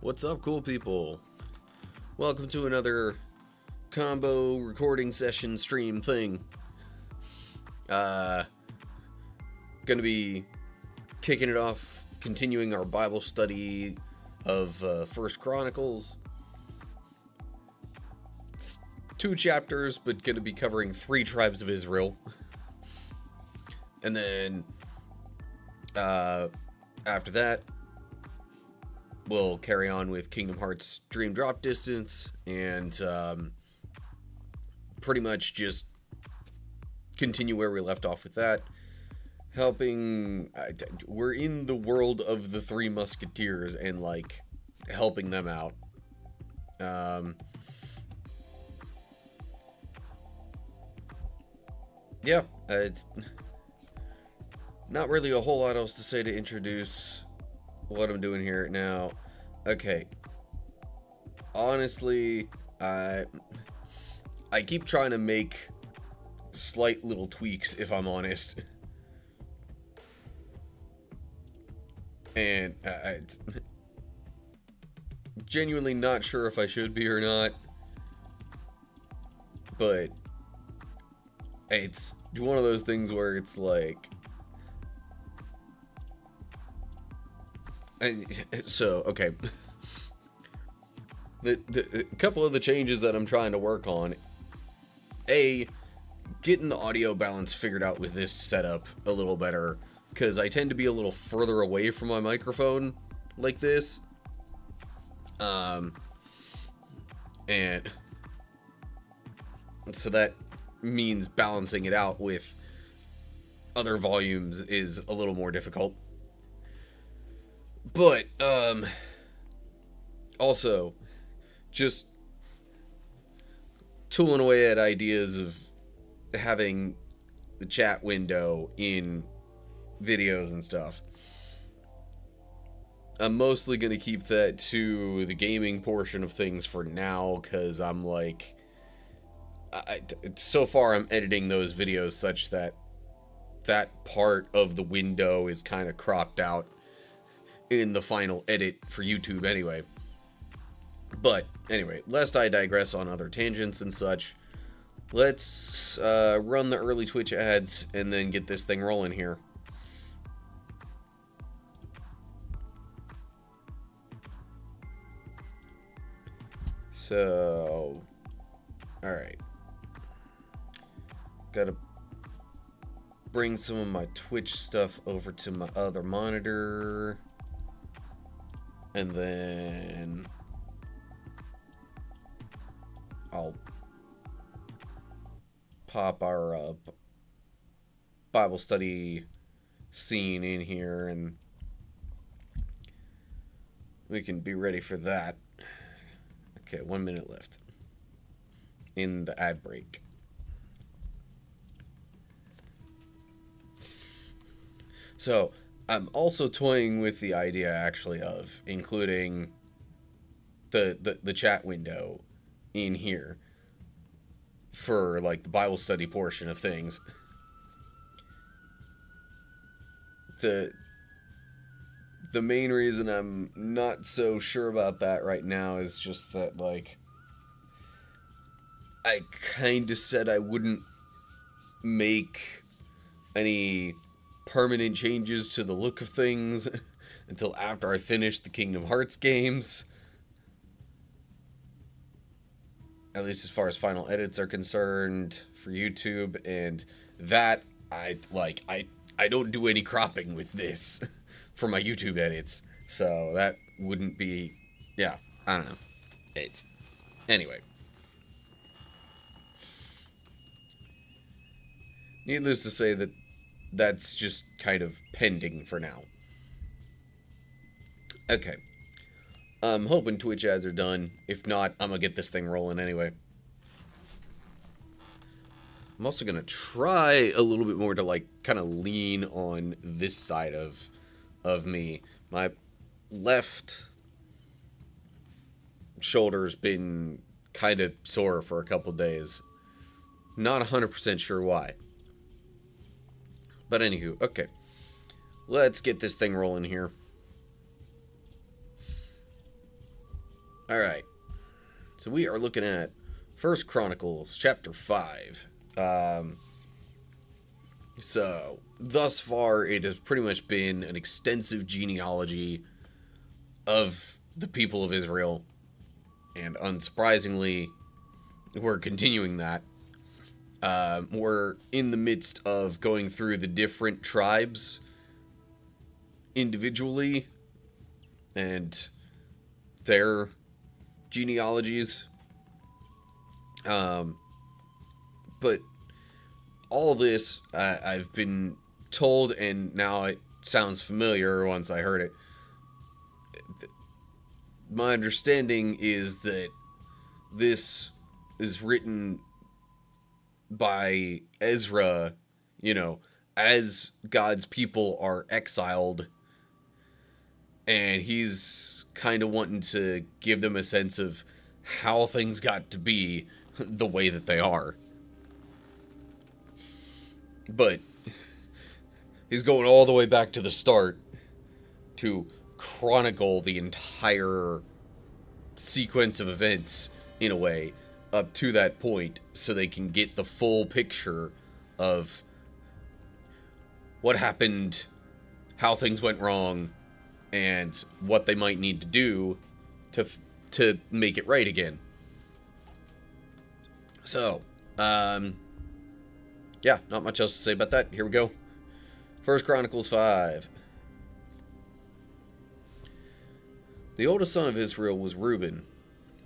What's up, cool people? Welcome to another combo recording session stream thing. Gonna be kicking it off, continuing our Bible study of First Chronicles. It's 2 chapters, but gonna be covering 3 tribes of Israel. And then after that, we'll carry on with Kingdom Hearts Dream Drop Distance, and pretty much just continue where we left off with that. We're in the world of the 3 musketeers and, like, helping them out. Yeah, it's not really a whole lot else to say to introduce what I'm doing here now. Okay. Honestly, I keep trying to make slight little tweaks, if I'm honest. And I'm genuinely not sure if I should be or not. But it's one of those things where it's like, so, okay. The couple of the changes that I'm trying to work on. Getting the audio balance figured out with this setup a little better, because I tend to be a little further away from my microphone like this. And so that means balancing it out with other volumes is a little more difficult. But, also, just tooling away at ideas of having the chat window in videos and stuff. I'm mostly going to keep that to the gaming portion of things for now, because I'm like, so far I'm editing those videos such that that part of the window is kind of cropped out in the final edit for YouTube anyway. But anyway, lest I digress on other tangents and such, let's run the early Twitch ads and then get this thing rolling here. So, alright. Gotta bring some of my Twitch stuff over to my other monitor. And then I'll pop our Bible study scene in here, and we can be ready for that. Okay, 1 minute left in the ad break. So, I'm also toying with the idea, actually, of including the chat window in here for, like, the Bible study portion of things. The main reason I'm not so sure about that right now is just that, like, I kind of said I wouldn't make any permanent changes to the look of things until after I finish the Kingdom Hearts games. At least as far as final edits are concerned for YouTube, and that I don't do any cropping with this for my YouTube edits. So that wouldn't be, yeah, I don't know. It's anyway. Needless to say that that's just kind of pending for now. Okay. I'm hoping Twitch ads are done. If not, I'm gonna get this thing rolling anyway. I'm also gonna try a little bit more to, like, kind of lean on this side of me. My left shoulder's been kind of sore for a couple days. Not 100% sure why. But anywho, okay. Let's get this thing rolling here. Alright. So we are looking at First Chronicles, chapter 5. So, thus far, it has pretty much been an extensive genealogy of the people of Israel. And unsurprisingly, we're continuing that. We're in the midst of going through the different tribes individually and their genealogies. But all this, I've been told, and now it sounds familiar once I heard it. My understanding is that this is written by Ezra, as God's people are exiled, and he's kind of wanting to give them a sense of how things got to be the way that they are. But he's going all the way back to the start to chronicle the entire sequence of events, in a way, up to that point, so they can get the full picture of what happened, how things went wrong, and what they might need to do to make it right again. So, yeah, not much else to say about that. Here we go. First Chronicles 5. The oldest son of Israel was Reuben,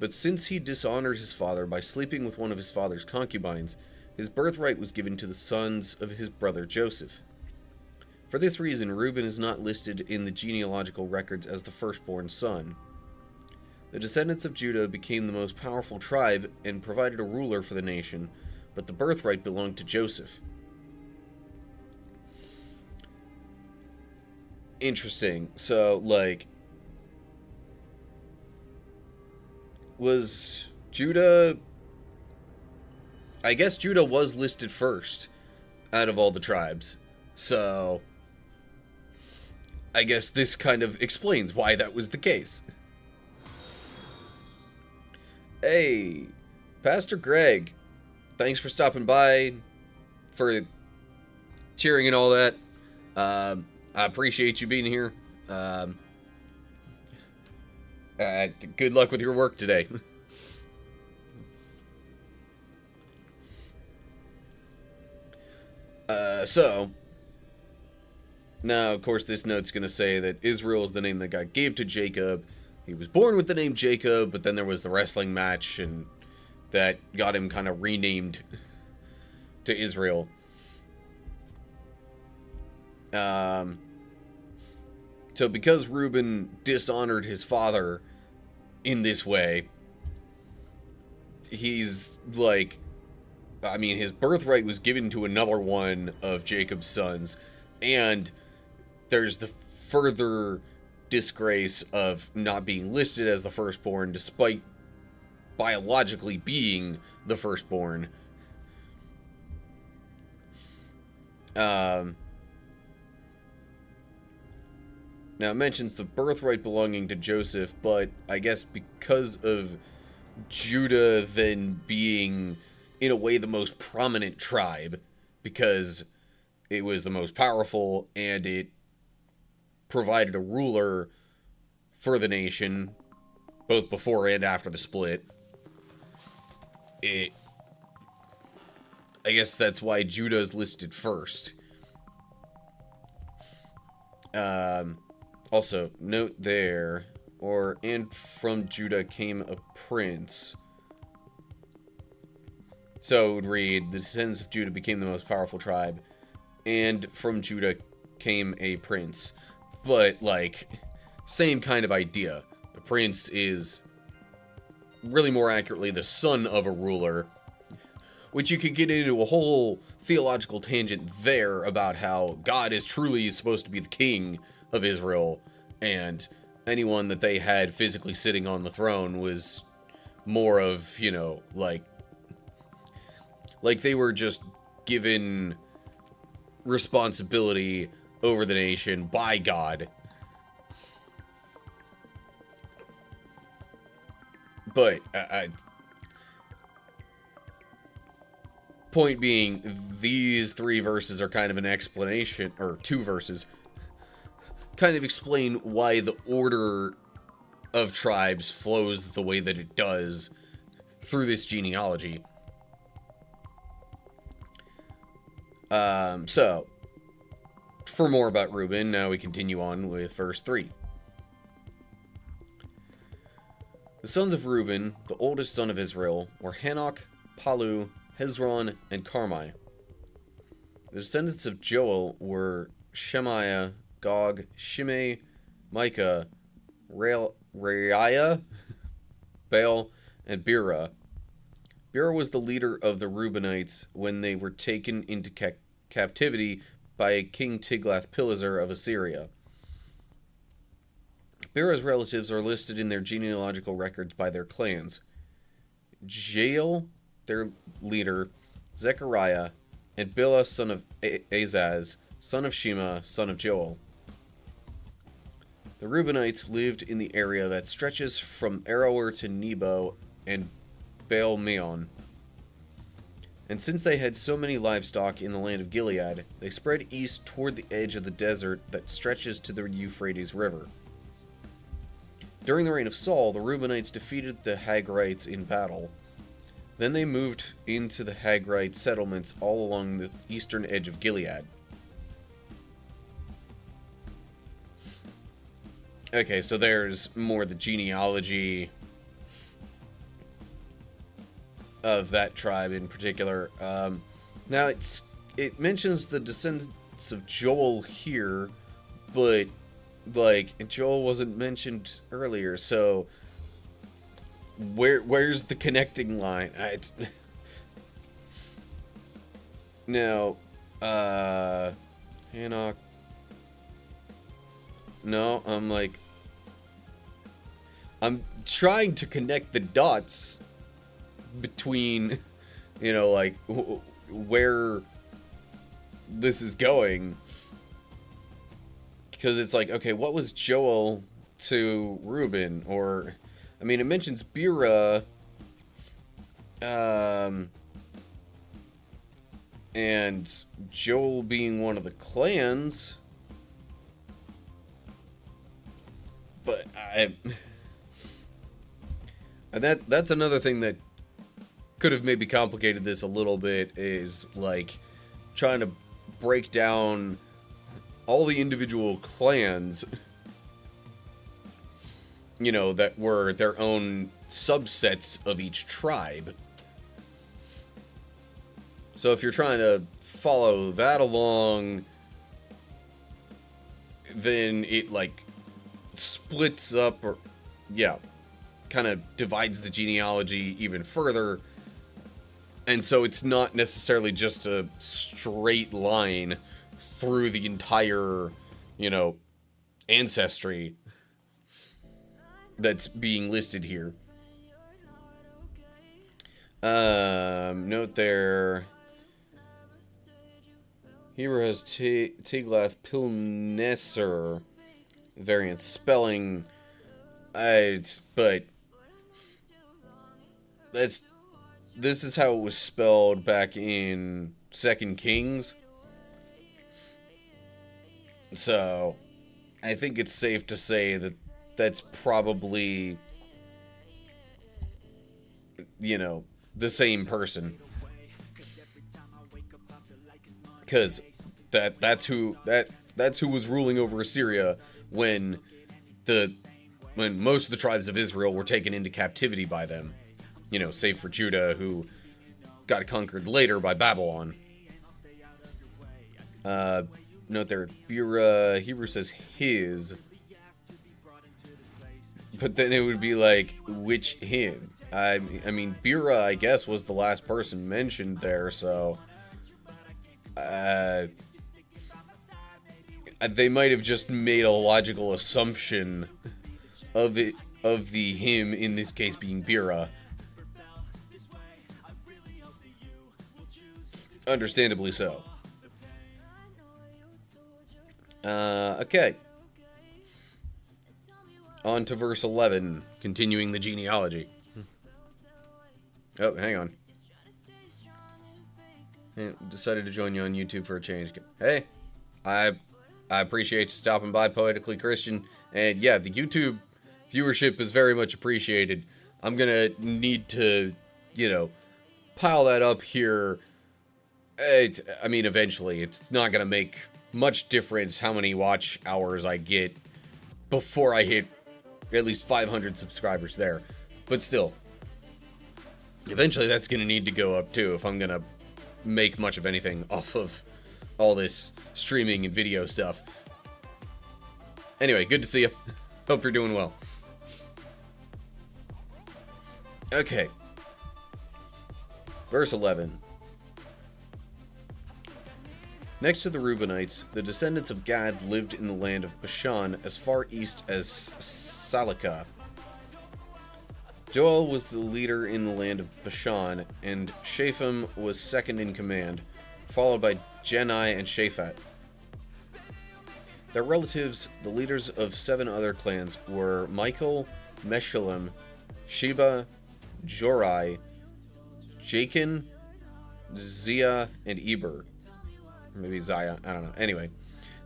but since he dishonored his father by sleeping with one of his father's concubines, his birthright was given to the sons of his brother Joseph. For this reason, Reuben is not listed in the genealogical records as the firstborn son. The descendants of Judah became the most powerful tribe and provided a ruler for the nation, but the birthright belonged to Joseph. Interesting. So, was Judah... I guess Judah was listed first out of all the tribes. So, I guess this kind of explains why that was the case. Hey, Pastor Greg. Thanks for stopping by, for cheering and all that. I appreciate you being here. Good luck with your work today. So, now, of course, this note's going to say that Israel is the name that God gave to Jacob. He was born with the name Jacob, but then there was the wrestling match, and that got him kind of renamed to Israel. So because Reuben dishonored his father in this way, he's his birthright was given to another one of Jacob's sons, and there's the further disgrace of not being listed as the firstborn despite biologically being the firstborn. Now it mentions the birthright belonging to Joseph, but I guess because of Judah then being, in a way, the most prominent tribe, because it was the most powerful and it provided a ruler for the nation, both before and after the split, I guess that's why Judah is listed first. Also, note there, and from Judah came a prince. So it would read, the descendants of Judah became the most powerful tribe, and from Judah came a prince. But, same kind of idea. The prince is, really more accurately, the son of a ruler, which you could get into a whole theological tangent there about how God is truly supposed to be the king of Israel, and anyone that they had physically sitting on the throne was more of, like they were just given responsibility over the nation by God. But point being, these 3 verses are kind of an explanation, or 2 verses, kind of explain why the order of tribes flows the way that it does through this genealogy. So, for more about Reuben, now we continue on with verse 3. The sons of Reuben, the oldest son of Israel, were Hanok, Palu, Hezron, and Carmi. The descendants of Joel were Shemaiah, Gog, Shimei, Micah, Reiah, Baal, and Bera. Bera was the leader of the Reubenites when they were taken into captivity by King Tiglath-Pileser of Assyria. Bera's relatives are listed in their genealogical records by their clans. Jael, their leader, Zechariah, and Bilhah, son of Azaz, son of Shema, son of Joel. The Reubenites lived in the area that stretches from Aroer to Nebo and Baal-Meon. And since they had so many livestock in the land of Gilead, they spread east toward the edge of the desert that stretches to the Euphrates River. During the reign of Saul, the Reubenites defeated the Hagrites in battle. Then they moved into the Hagrite settlements all along the eastern edge of Gilead. Okay, so there's more the genealogy of that tribe in particular. Now, it mentions the descendants of Joel here, but, like, Joel wasn't mentioned earlier, so where's the connecting line? Now, Hanok. No, I'm trying to connect the dots between, you know, like, where this is going. Because it's like, okay, what was Joel to Reuben? Or, I mean, it mentions Bera, and Joel being one of the clans. But and that's another thing that could have maybe complicated this a little bit, is like trying to break down all the individual clans, you know, that were their own subsets of each tribe. So if you're trying to follow that along, then it like splits up, or yeah, kind of divides the genealogy even further. And so it's not necessarily just a straight line through the entire, you know, ancestry that's being listed here. Note there, Hebrew has Tiglath-Pileser variant spelling, but this is how it was spelled back in 2 Kings. So I think it's safe to say that that's probably, you know, the same person, because that's who was ruling over Assyria when most of the tribes of Israel were taken into captivity by them, you know, save for Judah, who got conquered later by Babylon. Note there, Bera, Hebrew says his, but then it would be like, which him? I mean, Bera, I guess, was the last person mentioned there, so they might have just made a logical assumption of the him in this case being Bera. Understandably so. Okay. On to verse 11, continuing the genealogy. Oh, hang on. Decided to join you on YouTube for a change. Hey, I appreciate you stopping by, Poetically Christian. And yeah, the YouTube viewership is very much appreciated. I'm gonna need to, you know, pile that up here. I mean, eventually. It's not gonna make much difference how many watch hours I get before I hit at least 500 subscribers there. But still, eventually that's gonna need to go up too if I'm gonna make much of anything off of all this streaming and video stuff. Anyway, good to see you. Hope you're doing well. Okay. Verse 11. Next to the Reubenites, the descendants of Gad lived in the land of Bashan as far east as Salakah. Joel was the leader in the land of Bashan, and Shapham was second in command, followed by Jenai and Shaphat. Their relatives, the leaders of 7 other clans, were Michael, Meshullam, Sheba, Jorai, Jachin, Zia, and Eber. Maybe Zaya, I don't know. Anyway,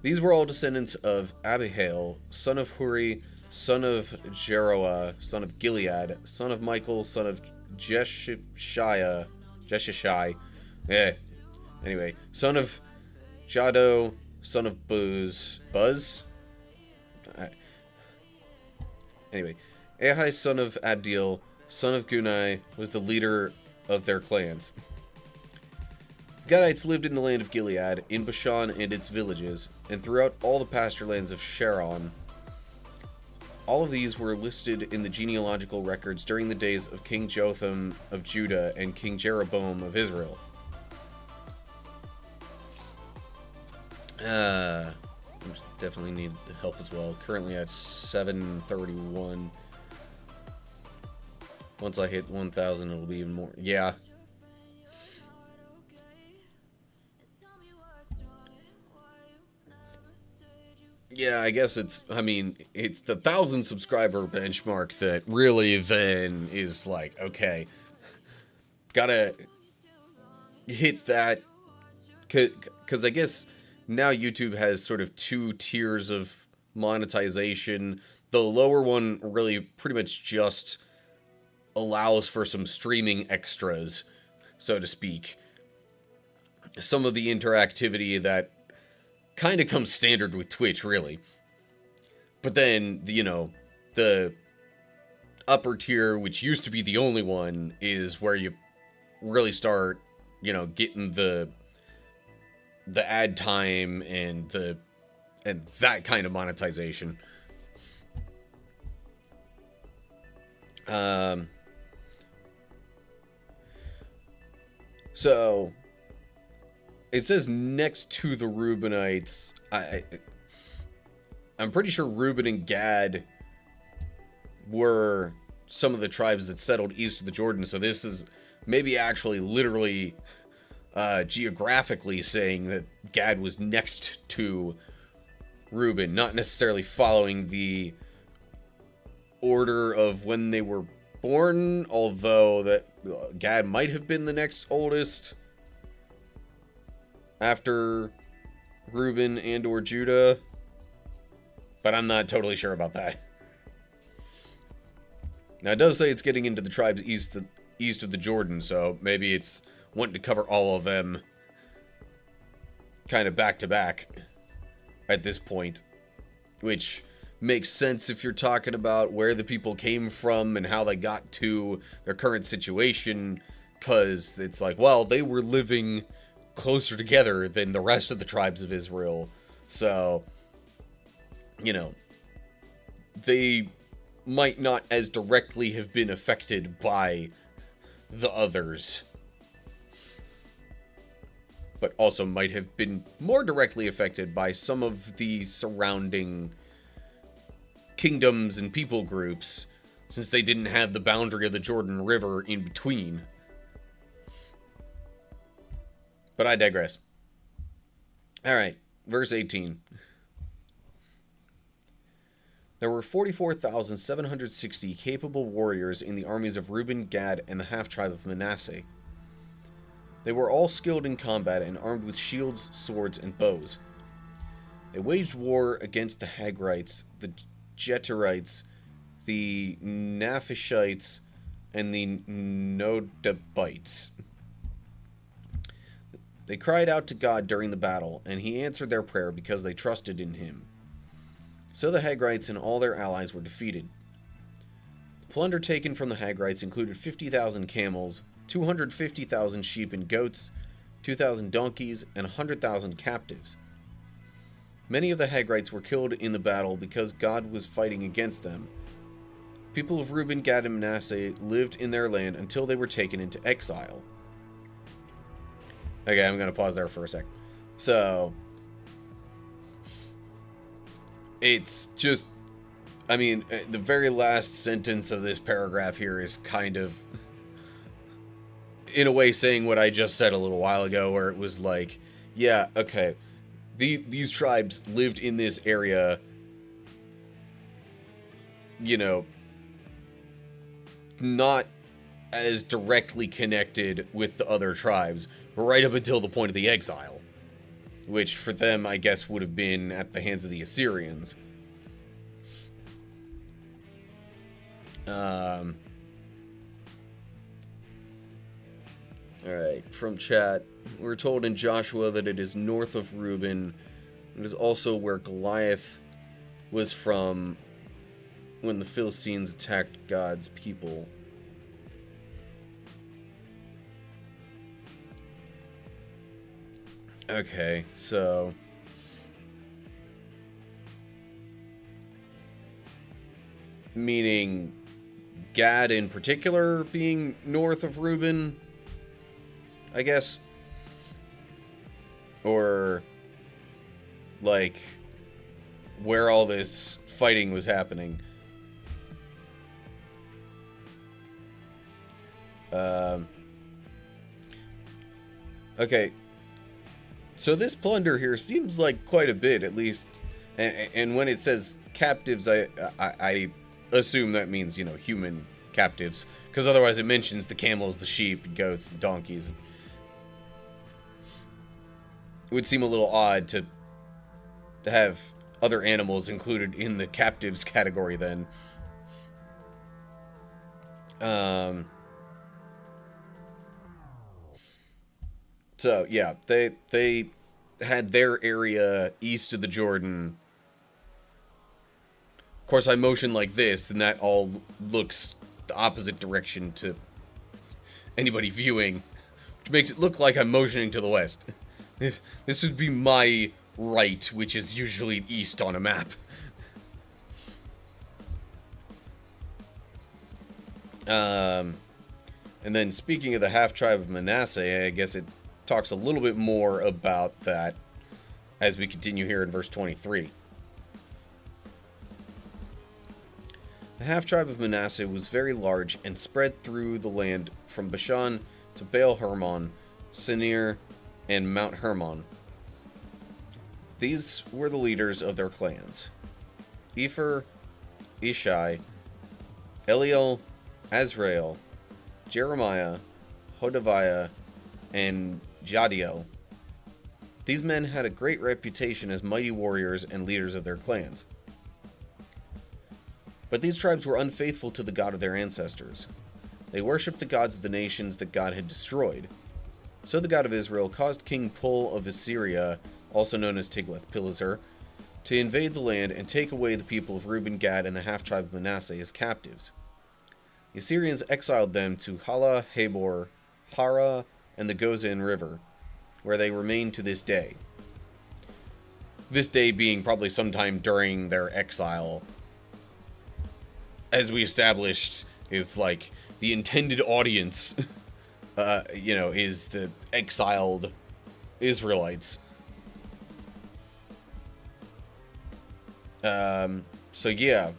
these were all descendants of Abihail, son of Huri, son of Jeroah, son of Gilead, son of Michael, son of Jeshishai. Anyway, son of Jado, son of Buzz? Anyway, Ahai, son of Abdil, son of Gunai, was the leader of their clans. Gadites lived in the land of Gilead, in Bashan and its villages, and throughout all the pasture lands of Sharon. All of these were listed in the genealogical records during the days of King Jotham of Judah and King Jeroboam of Israel. Definitely need help as well. Currently at 731. Once I hit 1,000, it'll be even more. Yeah. Yeah, I guess it's the 1,000 subscriber benchmark that really then is like, okay, gotta hit that, because I guess now YouTube has sort of 2 tiers of monetization. The lower one really pretty much just allows for some streaming extras, so to speak. Some of the interactivity that kind of comes standard with Twitch, really. But then, the upper tier, which used to be the only one, is where you really start, getting the ad time and that kind of monetization. So it says next to the Reubenites. I'm pretty sure Reuben and Gad were some of the tribes that settled east of the Jordan. So this is maybe actually literally geographically saying that Gad was next to Reuben, not necessarily following the order of when they were born, although that Gad might have been the next oldest after Reuben and or Judah, but I'm not totally sure about that. Now it does say it's getting into the tribes east of the Jordan, so maybe it's wanting to cover all of them kind of back to back at this point, which makes sense if you're talking about where the people came from and how they got to their current situation, because it's like, well, they were living closer together than the rest of the tribes of Israel, so they might not as directly have been affected by the others, but also might have been more directly affected by some of the surrounding kingdoms and people groups, since they didn't have the boundary of the Jordan River in between. But I digress. Alright, verse 18. There were 44,760 capable warriors in the armies of Reuben, Gad, and the half-tribe of Manasseh. They were all skilled in combat and armed with shields, swords, and bows. They waged war against the Hagrites, the Jeterites, the Naphishites, and the Nodabites. They cried out to God during the battle, and he answered their prayer because they trusted in him. So the Hagrites and all their allies were defeated. The plunder taken from the Hagrites included 50,000 camels, 250,000 sheep and goats, 2,000 donkeys, and 100,000 captives. Many of the Hagrites were killed in the battle because God was fighting against them. People of Reuben, Gad, and Manasseh lived in their land until they were taken into exile. Okay, I'm going to pause there for a sec. So, it's just, I mean, the very last sentence of this paragraph here is kind of, in a way, saying what I just said a little while ago, where it was like, yeah, okay, these tribes lived in this area, you know, not as directly connected with the other tribes, right up until the point of the exile, which for them, I guess, would have been at the hands of the Assyrians. Alright, from chat, we're told in Joshua that it is north of Reuben. It is also where Goliath was from when the Philistines attacked God's people. Okay, so meaning Gad in particular being north of Reuben, I guess, or like where all this fighting was happening. Okay. So this plunder here seems like quite a bit, at least. And when it says captives, I assume that means, you know, human captives. Because otherwise it mentions the camels, the sheep, goats, and donkeys. It would seem a little odd to have other animals included in the captives category then. So, yeah, they had their area east of the Jordan. Of course, I motion like this, and that all looks the opposite direction to anybody viewing, which makes it look like I'm motioning to the west. This would be my right, which is usually east on a map. And then, speaking of the half-tribe of Manasseh, I guess it talks a little bit more about that as we continue here in verse 23. The half-tribe of Manasseh was very large and spread through the land from Bashan to Baal Hermon, Sinir, and Mount Hermon. These were the leaders of their clans: Epher, Ishai, Eliel, Azrael, Jeremiah, Hodaviah, and Jadiel. These men had a great reputation as mighty warriors and leaders of their clans. But these tribes were unfaithful to the God of their ancestors. They worshipped the gods of the nations that God had destroyed. So the God of Israel caused King Pul of Assyria, also known as Tiglath-Pileser, to invade the land and take away the people of Reuben, Gad, and the half-tribe of Manasseh as captives. The Assyrians exiled them to Hala, Habor, Hara, and the Gozan River, where they remain to this day. This day being probably sometime during their exile. As we established, it's like the intended audience, is the exiled Israelites. So yeah.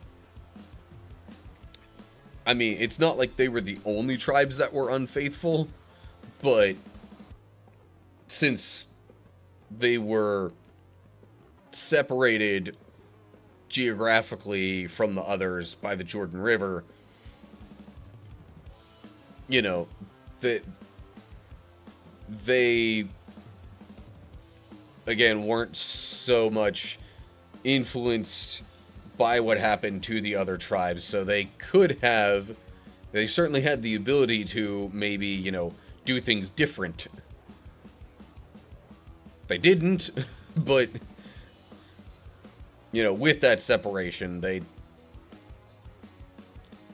I mean, it's not like they were the only tribes that were unfaithful, but since they were separated geographically from the others by the Jordan River, you know, that they again weren't so much influenced by what happened to the other tribes, so they certainly had the ability to maybe, you know, do things different. They didn't, but, you know, with that separation, they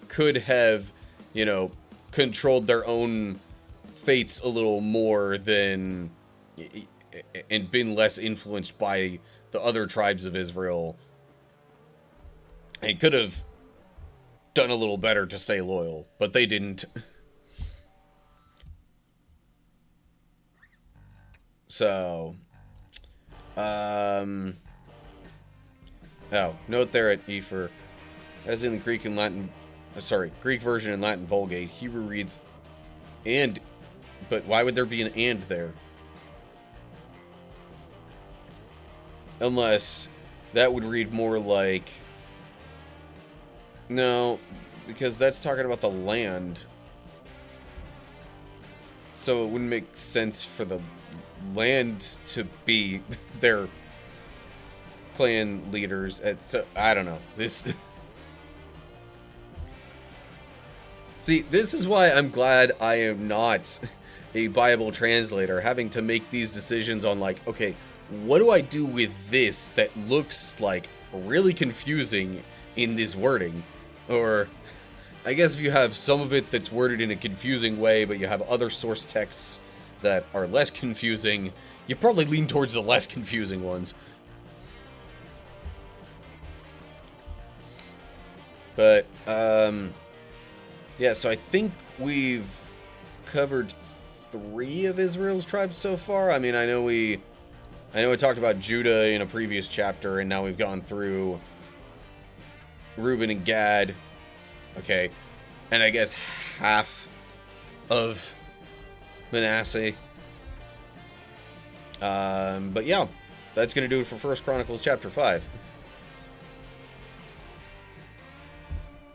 could have, you know, controlled their own fates a little more than, and been less influenced by the other tribes of Israel, and could have done a little better to stay loyal, but they didn't. So, oh, note there at Ephor, as in the Greek and Latin, Greek version and Latin Vulgate, Hebrew reads, and, but why would there be an and there? Unless that would read more like, no, because that's talking about the land. So it wouldn't make sense for the land to be their clan leaders. So I don't know. See, this is why I'm glad I am not a Bible translator, having to make these decisions on, like, okay, what do I do with this that looks like really confusing in this wording? Or I guess if you have some of it that's worded in a confusing way, but you have other source texts that are less confusing, you probably lean towards the less confusing ones. But, yeah, so I think we've covered 3 of Israel's tribes so far. I mean, I know we talked about Judah in a previous chapter, and now we've gone through Reuben and Gad. Okay. And I guess half of Manasseh. But yeah, that's going to do it for 1 Chronicles chapter 5.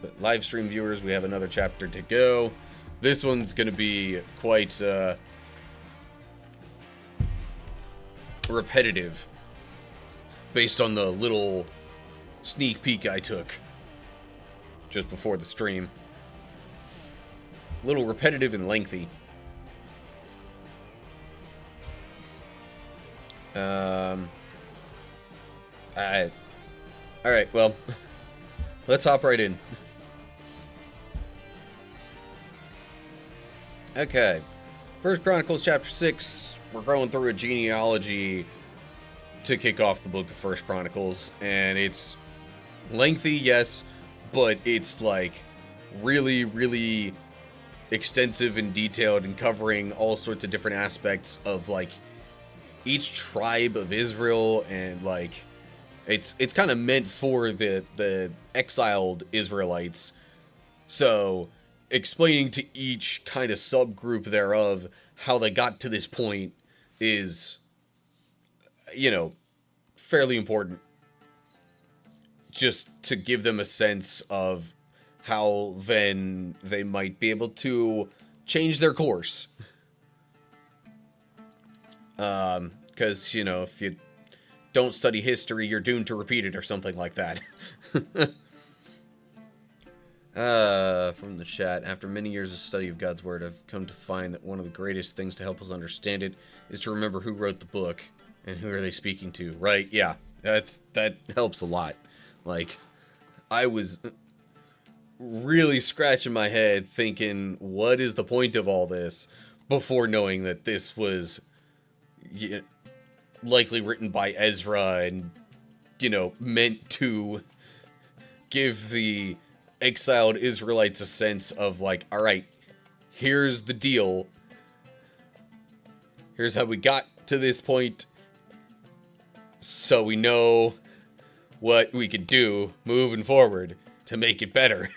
But live stream viewers, we have another chapter to go. This one's going to be quite repetitive, based on the little sneak peek I took just before the stream. A little repetitive and lengthy. Alright, well, let's hop right in. Okay, 1 Chronicles chapter 6, we're going through a genealogy to kick off the book of 1 Chronicles, and it's lengthy, yes, but it's like really, really extensive and detailed and covering all sorts of different aspects of like each tribe of Israel, and like it's kind of meant for the exiled Israelites. So explaining to each kind of subgroup thereof how they got to this point is, you know, fairly important, just to give them a sense of how then they might be able to change their course. Because, you know, if you don't study history, you're doomed to repeat it or something like that. From the chat, after many years of study of God's Word, I've come to find that one of the greatest things to help us understand it is to remember who wrote the book and who are they speaking to, right? Yeah, that helps a lot. Like, I was really scratching my head thinking, what is the point of all this, before knowing that this was likely written by Ezra and, you know, meant to give the exiled Israelites a sense of like, all right, here's the deal. Here's how we got to this point, so we know what we could do moving forward to make it better.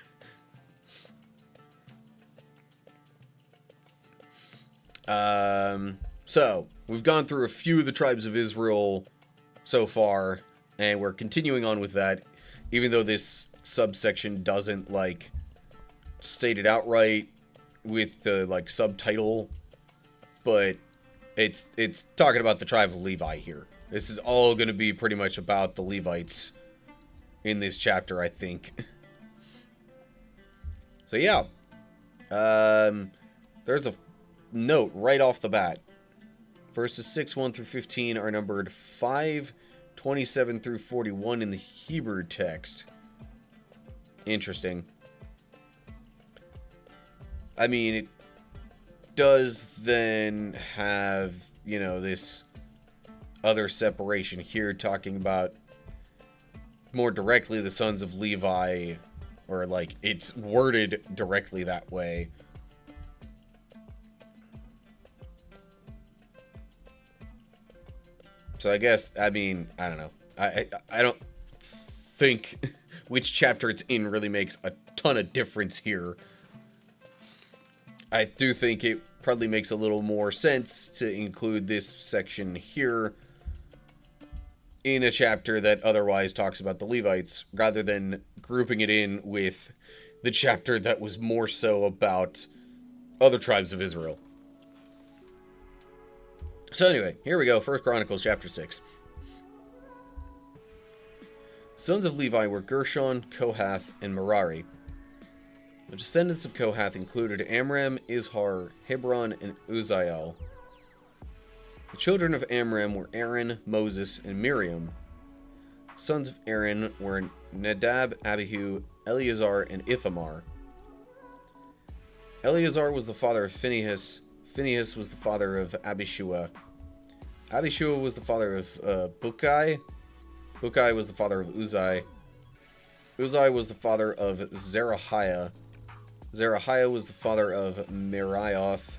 So we've gone through a few of the tribes of Israel so far, and we're continuing on with that. even though this subsection doesn't, like, state it outright with the, like, subtitle, but it's talking about the tribe of Levi here. This is all going to be pretty much about the Levites in this chapter, I think. So, yeah. There's a note right off the bat. Verses 6, 1 through 15 are numbered 5, 27 through 41 in the Hebrew text. Interesting. I mean, it does then have, you know, this other separation here talking about more directly the sons of Levi, or like it's worded directly that way. So I guess, I mean, I don't know. I don't think which chapter it's in really makes a ton of difference here. I do think it probably makes a little more sense to include this section here in a chapter that otherwise talks about the Levites, rather than grouping it in with the chapter that was more so about other tribes of Israel. So anyway, here we go. 1 Chronicles chapter 6. Sons of Levi were Gershon, Kohath, and Merari. The descendants of Kohath included Amram, Izhar, Hebron, and Uzziel. The children of Amram were Aaron, Moses, and Miriam. Sons of Aaron were Nadab, Abihu, Eleazar, and Ithamar. Eleazar was the father of Phinehas. Phinehas was the father of Abishua. Abishua was the father of Bukai. Bukai was the father of Uzai. Uzai was the father of Zerahiah. Zerahiah was the father of Merioth.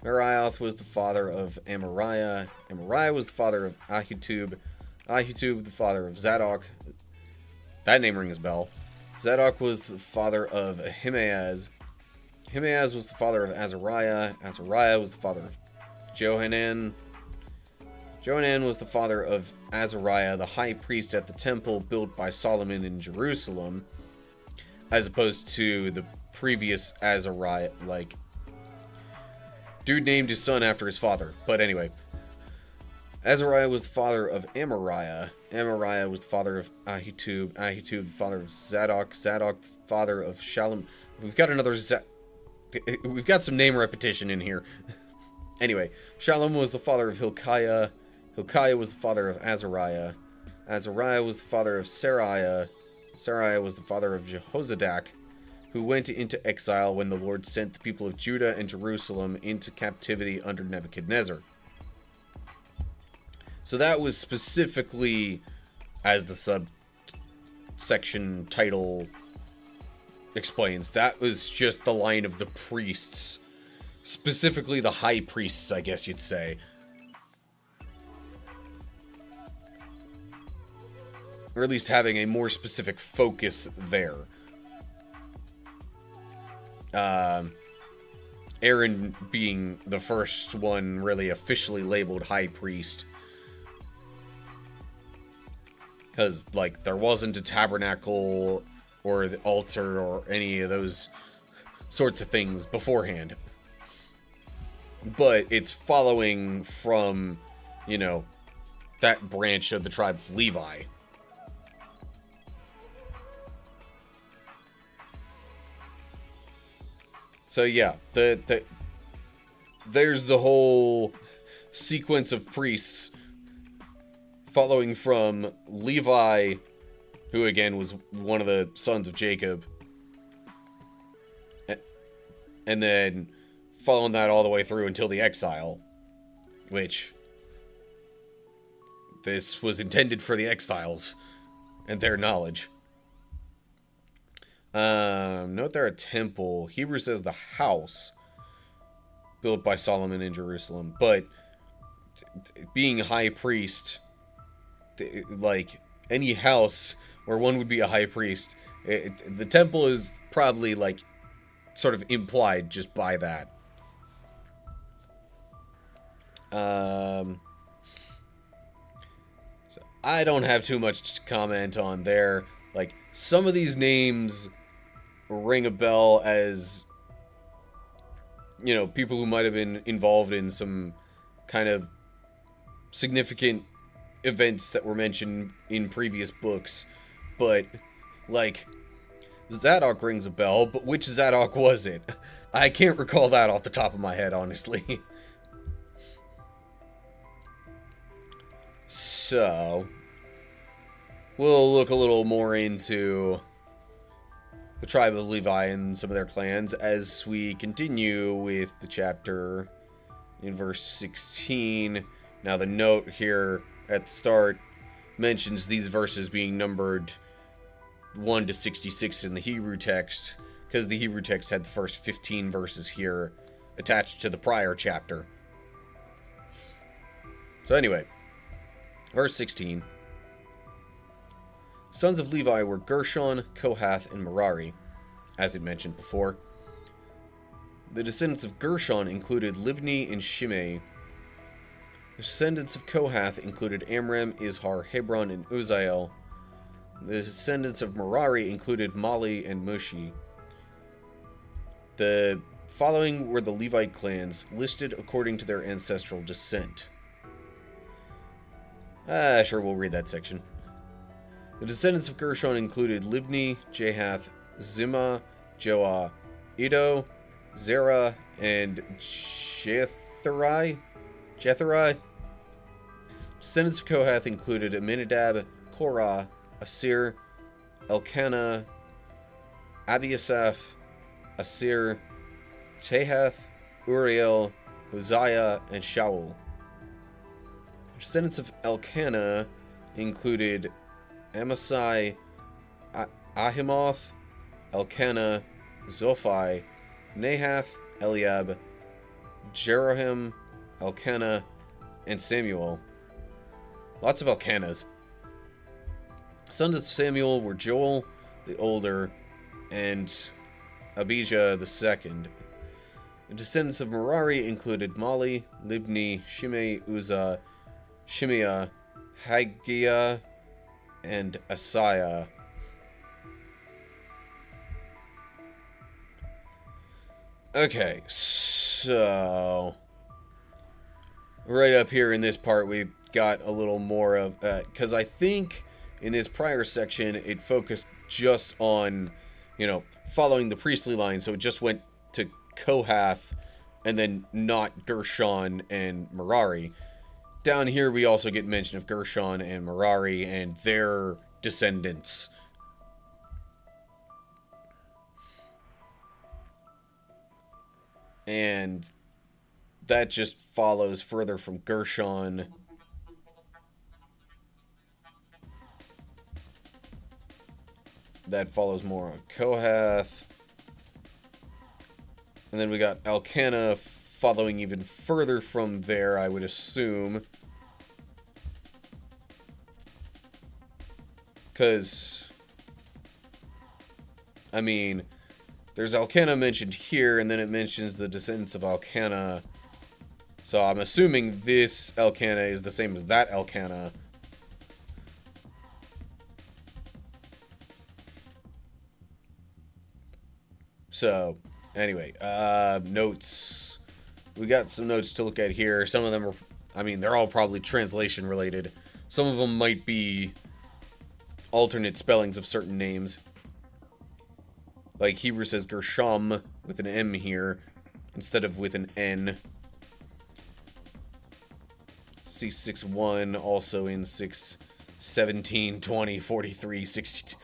Merioth was the father of Amariah. Amariah was the father of Ahitub. Ahitub the father of Zadok. That name rings a bell. Zadok was the father of Ahimaaz. Ahimaaz was the father of Azariah. Azariah was the father of Johanan. Johanan was the father of Azariah, the high priest at the temple built by Solomon in Jerusalem, as opposed to the previous Azariah, like, dude named his son after his father. But anyway, Azariah was the father of Amariah. Amariah was the father of Ahitub. Ahitub, the father of Zadok. Zadok, the father of Shalom. We've got some name repetition in here. Anyway, Shalom was the father of Hilkiah. Hilkiah was the father of Azariah. Azariah was the father of Seraiah. Seraiah was the father of Jehozadak, who went into exile when the Lord sent the people of Judah and Jerusalem into captivity under Nebuchadnezzar. So that was specifically, as the subsection title explains, that was just the line of the priests. Specifically the high priests, I guess you'd say. Or at least having a more specific focus there. Aaron being the first one really officially labeled high priest. Because, like, there wasn't a tabernacle or the altar or any of those sorts of things beforehand. But it's following from, you know, that branch of the tribe of Levi. So yeah, there's the whole sequence of priests following from Levi, who again was one of the sons of Jacob, and then following that all the way through until the exile, which this was intended for the exiles and their knowledge. Note there a temple. Hebrew says the house built by Solomon in Jerusalem, but being high priest, like any house where one would be a high priest, the temple is probably like sort of implied just by that. So I don't have too much to comment on there. Like, some of these names ring a bell as, you know, people who might have been involved in some kind of significant events that were mentioned in previous books. But, like, Zadok rings a bell, but which Zadok was it? I can't recall that off the top of my head, honestly. So, we'll look a little more into the tribe of Levi and some of their clans as we continue with the chapter in verse 16. Now, the note here at the start mentions these verses being numbered 1 to 66 in the Hebrew text, because the Hebrew text had the first 15 verses here attached to the prior chapter. So anyway, verse 16. Sons of Levi were Gershon, Kohath, and Merari, as it mentioned before. The descendants of Gershon included Libni and Shimei. The descendants of Kohath included Amram, Izhar, Hebron, and Uzziel. The descendants of Merari included Mali and Mushi. The following were the Levite clans, listed according to their ancestral descent. Sure, we'll read that section. The descendants of Gershon included Libni, Jahath, Zimah, Joah, Iddo, Zerah, and Jethurai. Descendants of Kohath included Aminadab, Korah, Asir, Elkanah, Abiasaph, Asir, Tehath, Uriel, Hosea, and Shaul. Descendants of Elkanah included Amasai, Ahimoth, Elkanah, Zophai, Nahath, Eliab, Jeroham, Elkanah, and Samuel. Lots of Elkanahs. Sons of Samuel were Joel, the older, and Abijah, the second. The descendants of Merari included Mali, Libni, Shimei, Uzzah, Shimeah, Haggiah, and Asaiah. Okay, so right up here in this part, we've got a little more of because I think in this prior section it focused just on, you know, following the priestly line, so it just went to Kohath and then not Gershon and Merari. Down here we also get mention of Gershon and Merari and their descendants. And that just follows further from Gershon. That follows more on Kohath. And then we got Elkanah following even further from there, I would assume. Because, I mean, there's Elkanah mentioned here, and then it mentions the descendants of Elkanah. So I'm assuming this Elkanah is the same as that Elkanah. So, anyway, notes. We got some notes to look at here. Some of them are, I mean, they're all probably translation related. Some of them might be alternate spellings of certain names. Like Hebrew says Gershom with an M here instead of with an N. C61 also in 6, 17, 20, 43, 62.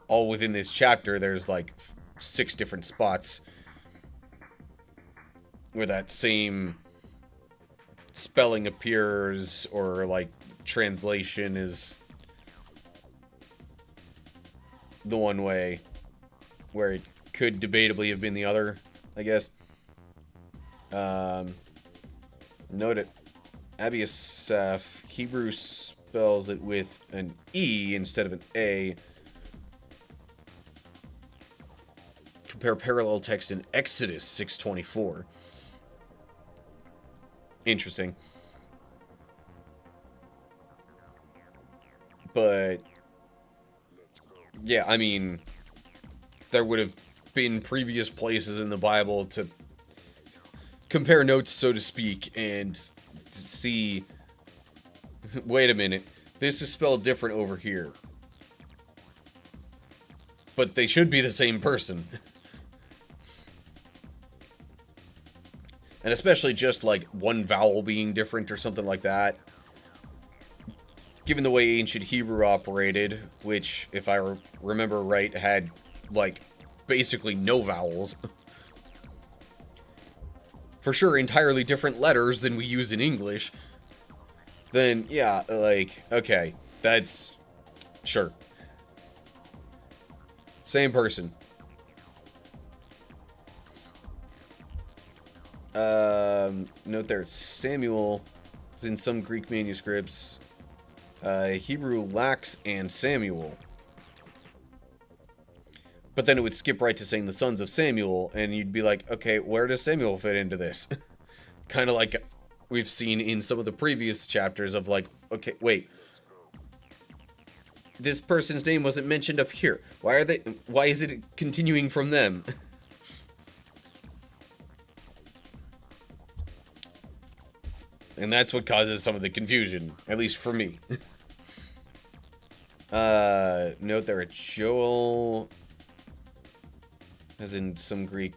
All within this chapter, there's like 6 different spots where that same spelling appears, or like translation is the one way, where it could debatably have been the other, I guess. Note it. Abiasaph, Hebrew spells it with an E instead of an A. Compare parallel text in Exodus 6:24. Interesting. But, yeah, I mean, there would have been previous places in the Bible to compare notes, so to speak, and see, wait a minute, this is spelled different over here. But they should be the same person. And especially just, like, one vowel being different or something like that. Given the way ancient Hebrew operated, which, if I remember right, had, like, basically no vowels. For sure, entirely different letters than we use in English. Then, yeah, like, okay, that's... sure. Same person. Note there, Samuel is in some Greek manuscripts. Hebrew lacks and Samuel. But then it would skip right to saying the sons of Samuel, and you'd be like, okay, where does Samuel fit into this? Kind of like we've seen in some of the previous chapters of like, okay, wait. This person's name wasn't mentioned up here. Why is it continuing from them? And that's what causes some of the confusion, at least for me. Note there, Joel, as in some Greek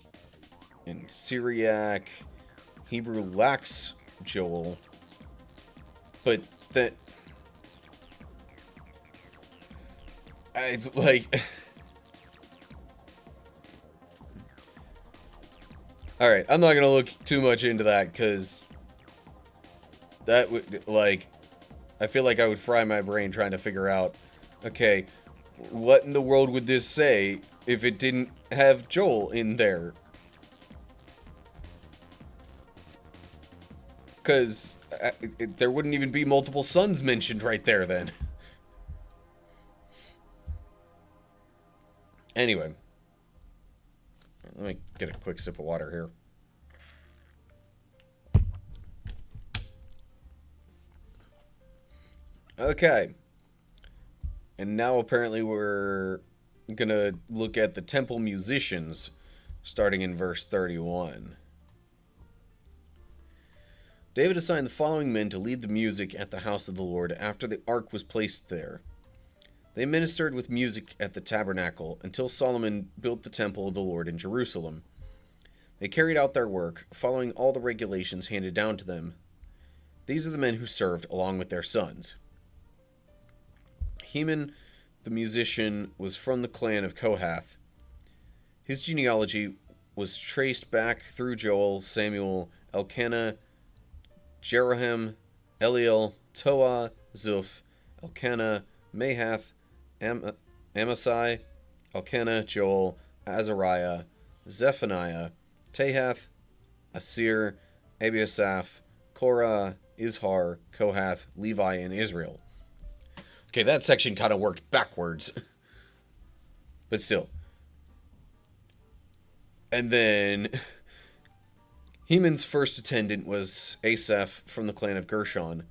and Syriac. Hebrew lacks Joel. But that... like... Alright, I'm not gonna look too much into that, because... that would, like... I feel like I would fry my brain trying to figure out... okay, what in the world would this say if it didn't have Joel in there? Because there wouldn't even be multiple sons mentioned right there then. Anyway. Let me get a quick sip of water here. Okay. And now apparently we're gonna look at the temple musicians, starting in verse 31. David assigned the following men to lead the music at the house of the Lord after the ark was placed there. They ministered with music at the tabernacle until Solomon built the temple of the Lord in Jerusalem. They carried out their work, following all the regulations handed down to them. These are the men who served along with their sons. Heman, the musician, was from the clan of Kohath. His genealogy was traced back through Joel, Samuel, Elkanah, Jeroham, Eliel, Toah, Zuph, Elkanah, Mahath, Amasai, Elkanah, Joel, Azariah, Zephaniah, Tahath, Asir, Abiasaph, Korah, Izhar, Kohath, Levi, and Israel. Okay, that section kind of worked backwards. But still. And then Heman's first attendant was Asaph from the clan of Gershon.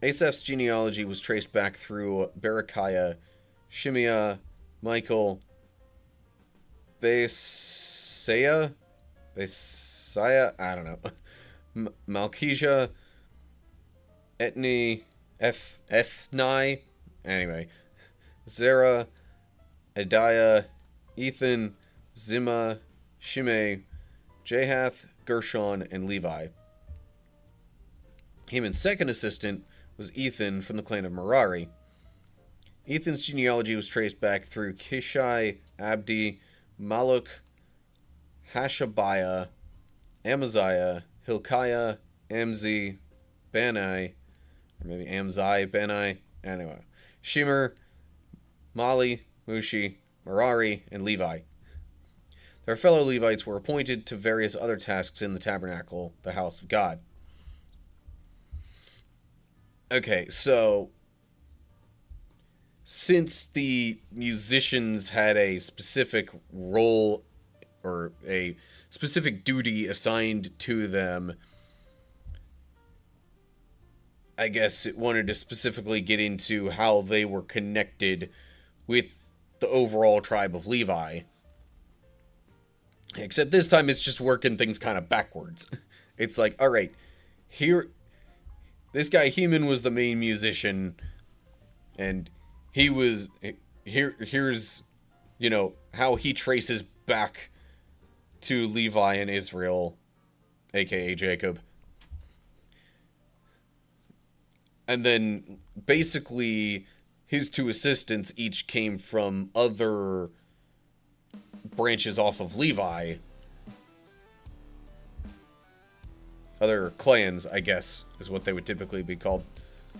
Asaph's genealogy was traced back through Berechiah, Shimea, Michael, Baaseiah, I don't know, Malchijah, Ethni, anyway, Zerah, Adiah, Ethan, Zimah, Shimei, Jahath, Gershon, and Levi. Heman's second assistant was Ethan from the clan of Merari. Ethan's genealogy was traced back through Kishai, Abdi, Maluk, Hashabiah, Amaziah, Hilkiah, Amzi, Bani, or maybe Amzai, Bani, anyway, Shimmer, Mali, Mushi, Merari, and Levi. Their fellow Levites were appointed to various other tasks in the tabernacle, the house of God. Okay, so since the musicians had a specific role or a specific duty assigned to them, I guess it wanted to specifically get into how they were connected with the overall tribe of Levi. Except this time it's just working things kind of backwards. It's like, all right, here, this guy Heman was the main musician, and he was here's, you know, how he traces back to Levi and Israel, aka Jacob. And then basically his two assistants each came from other branches off of Levi. Other clans, I guess, is what they would typically be called.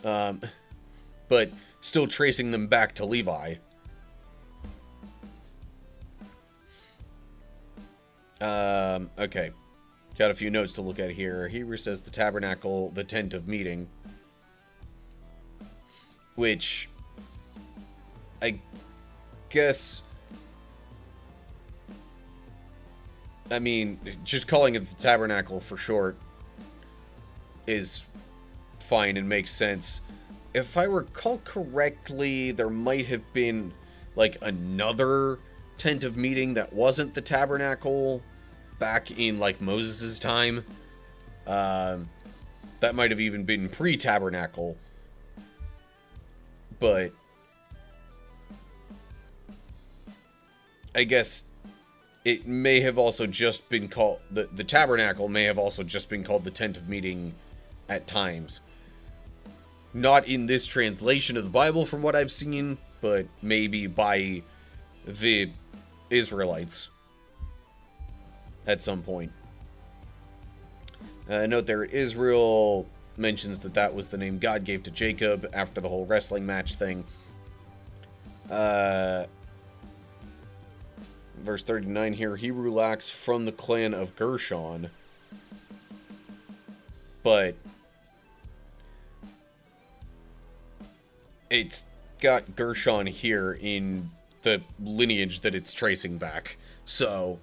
But still tracing them back to Levi. Okay. Got a few notes to look at here. Hebrew says the tabernacle, the tent of meeting. Which, I guess, I mean, just calling it the tabernacle for short is fine and makes sense. If I recall correctly, there might have been, like, another tent of meeting that wasn't the tabernacle back in, like, Moses' time. That might have even been pre-tabernacle. But I guess it may have also just been called, the tabernacle may have also just been called the tent of meeting at times. Not in this translation of the Bible from what I've seen, but maybe by the Israelites at some point. Note there, Israel mentions that that was the name God gave to Jacob after the whole wrestling match thing. Verse 39 here, Hebrew lacks from the clan of Gershon. But it's got Gershon here in the lineage that it's tracing back. So,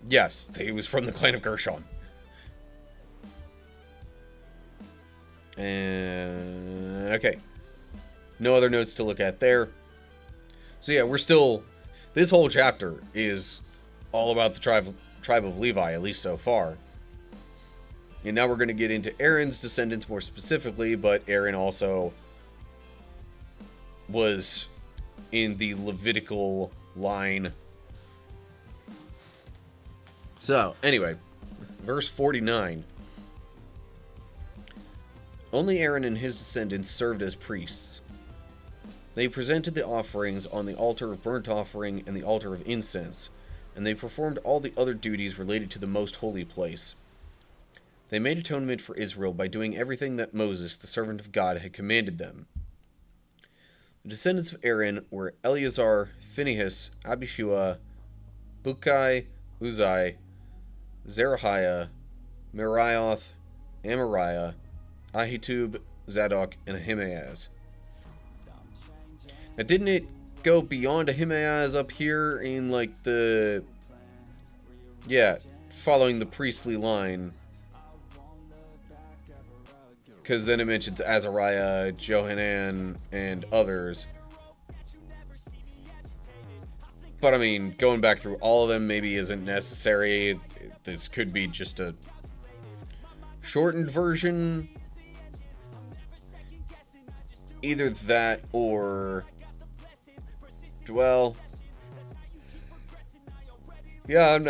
yes, he was from the clan of Gershon. And, okay. No other notes to look at there. So yeah, we're still, this whole chapter is all about the tribe of Levi, at least so far. And now we're going to get into Aaron's descendants more specifically, but Aaron also was in the Levitical line. So, anyway, verse 49. Only Aaron and his descendants served as priests. They presented the offerings on the altar of burnt offering and the altar of incense, and they performed all the other duties related to the most holy place. They made atonement for Israel by doing everything that Moses, the servant of God, had commanded them. The descendants of Aaron were Eleazar, Phinehas, Abishua, Bukai, Uzai, Zerahiah, Merioth, Amariah, Ahitub, Zadok, and Ahimaaz. Now, didn't it go beyond Ahimaaz up here in, like, the... Yeah, following the priestly line. Because then it mentions Azariah, Johanan, and others. But, I mean, going back through all of them maybe isn't necessary. This could be just a shortened version. Either that or... Well... Yeah, I'm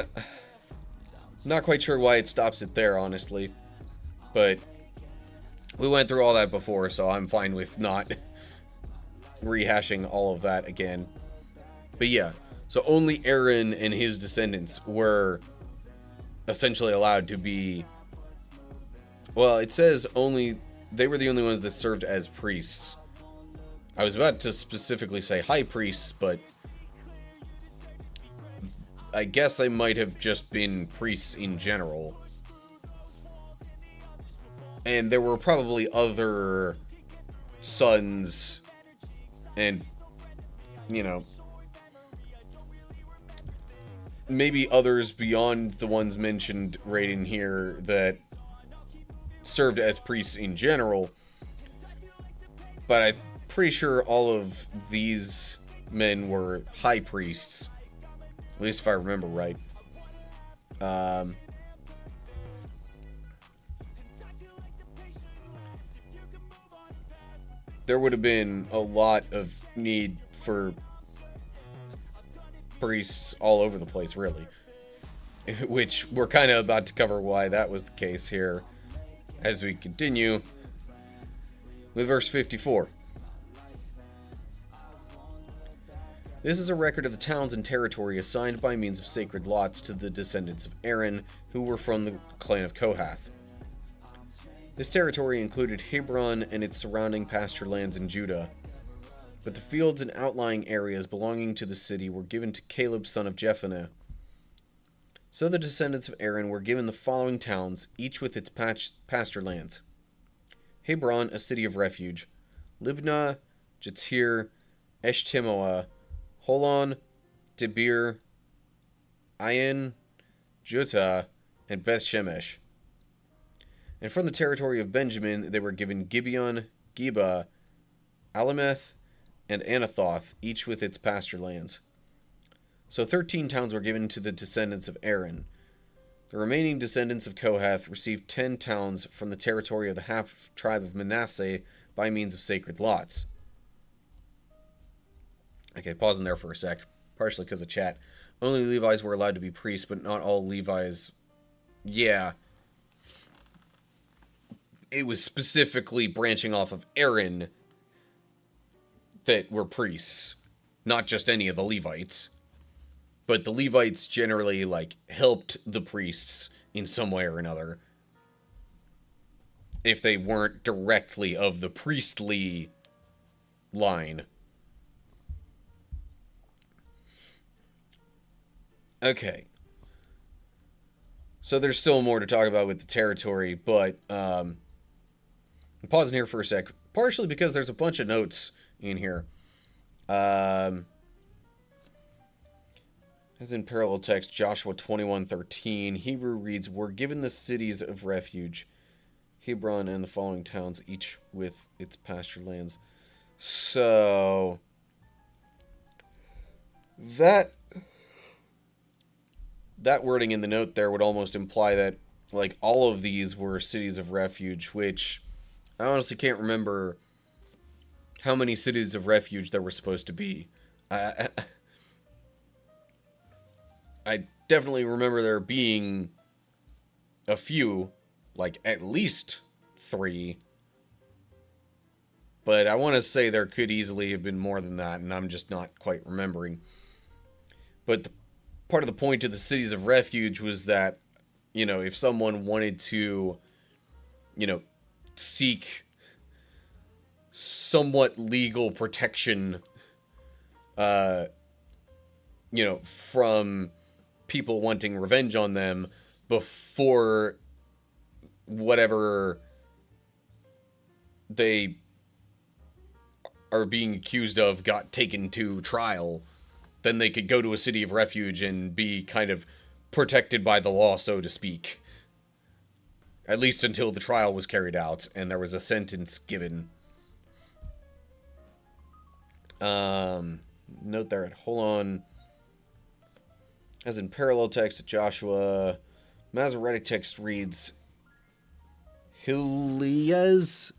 not quite sure why it stops it there, honestly. But we went through all that before, so I'm fine with not rehashing all of that again. But yeah, so only Aaron and his descendants were essentially allowed to be... Well, it says only... They were the only ones that served as priests. I was about to specifically say high priests, but I guess they might have just been priests in general. And there were probably other sons and, you know, maybe others beyond the ones mentioned right in here that served as priests in general. But I'm pretty sure all of these men were high priests. At least if I remember right. There would have been a lot of need for priests all over the place, really. Which we're kind of about to cover why that was the case here as we continue with verse 54. This is a record of the towns and territory assigned by means of sacred lots to the descendants of Aaron, who were from the clan of Kohath. This territory included Hebron and its surrounding pasture lands in Judah, but the fields and outlying areas belonging to the city were given to Caleb son of Jephunneh. So the descendants of Aaron were given the following towns, each with its pasture lands: Hebron, a city of refuge; Libnah, Jatir, Eshtemoa, Holon, Debir, Ayin, Juttah, and Beth Shemesh. And from the territory of Benjamin they were given Gibeon, Geba, Alameth, and Anathoth, each with its pasture lands. So 13 towns were given to the descendants of Aaron. The remaining descendants of Kohath received 10 towns from the territory of the half-tribe of Manasseh by means of sacred lots. Okay, pausing there for a sec, partially because of chat. Only Levites were allowed to be priests, but not all Levites. Yeah. It was specifically branching off of Aaron that were priests, not just any of the Levites. But the Levites generally, helped the priests in some way or another, if they weren't directly of the priestly line. Okay. So there's still more to talk about with the territory, but I'm pausing here for a sec, partially because there's a bunch of notes in here. As in parallel text, Joshua 21:13, Hebrew reads, "Were given the cities of refuge, Hebron and the following towns, each with its pasture lands." So that wording in the note there would almost imply that, all of these were cities of refuge, which I honestly can't remember how many cities of refuge there were supposed to be. I definitely remember there being a few, at least 3. But I want to say there could easily have been more than that, and I'm just not quite remembering. But part of the point of the cities of refuge was that, if someone wanted to, seek somewhat legal protection, from people wanting revenge on them before whatever they are being accused of got taken to trial, then they could go to a city of refuge and be kind of protected by the law, so to speak. At least until the trial was carried out and there was a sentence given. Note there, hold on. As in parallel text to Joshua, Masoretic text reads Hileas,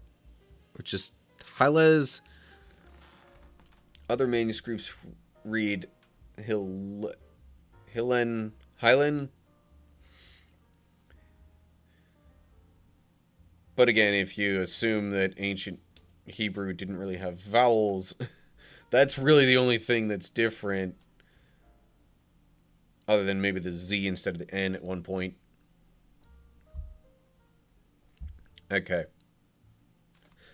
or just Hiles. Other manuscripts read Hylen. But again, if you assume that ancient Hebrew didn't really have vowels, that's really the only thing that's different, other than maybe the Z instead of the N at one point. Okay.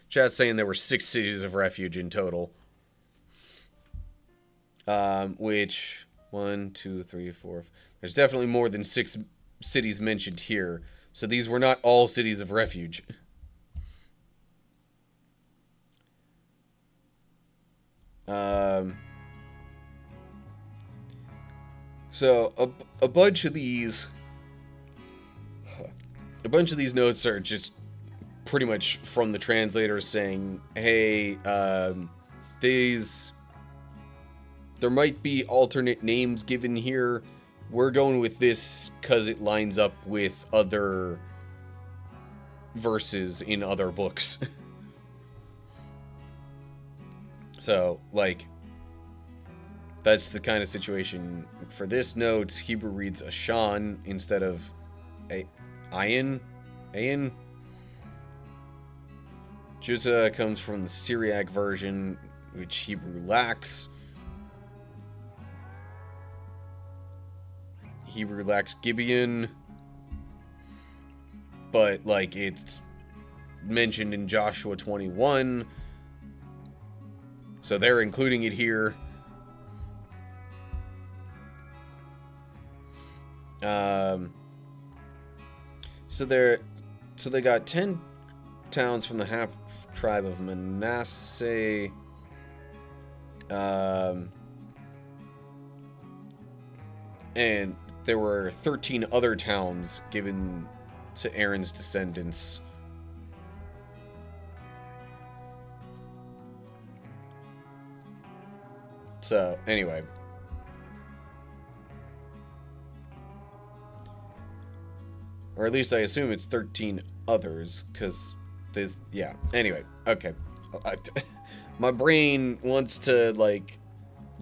Chat's saying there were 6 cities of refuge in total. Which, 1, 2, 3, 4... There's definitely more than 6 cities mentioned here. So these were not all cities of refuge. So a bunch of these notes are just pretty much from the translators saying, hey, there might be alternate names given here. We're going with this because it lines up with other verses in other books. So, like, that's the kind of situation. For this note, Hebrew reads Ashan instead of Ayin. Judah comes from the Syriac version, which Hebrew lacks. Hebrew lacks Gibeon, but, like, it's mentioned in Joshua 21, so they're including it here. So they got 10 towns from the half tribe of Manasseh. And there were 13 other towns given to Aaron's descendants. So, anyway. Or at least I assume it's 13 others, because there's, yeah. Anyway, okay. My brain wants to, like,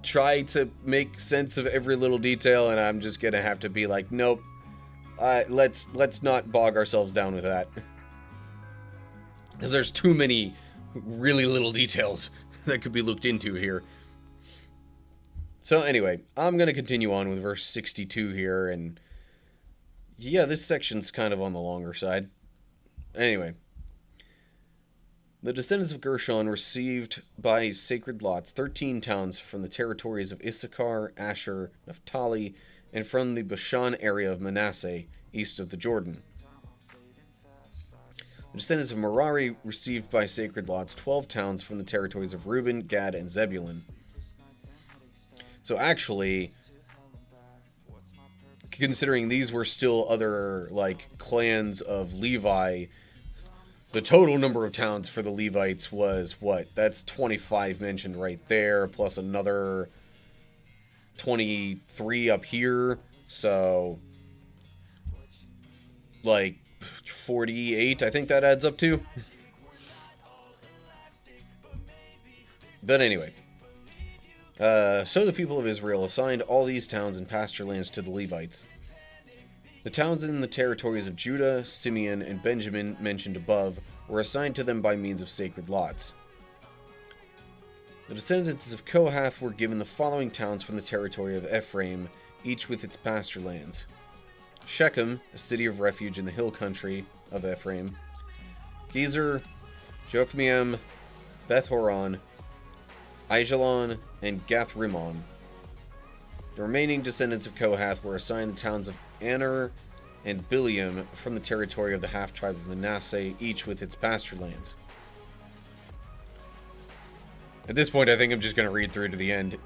try to make sense of every little detail, and I'm just gonna have to be like, nope. Let's not bog ourselves down with that. Because there's too many really little details that could be looked into here. So anyway, I'm going to continue on with verse 62 here, and yeah, this section's kind of on the longer side. Anyway, the descendants of Gershon received by sacred lots 13 towns from the territories of Issachar, Asher, Naphtali, and from the Bashan area of Manasseh, east of the Jordan. The descendants of Merari received by sacred lots 12 towns from the territories of Reuben, Gad, and Zebulun. So actually, considering these were still other, like, clans of Levi, the total number of towns for the Levites was, what? That's 25 mentioned right there, plus another 23 up here. So, like, 48, I think that adds up to. But anyway. So the people of Israel assigned all these towns and pasture lands to the Levites. The towns in the territories of Judah, Simeon, and Benjamin mentioned above were assigned to them by means of sacred lots. The descendants of Kohath were given the following towns from the territory of Ephraim, each with its pasture lands. Shechem, a city of refuge in the hill country of Ephraim. Gezer, Jokmeam, Beth-horon, Aijalon, and Gath-rimmon. The remaining descendants of Kohath were assigned the towns of Aner and Bileam from the territory of the half-tribe of Manasseh, each with its pasture lands. At this point, I think I'm just going to read through to the end.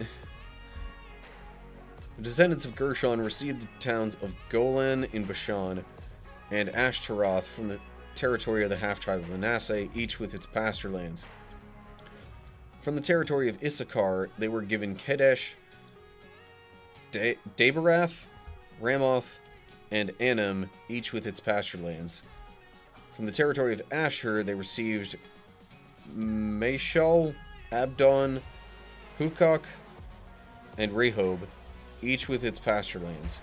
The descendants of Gershon received the towns of Golan in Bashan and Ashtaroth from the territory of the half-tribe of Manasseh, each with its pasture lands. From the territory of Issachar, they were given Kedesh, Daberath, Ramoth, and Anam, each with its pasture lands. From the territory of Asher, they received Mashal, Abdon, Hukok, and Rehob, each with its pasture lands.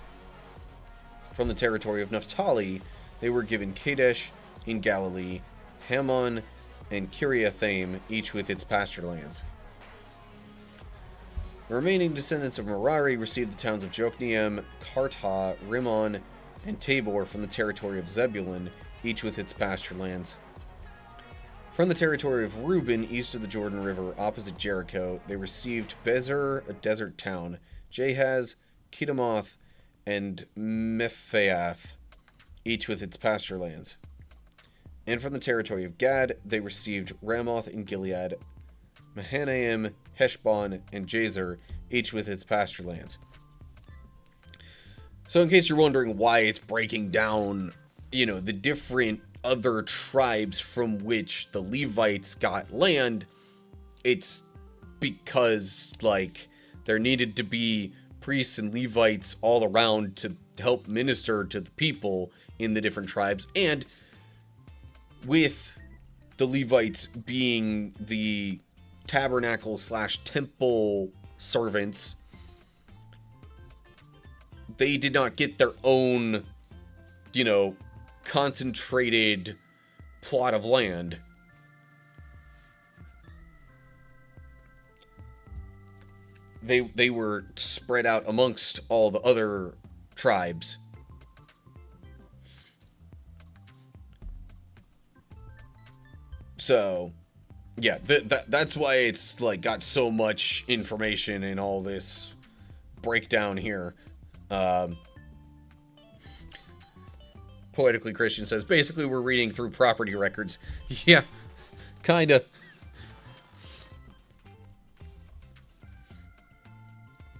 From the territory of Naphtali, they were given Kadesh in Galilee, Hammon, and Kiriathaim, each with its pasture lands. The remaining descendants of Merari received the towns of Jokneam, Kartah, Rimmon, and Tabor from the territory of Zebulun, each with its pasture lands. From the territory of Reuben, east of the Jordan River, opposite Jericho, they received Bezer, a desert town, Jahaz, Kedemoth, and Mephaath, each with its pasture lands. And from the territory of Gad, they received Ramoth in Gilead, Mahanaim, Heshbon, and Jazer, each with its pasture lands. So in case you're wondering why it's breaking down, the different other tribes from which the Levites got land, it's because, like, there needed to be priests and Levites all around to help minister to the people in the different tribes. And with the Levites being the tabernacle / temple servants, they did not get their own, you know, concentrated plot of land. They were spread out amongst all the other tribes. So, yeah, that's why it's, like, got so much information in all this breakdown here. Poetically Christian says, basically we're reading through property records. Yeah, kinda.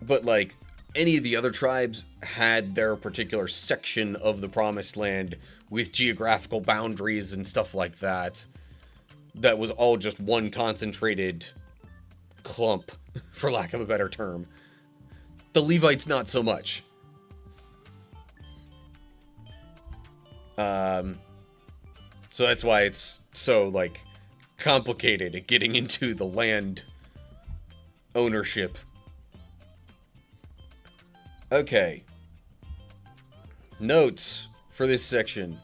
But, like, any of the other tribes had their particular section of the Promised Land with geographical boundaries and stuff like that. That was all just one concentrated clump, for lack of a better term. The Levites, not so much. So that's why it's so, like, complicated at getting into the land ownership. Okay. Notes for this section.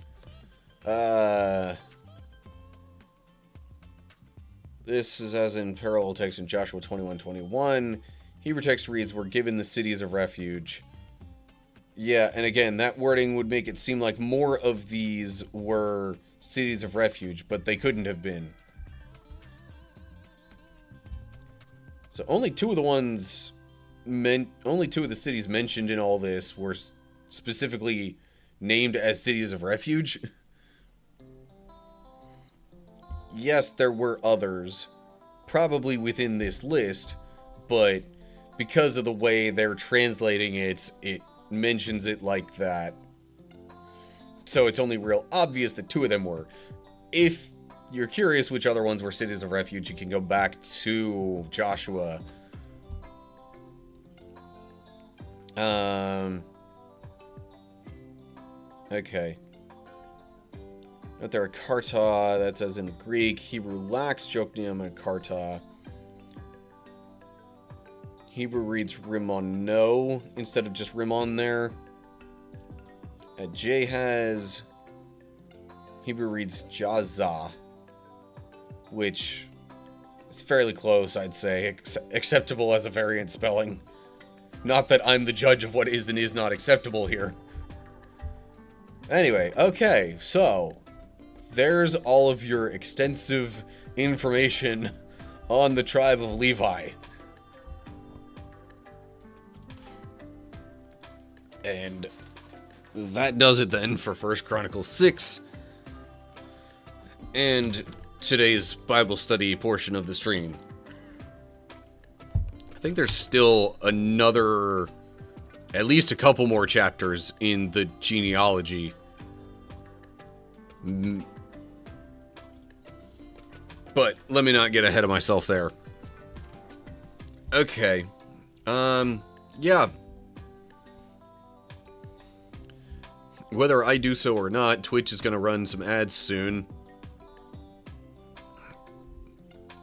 This is as in parallel text in Joshua 21:21. Hebrew text reads, "We're given the cities of refuge." Yeah, and again, that wording would make it seem like more of these were cities of refuge, but they couldn't have been. So only two of the cities mentioned in all this were specifically named as cities of refuge. Yes, there were others, probably within this list, but because of the way they're translating it, it mentions it like that. So it's only real obvious that two of them were. If you're curious which other ones were cities of refuge, you can go back to Joshua. Okay. Not there, Karta, that's as in the Greek. Hebrew lacks Jokneam and Karta. Hebrew reads Rimono instead of just Rimon there. Jahaz. Hebrew reads Jaza, which is fairly close, I'd say. Acceptable as a variant spelling. Not that I'm the judge of what is and is not acceptable here. Anyway, okay, so there's all of your extensive information on the tribe of Levi. And that does it then for 1 Chronicles 6 and today's Bible study portion of the stream. I think there's still another, at least a couple more chapters in the genealogy. But let me not get ahead of myself there. Okay. Yeah. Whether I do so or not, Twitch is going to run some ads soon.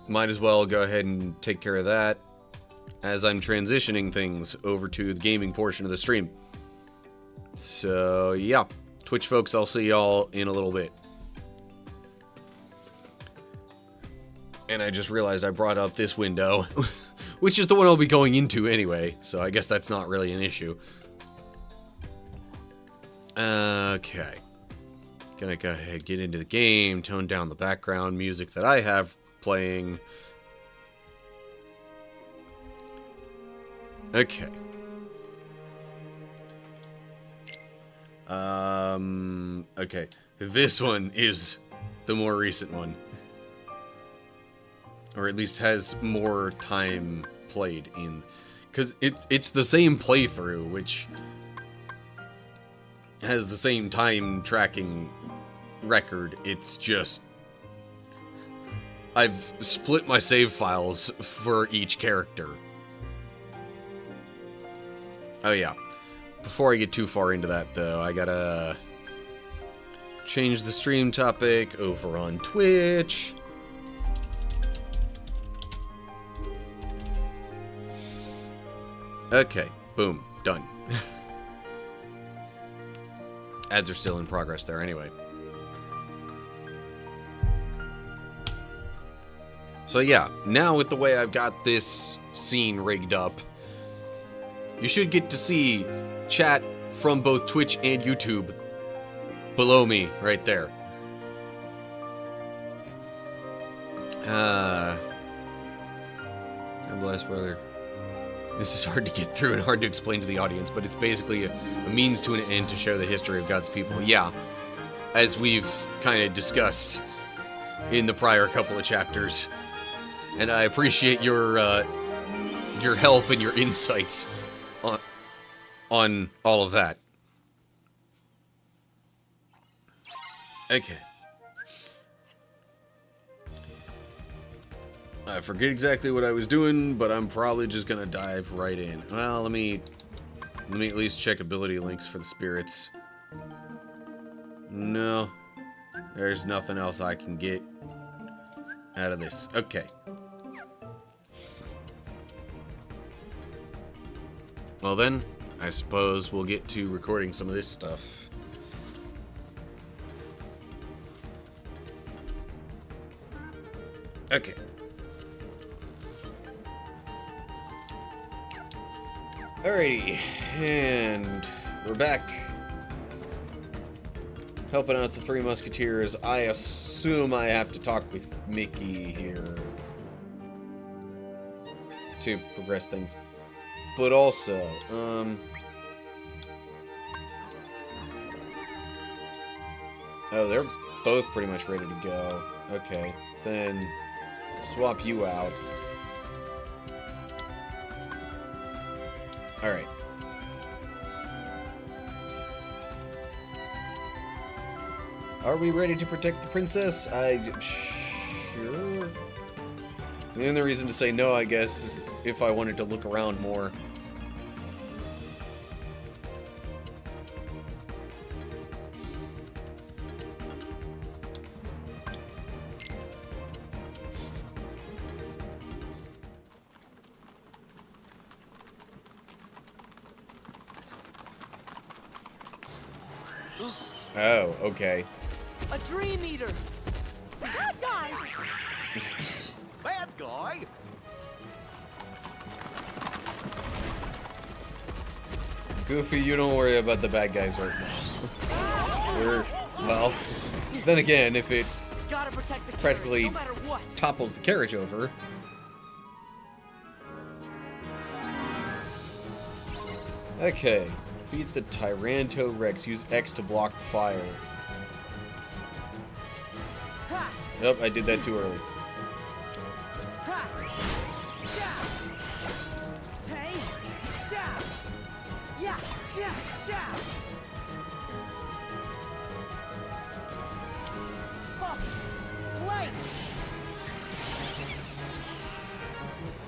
Might as well go ahead and take care of that as I'm transitioning things over to the gaming portion of the stream. So, yeah. Twitch folks, I'll see y'all in a little bit. And I just realized I brought up this window, which is the one I'll be going into anyway, so I guess that's not really an issue. Okay. Gonna go ahead, get into the game, tone down the background music that I have playing. Okay. Okay. This one is the more recent one. Or at least has more time played in. Because it's the same playthrough, which has the same time tracking record. It's just... I've split my save files for each character. Oh yeah. Before I get too far into that, though, I gotta change the stream topic over on Twitch. Okay, boom, done. Ads are still in progress there anyway. So yeah, now with the way I've got this scene rigged up, you should get to see chat from both Twitch and YouTube below me right there. God bless, brother. This is hard to get through and hard to explain to the audience, but it's basically a means to an end to show the history of God's people. Yeah, as we've kind of discussed in the prior couple of chapters. And I appreciate your help and your insights on all of that. Okay. I forget exactly what I was doing, but I'm probably just gonna dive right in. Well, let me at least check ability links for the spirits. No, there's nothing else I can get out of this. Okay. Well then, I suppose we'll get to recording some of this stuff. Okay. Alrighty, and we're back. Helping out the three musketeers. I assume I have to talk with Mickey here to progress things. But also, oh, they're both pretty much ready to go. Okay, then swap you out. Alright. Are we ready to protect the princess? Sure. The only reason to say no, I guess, is if I wanted to look around more. Oh, okay. A dream eater. Bad guy. Bad guy. Goofy, you don't worry about the bad guys right now. Well, then again, if it practically topples the carriage over. Okay. Defeat the Tyranto Rex. Use X to block the fire. Nope, I did that too early.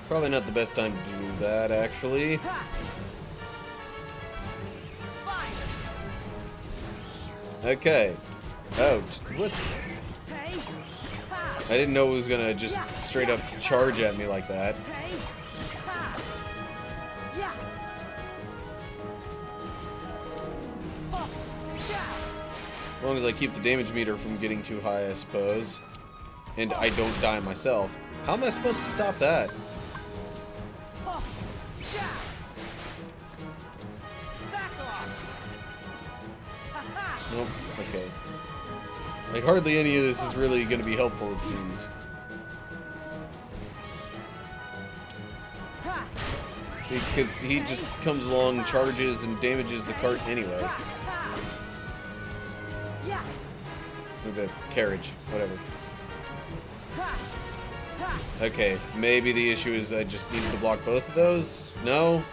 Probably not the best time to do that, actually. Okay. Oh, what? I didn't know it was gonna just straight up charge at me like that. As long as I keep the damage meter from getting too high, I suppose. And I don't die myself. How am I supposed to stop that? Nope. Okay. Like, hardly any of this is really going to be helpful, it seems. Because he just comes along, charges, and damages the cart anyway. Or the carriage, whatever. Okay, maybe the issue is I just needed to block both of those? No?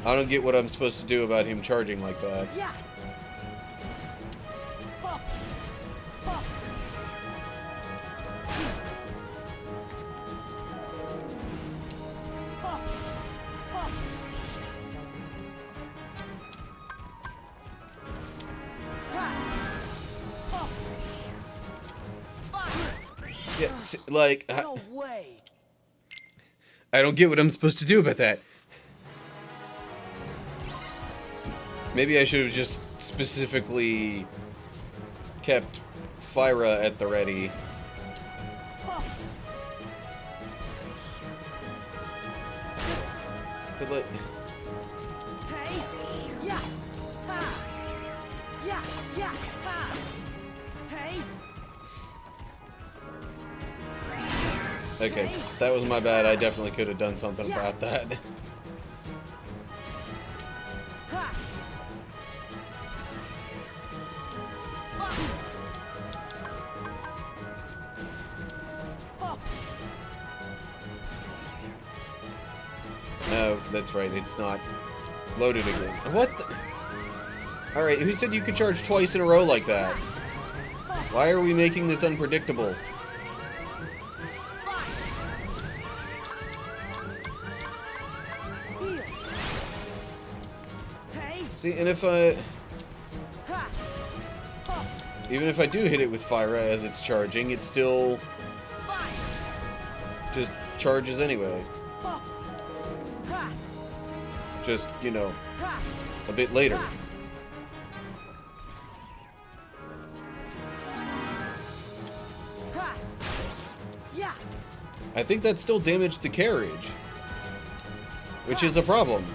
I don't get what I'm supposed to do about him charging like that. Like, No way. I don't get what I'm supposed to do about that. Maybe I should have just specifically kept Fyra at the ready. But like, Hey. Yeah. Ha. Yeah. Yeah. Ha. Hey. okay, that was my bad. I definitely could have done something about that. Ha. No, that's right. It's not loaded again. What the? Alright, who said you could charge twice in a row like that? Why are we making this unpredictable? Heal. Hey. See, and if I... Ha. even if I do hit it with Fyra as it's charging, it still just charges anyway. Ha. Just, you know, Ha. a bit later. Ha. Yeah. I think that still damaged the carriage. Which is a problem.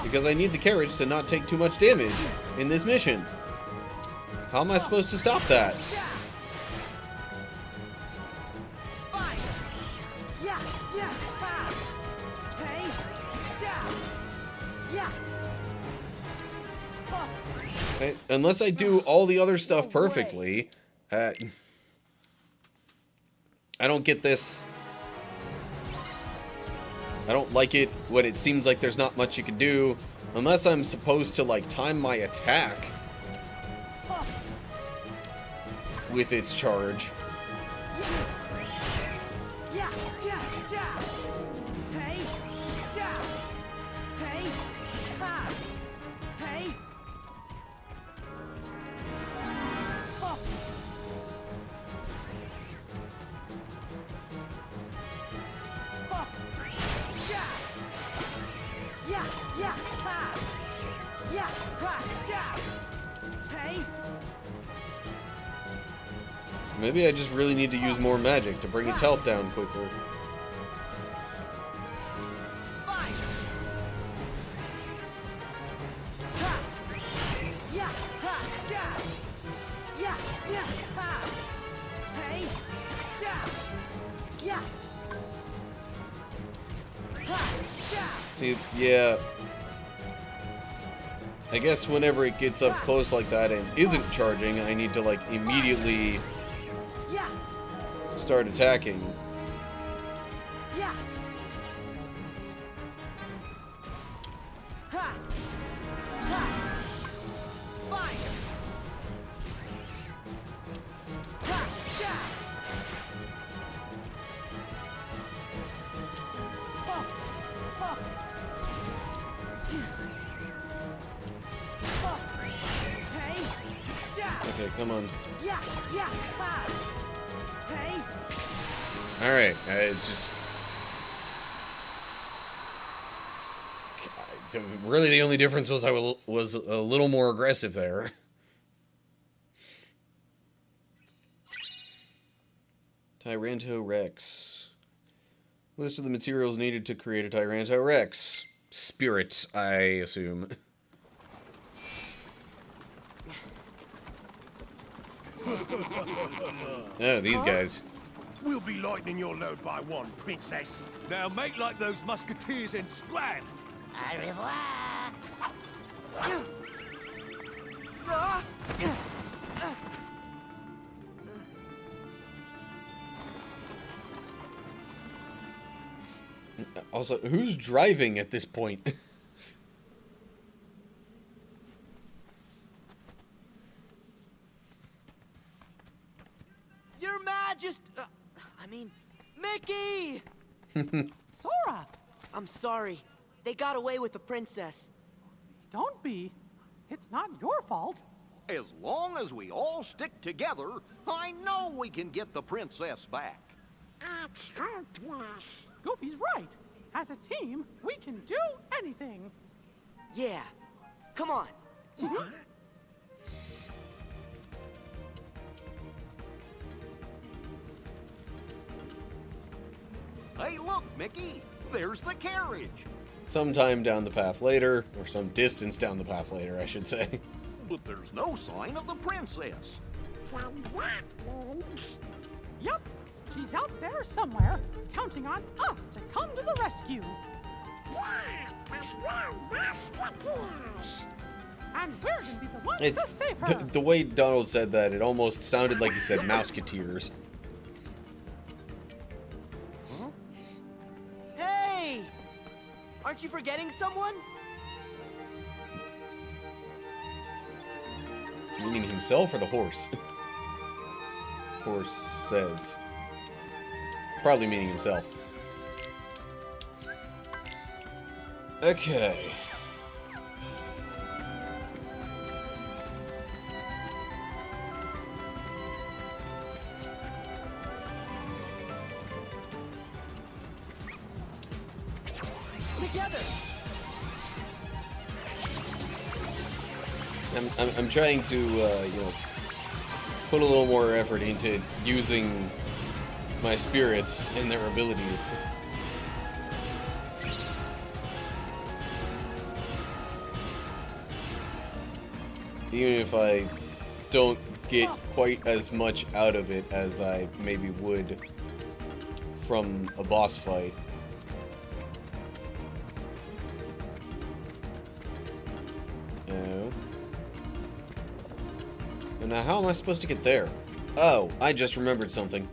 Because I need the carriage to not take too much damage in this mission. How am I supposed to stop that? Fire. Yeah. Yeah. Ha. Hey. Yeah. Yeah. Unless I do all the other stuff perfectly, I don't get this. I don't like it when it seems like there's not much you can do, unless I'm supposed to like time my attack with its charge. Yeah. Yeah. Yeah. Hey. Yeah. Hey. Ha. Hey. Oh. Oh. Yeah. Yeah. Yeah. Ha. Yeah. Ha. Yeah. Hey. Maybe I just really need to use more magic to bring its health down quicker. Fire. Ha. Yeah. Ha. Yeah. Yeah. Yeah. Ha. Hey. Yeah. Yeah. Ha. Yeah. See, yeah. I guess whenever it gets up close like that and isn't charging, I need to like immediately Yeah. start attacking. Yeah. Ha. Ha. Fire. Ha. Yeah. Oh. Oh. Oh. Hey. Yeah. Okay, come on. Yeah. Yeah. Ha. Hey. Alright, it's just... really the only difference was I was a little more aggressive there. Tyranto Rex. List of the materials needed to create a Tyranto Rex. Spirits, I assume. Oh, these guys. We'll be lightening your load by one, princess. Now make like those musketeers and scram. Au revoir. Also, who's driving at this point? Your Majesty. I mean, Mickey. Sora, I'm sorry. They got away with the princess. don't be. It's not your fault. As long as we all stick together, I know we can get the princess back. It's hopeless. Goofy's right. As a team, we can do anything. Yeah. Come on. Hey, look, Mickey. There's the carriage. Sometime down the path later, or some distance down the path later, I should say. But there's no sign of the princess. So that means Yup. She's out there somewhere, counting on us to come to the rescue. yeah, 'cause we're musketeers. And we're gonna be the ones to It's save her. the way Donald said that, it almost sounded like he said musketeers. Hey! Aren't you forgetting someone? Meaning himself or the horse? Horse says. Probably meaning himself. Okay. Together! I'm trying to, you know, put a little more effort into using my spirits and their abilities. Even if I don't get quite as much out of it as I maybe would from a boss fight. Oh. And now how am I supposed to get there? Oh, I just remembered something.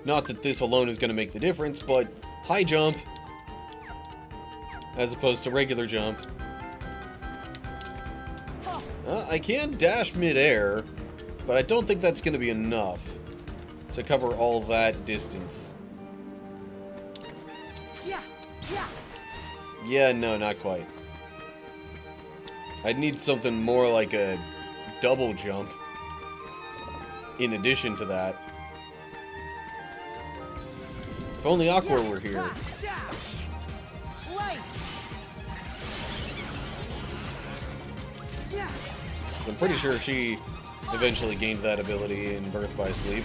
Not that this alone is going to make the difference, but high jump as opposed to regular jump. I can dash midair, but I don't think that's going to be enough to cover all that distance. Yeah, yeah. Yeah, no, not quite. I'd need something more like a double jump in addition to that. If only Aqua were here. Light! Yeah. I'm pretty sure she eventually gained that ability in Birth by Sleep.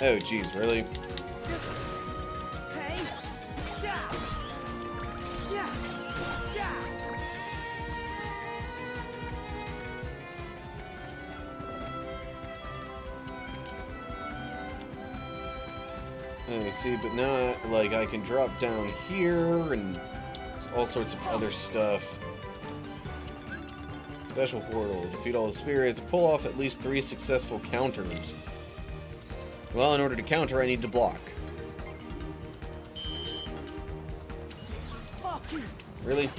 Oh, jeez, really? Hey. Yeah. Yeah. Yeah. I see, but now, like, I can drop down here and all sorts of other stuff. Special portal. Defeat all the spirits. Pull off at least 3 successful counters. Well, in order to counter, I need to block. Really?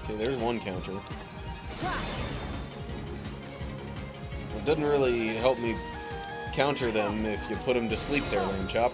Okay, there's one counter. It doesn't really help me counter them if you put them to sleep there, Lame Chop.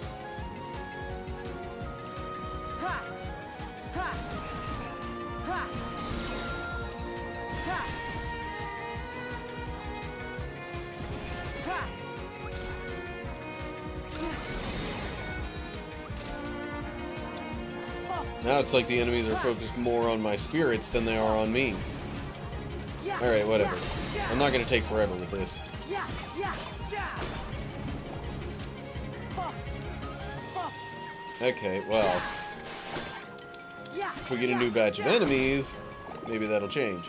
Now it's like the enemies are focused more on my spirits than they are on me. Alright, whatever. I'm not gonna take forever with this. Okay, well, if we get a new batch of enemies, maybe that'll change.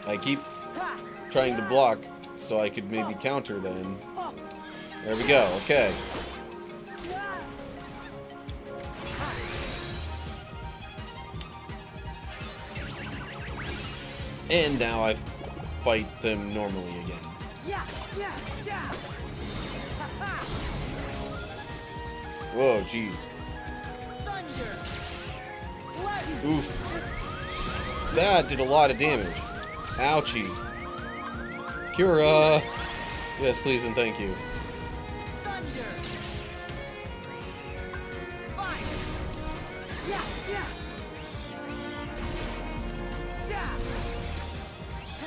I keep trying to block so I could maybe counter then. There we go, okay. And now I fight them normally again. Whoa, jeez. Oof. That did a lot of damage. Ouchie. Cura. Yes, please and thank you. Thunder. Fire. Yeah, yeah. Yeah.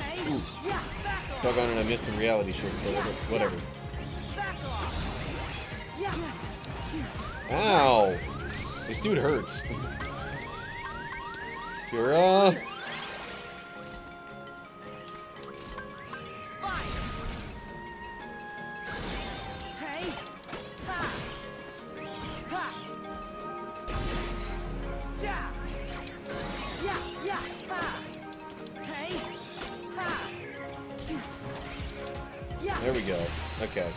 Hey. Ooh. Yeah. Back off. Doggone it, I missed the reality shift, but whatever. Back off. Yeah. Ow! This dude hurts. Kira! Fire. Hey. Ha. Ha. Yeah. Yeah, yeah. Ha. Hey. Ha. Yeah. There we go. Okay.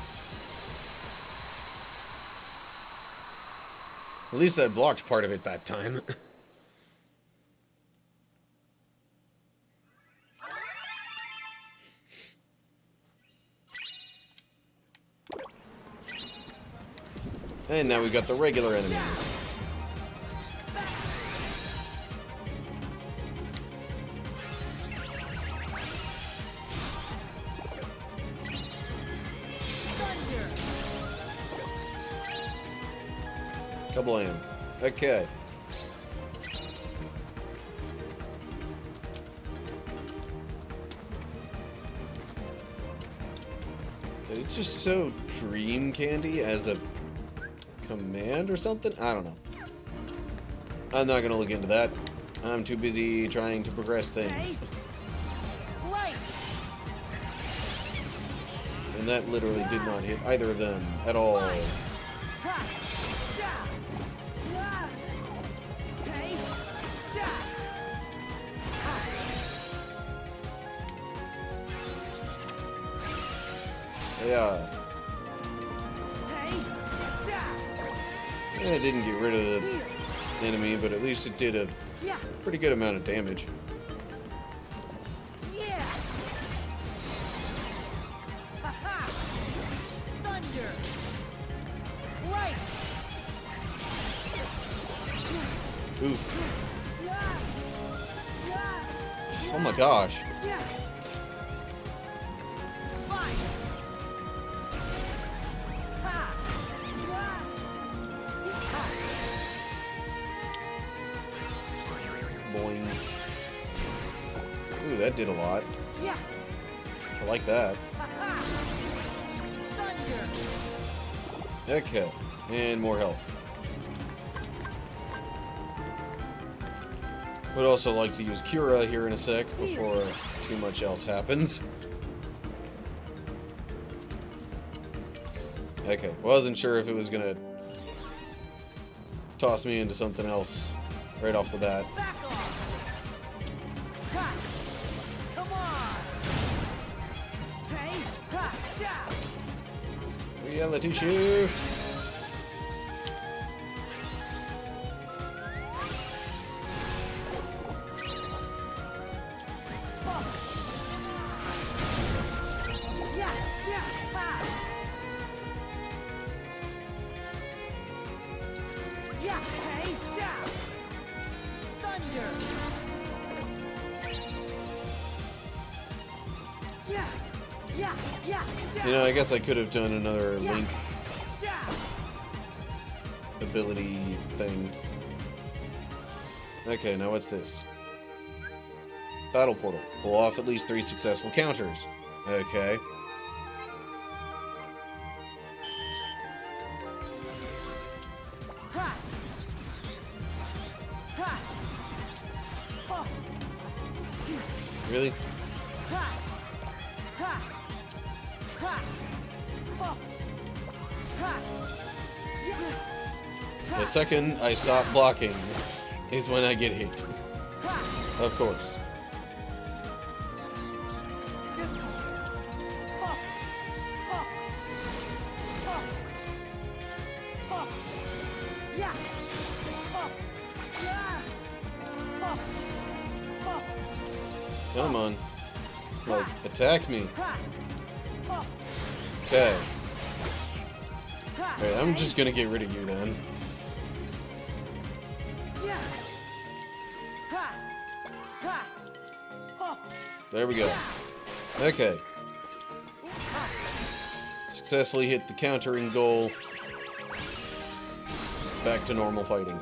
At least I blocked part of it that time. And now we got the regular enemies. Thunder. Kablam. Okay. Did it just show Dream Candy as a command or something? I don't know. I'm not gonna look into that. I'm too busy trying to progress things. Light. And that literally did not hit either of them at all. Ha. Yeah. Yeah. Hey. Yeah. Yeah. Hey. Yeah. It didn't get rid of the enemy, but at least it did a Yeah. pretty good amount of damage. Yeah. Ha ha. Thunder. Light. Oof. Yeah. Yeah. Oh my gosh. Yeah. Fire. Ha. Yeah. Ha. Boing. Ooh, that did a lot. Yeah. I like that. Ha ha. Thunder. Okay. And more health. Would also like to use Cura here in a sec before too much else happens. Okay, wasn't sure if it was gonna toss me into something else right off the bat. Back off. Ha. Come on. Hey. Ha. Yeah. Reality shift. Yeah. Yeah. Ha. Yeah. Hey. Yeah. Thunder. Yeah. Yeah. Yeah. Yeah. You know, I guess I could have done another Yeah. Link Yeah. ability thing. Okay, now what's this? Battle portal. Pull off at least 3 successful counters. Okay. Ha. Ha. Oh. Really? Ha. Ha. Ha. Oh. Ha. Yeah. The second I stop blocking is when I get hit. Ha. Of course. Oh. Oh. Oh. Oh. Yeah. Oh. Yeah. Oh. Oh. Come on. Like, attack me. Ha. Oh. Okay. Ha. Alright, I'm just gonna get rid of you then. Yeah. Ha. Ha. Oh. There we go. Okay. Successfully hit the countering goal. Back to normal fighting.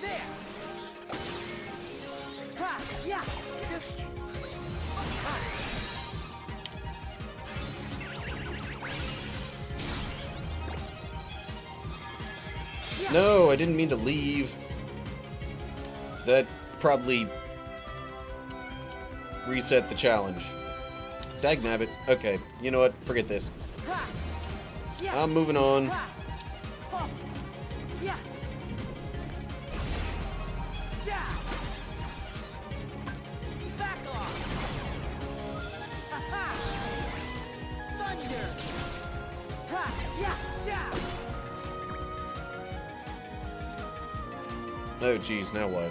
There. Ha, yeah. No, I didn't mean to leave. That probably reset the challenge. Dagnabbit. Okay, you know what? Forget this. Ha, yeah. I'm moving on. Ha. Oh. Yeah. Yeah. Back off. Ha-ha. Thunder. Ha, yeah, yeah. Oh, geez, now what?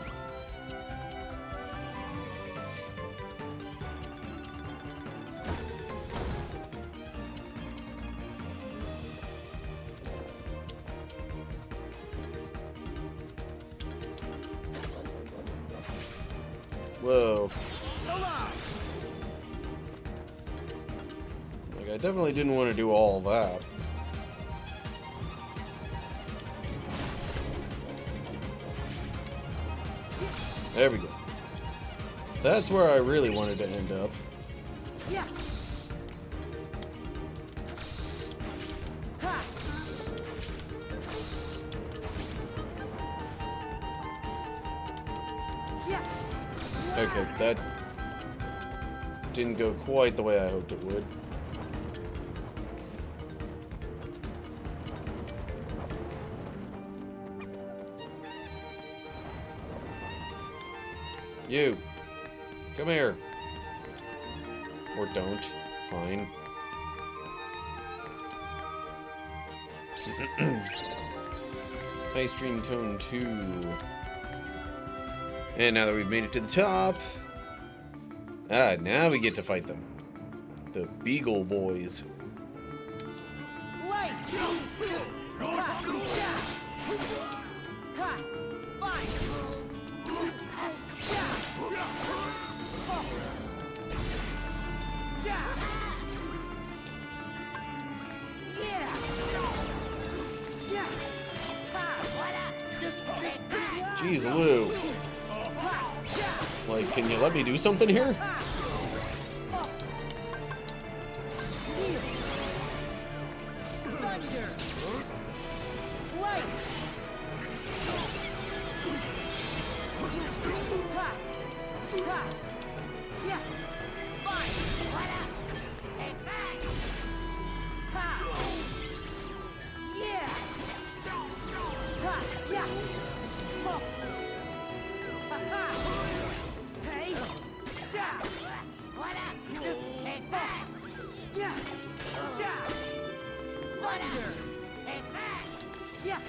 Whoa. Like, I definitely didn't want to do all that. There we go. That's where I really wanted to end up. Yeah. Ha. Yeah. Okay, that didn't go quite the way I hoped it would. You, come here. Or don't. Fine. Ice Cream Cone 2. And now that we've made it to the top, now we get to fight them. The Beagle Boys. Light. Ha. Yeah. Ha. Fine. Yeah. Oh. Yeah. Yeah. Yeah. Ha. Jeez, Lou. Like, can you let me do something here? Thunder. Light. Ha. Ha. Yeah. Fine. Ha. Yeah. Ha. Yeah. Oh. Ha ha. Hey. Yeah. Yeah. Yeah. Thunder. Yeah.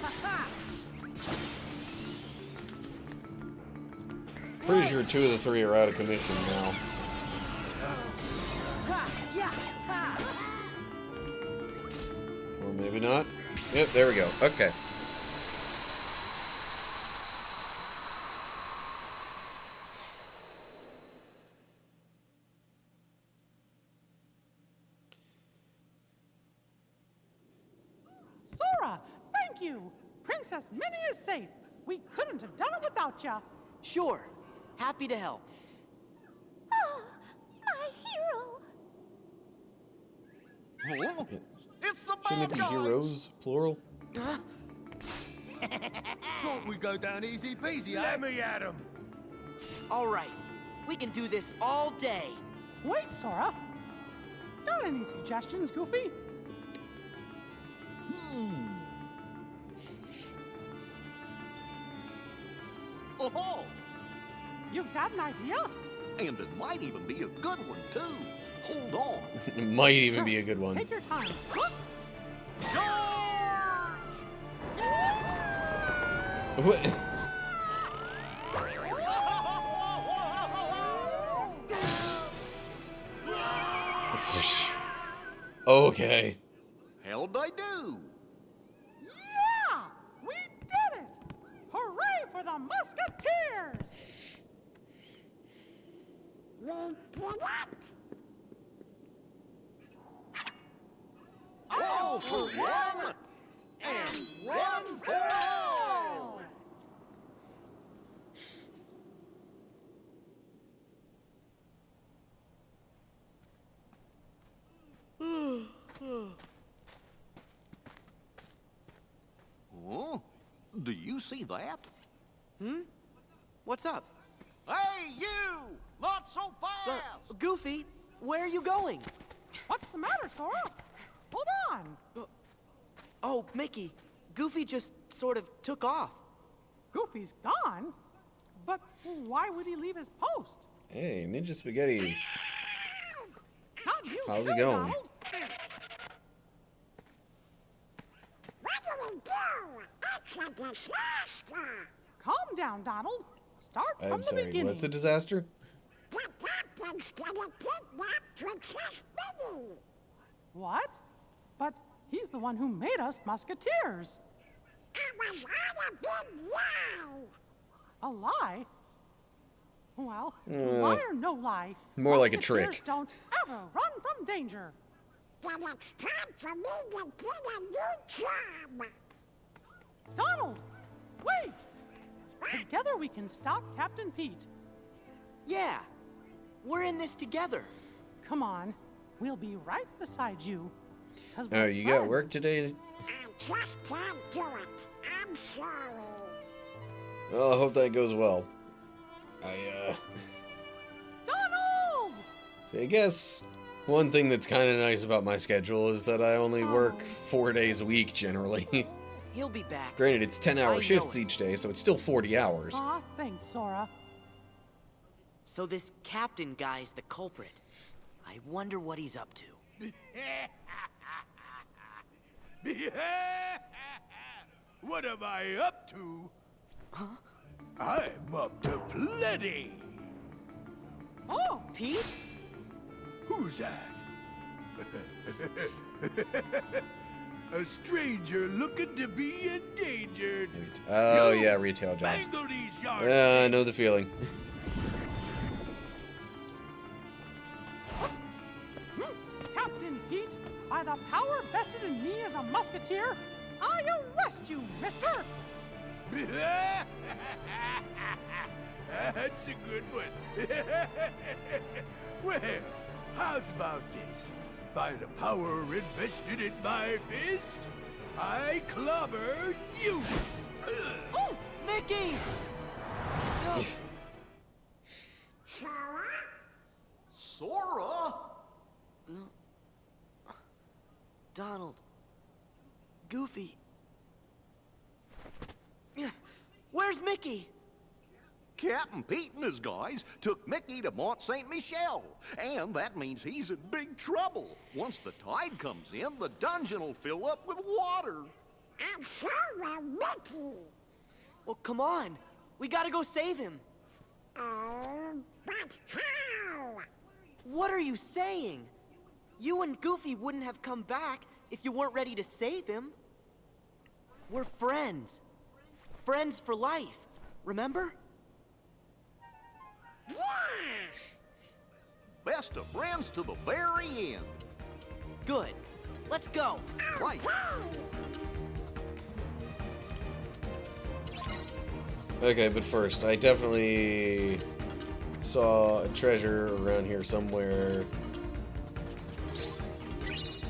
Ha ha. Pretty sure 2 of the 3 are out of commission now. Ha. Yeah. Ha. Or maybe not. Yep, there we go. Okay. Sora, thank you. Princess Minnie is safe. We couldn't have done it without you. Sure. Happy to help. Oh, my hero. Huh? It's the Shouldn't bad it be guys. heroes, plural? Thought we go down easy peasy, eh? Let me at 'em. All right. We can do this all day. Wait, Sora. Got any suggestions, Goofy? Oh, You've got an idea? and it might even be a good one, too. Hold on. It might even be a good one. Take your time. What? Okay. How'd I do? Yeah! We did it! Hooray for the musketeers! All for one, and one for all! Oh, do you see that? What's up? Hey, you! Not so fast! Goofy, where are you going? What's the matter, Sora? Hold on. Oh, Mickey, Goofy just sort of took off. Goofy's gone? But why would he leave his post? Hey, Ninja Spaghetti. Not you How's too, it going? Donald. What do we do? It's a disaster. Calm down, Donald. Start from I'm the sorry, beginning. what's a disaster? The captain's gonna kidnap Princess Minnie. What? But he's the one who made us musketeers. It was all a big lie. A lie? Well, lie or no lie, More like a musketeers trick. don't ever run from danger. Then it's time for me to get a new job. Donald, wait! Together we can stop Captain Pete. Yeah, we're in this together. Come on, we'll be right beside you. 'Cause Oh, we're you got work friends. today? I just can't do it. I'm sorry. Well, I hope that goes well. Donald! See, I guess one thing that's kind of nice about my schedule is that I only work 4 days a week generally. He'll be back. Granted, it's 10-hour I know shifts it. each day, so it's still 40 hours. Aw, thanks, Sora. So this captain guy's the culprit. I wonder what he's up to. What am I up to? I'm up to plenty. Oh, Pete? Who's that? A stranger looking to be endangered. Oh, You yeah, retail jobs. Bangle these yardsticks. Yeah, I know the feeling. Captain Pete, by the power vested in me as a musketeer, I arrest you, mister! That's a good one. Well, how's about this? By the power invested in my fist, I clobber you. Oh, Mickey! Sora? Sora? Donald. Goofy. Where's Mickey? Captain Pete and his guys took Mickey to Mont Saint Michel, and that means he's in big trouble. Once the tide comes in, the dungeon will fill up with water. And so will Mickey. Well, come on. We gotta go save him. Oh, but how? What are you saying? You and Goofy wouldn't have come back if you weren't ready to save him. We're friends. Friends for life. Remember? Yeah. Best of friends to the very end. Good. Let's go. Right. Okay, but first, I definitely saw a treasure around here somewhere.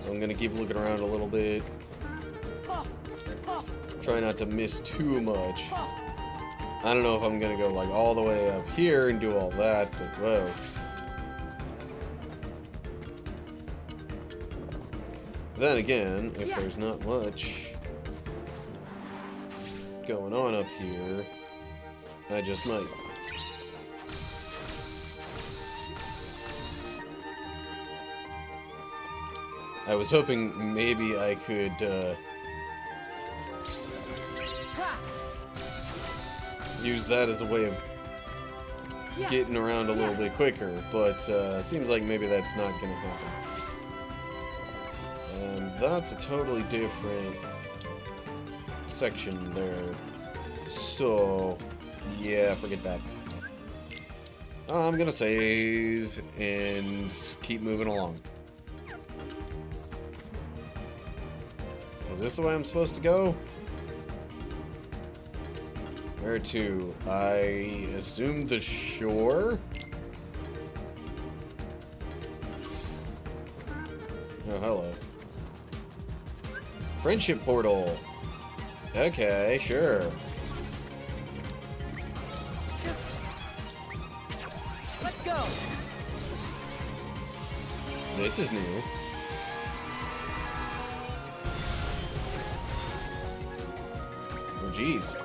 I'm gonna keep looking around a little bit. Try not to miss too much. I don't know if I'm gonna go like all the way up here and do all that, but whoa. Then again, if there's not much going on up here, I just might. I was hoping maybe I could use that as a way of getting around a little bit quicker, but seems like maybe that's not gonna happen. And that's a totally different section there. So, yeah, forget that. I'm gonna save and keep moving along. Is this the way I'm supposed to go? Where to? I assume the shore? Oh, hello. Friendship portal. Okay, sure. Let's go. This is new. Oh, jeez.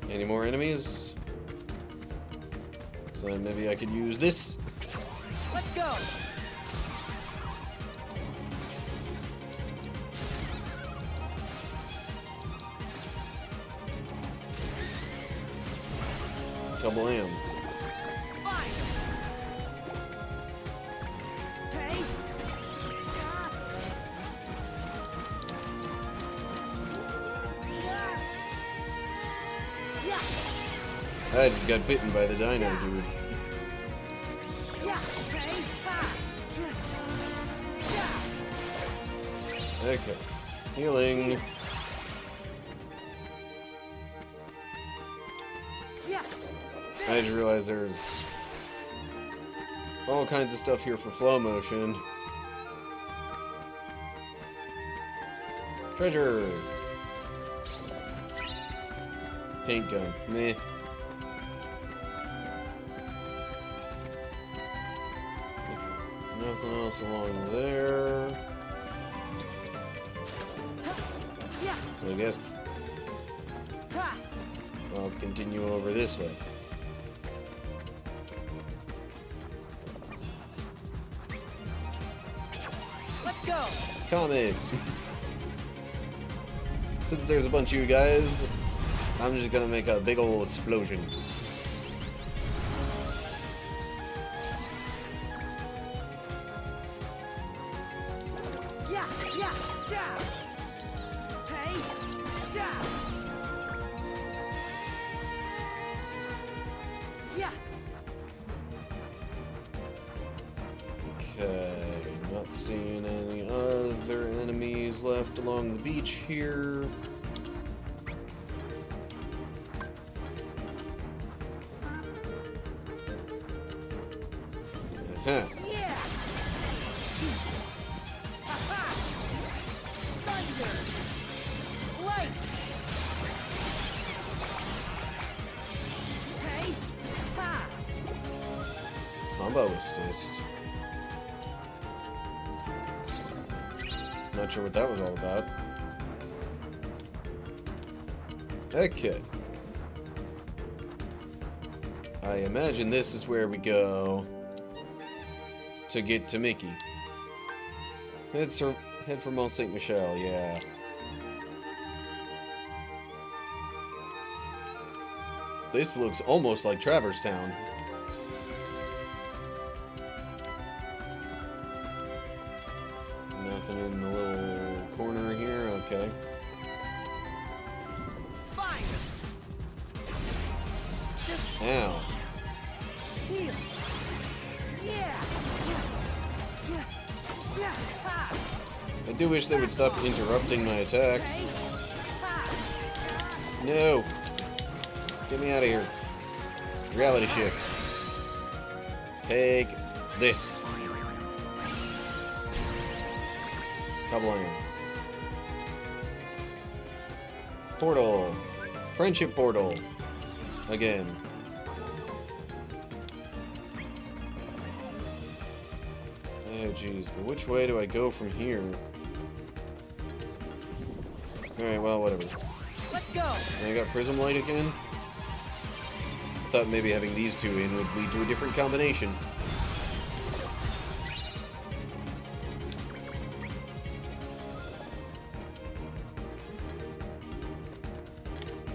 Any more enemies? So maybe I could use this. Let's go. Kablam. Fine. Hey. I just got bitten by the dino dude. Okay. Healing. I just realized there's all kinds of stuff here for flow motion. Treasure! Paint gun. Meh. Nothing else along there. So I guess I'll continue over this way. Let's go. Comment! Since there's a bunch of you guys, I'm just gonna make a big ol' explosion. Okay, not seeing any other enemies left along the beach here. Huh. Combo assist. Not sure what that was all about. Okay. I imagine this is where we go to get to Mickey. Head for Mont Saint Michel, yeah. This looks almost like Traverse Town. Nothing in the little corner here, okay. Fine. Ow. Heal. Yeah. I do wish they would stop interrupting my attacks. No! Get me out of here. Reality shift. Take this. Kablam. Portal. Friendship portal. Again. Oh jeez, but which way do I go from here? Alright, well, whatever. Let's go. I got Prism Light again. Thought maybe having these two in would lead to a different combination.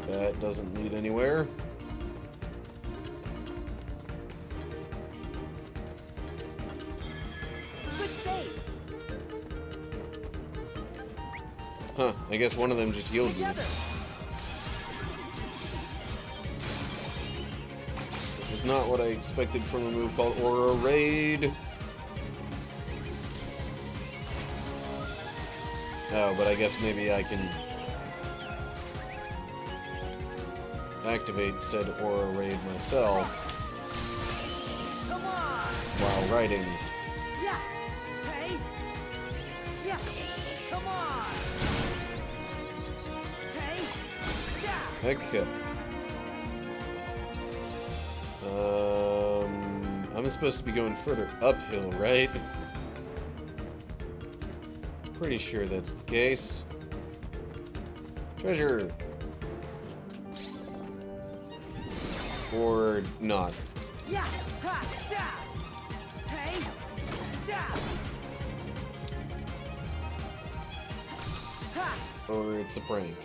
That doesn't lead anywhere. Good save. Huh, I guess one of them just healed me. Together. This is not what I expected from a move called Aura Raid. Oh, but I guess maybe I can activate said Aura Raid myself Come on. while riding. Yeah. Hey. Yeah. Come on. Hey. Yeah. Okay. I'm supposed to be going further uphill, right? Pretty sure that's the case. Treasure! Or not. Yeah. Ha. Yeah. Hey. Yeah. Ha. Or it's a prank.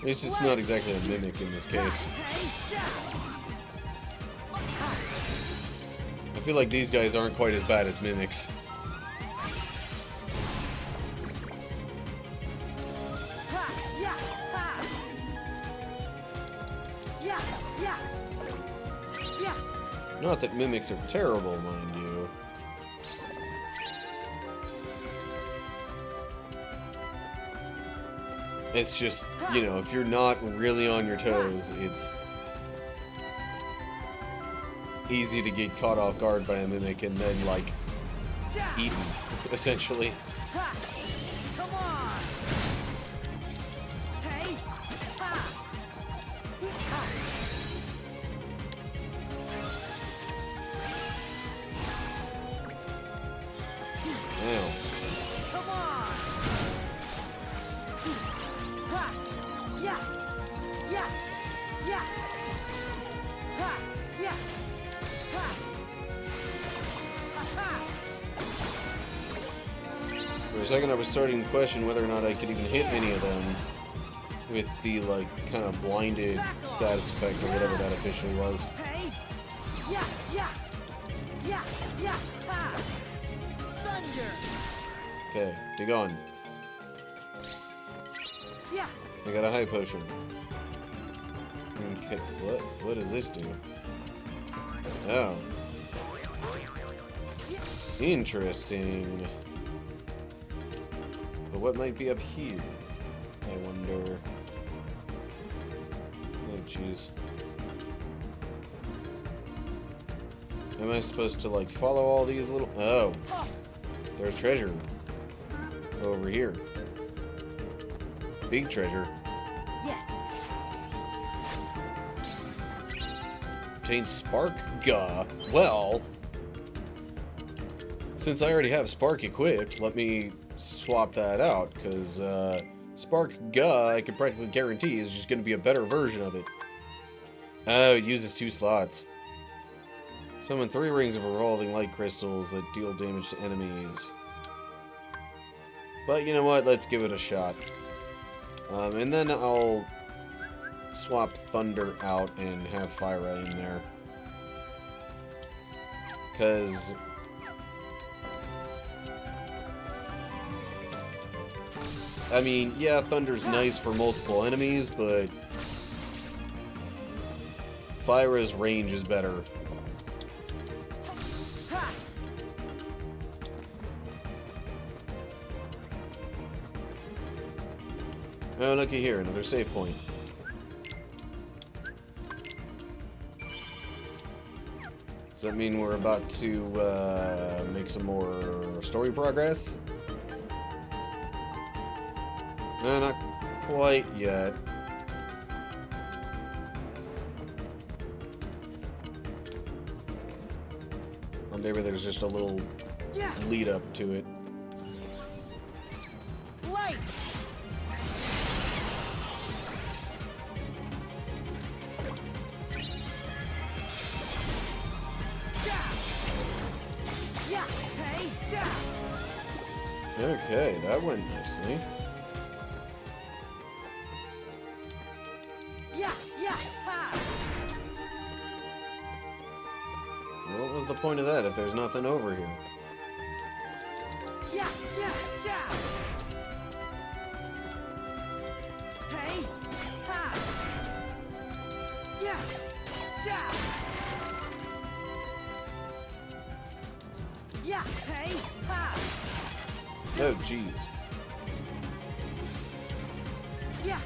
At least it's not exactly a mimic in this case. Hey. Yeah. I feel like these guys aren't quite as bad as mimics. Ha. Yeah. Ha. Yeah. Yeah. Yeah. Not that mimics are terrible, mind you. It's just, you know, if you're not really on your toes, it's easy to get caught off guard by a mimic and then, like, eaten, essentially. Ha. Come on. Hey. Ha. Ha. Ow. Come on. Ha. Yeah. Yeah. Yeah. Ha. Yeah. Ha. Ha. For a second I was starting to question whether or not I could even hit any of them with the, like, kind of blinded status effect or whatever that officially was. Hey. Yeah. Yeah. Yeah. Yeah. Ha. Thunder. Okay, be gone. Yeah. I got a high potion. Okay, what does this do? Oh. Interesting. But what might be up here? I wonder. Oh, jeez. Am I supposed to, like, follow all these little... Oh. There's treasure. Over here. Big treasure. Yes. Obtains Spark Gah. Well, since I already have Spark equipped, let me swap that out, because Spark Gah, I can practically guarantee, is just going to be a better version of it. Oh, it uses 2 slots. Summon 3 rings of revolving light crystals that deal damage to enemies. But you know what? Let's give it a shot. And then I'll swap Thunder out and have Fire in there. Because... I mean, yeah, Thunder's nice for multiple enemies, but... Fyra's range is better. Oh, looky here, another save point. Does that mean we're about to make some more story progress? No, not quite yet. Or maybe there's just a little lead up to it. Light. Okay, that went nicely. What was the point of that if there's nothing over here? Yeah, yeah, yeah. Hey, ha. Yeah, yeah. Yeah, hey, ha. Oh, jeez. Yeah.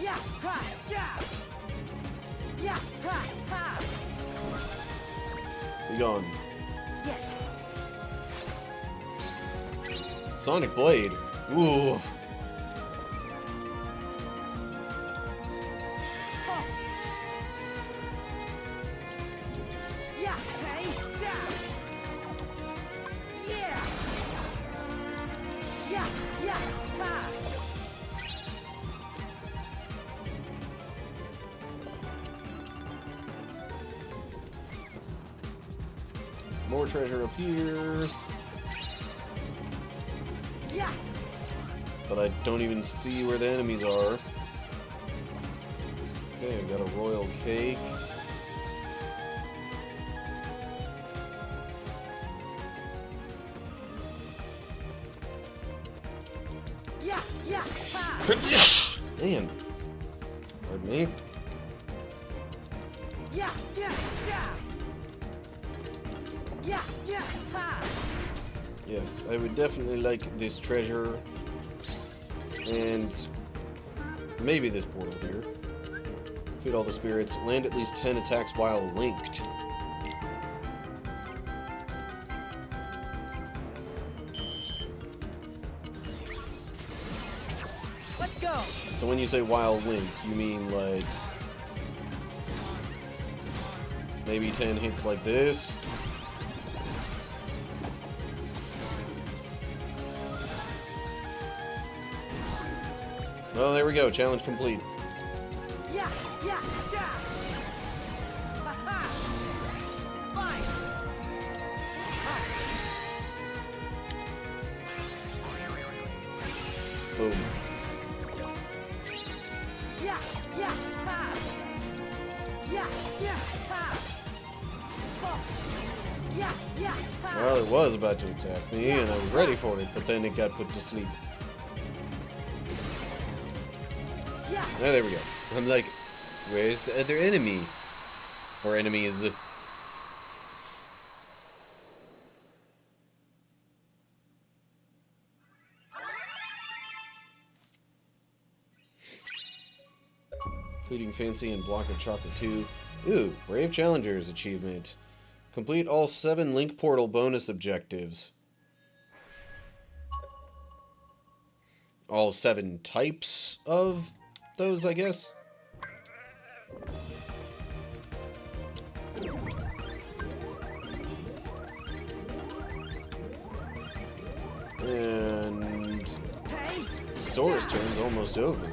Yeah, ha, yeah. Yeah, ha, ha. Be gone. Yes. Sonic Blade. Ooh. Oh. Yeah, hey, yeah. Yeah. Yeah, yeah, ha. More treasure up here. Yeah. But I don't even see where the enemies are. Okay, we got a royal cake. Yeah, yeah, ha. Man. Pardon me. Yeah, yeah, yeah. Yeah, yeah, ha. Yes, I would definitely like this treasure. And maybe this portal here. Feed all the spirits. Land at least 10 attacks while linked. Let's go. So when you say while linked, you mean like maybe 10 hits like this? Well, there we go. Challenge complete. Yeah, yeah, yeah. Ha ha. Fine. Boom. Yeah, yeah, ha. Yeah, yeah, ha. Oh. Yeah, yeah, ha. Well, it was about to attack me, and I was ready for it, but then it got put to sleep. Yeah. Ah, there we go. I'm like, where's the other enemy? Or enemies? Fleeting Fancy and Block of Chocolate 2. Ooh, Brave Challengers achievement. Complete all 7 Link Portal bonus objectives. All 7 types of those, I guess. And Hey. Sora's turn's almost over.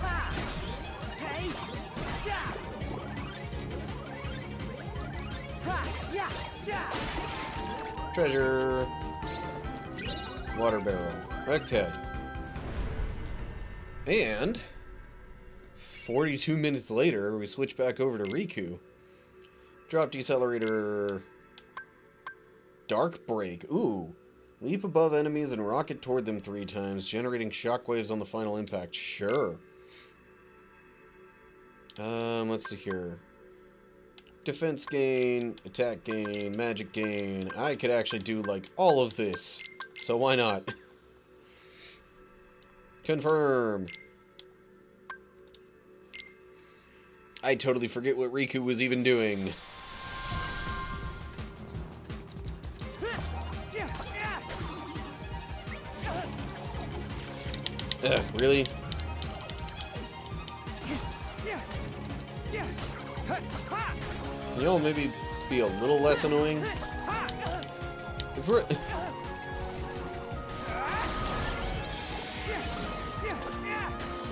Ha. Hey. Yeah. Ha. Yeah, yeah. Treasure. Water barrel. Okay. And 42 minutes later, we switch back over to Riku. Drop decelerator. Dark break. Ooh. Leap above enemies and rocket toward them 3 times, generating shockwaves on the final impact. Sure. Let's see here. Defense gain, attack gain, magic gain. I could actually do, like, all of this. So why not? Confirm. I totally forget what Riku was even doing. Ugh, really? Can y'all maybe be a little less annoying? If we're...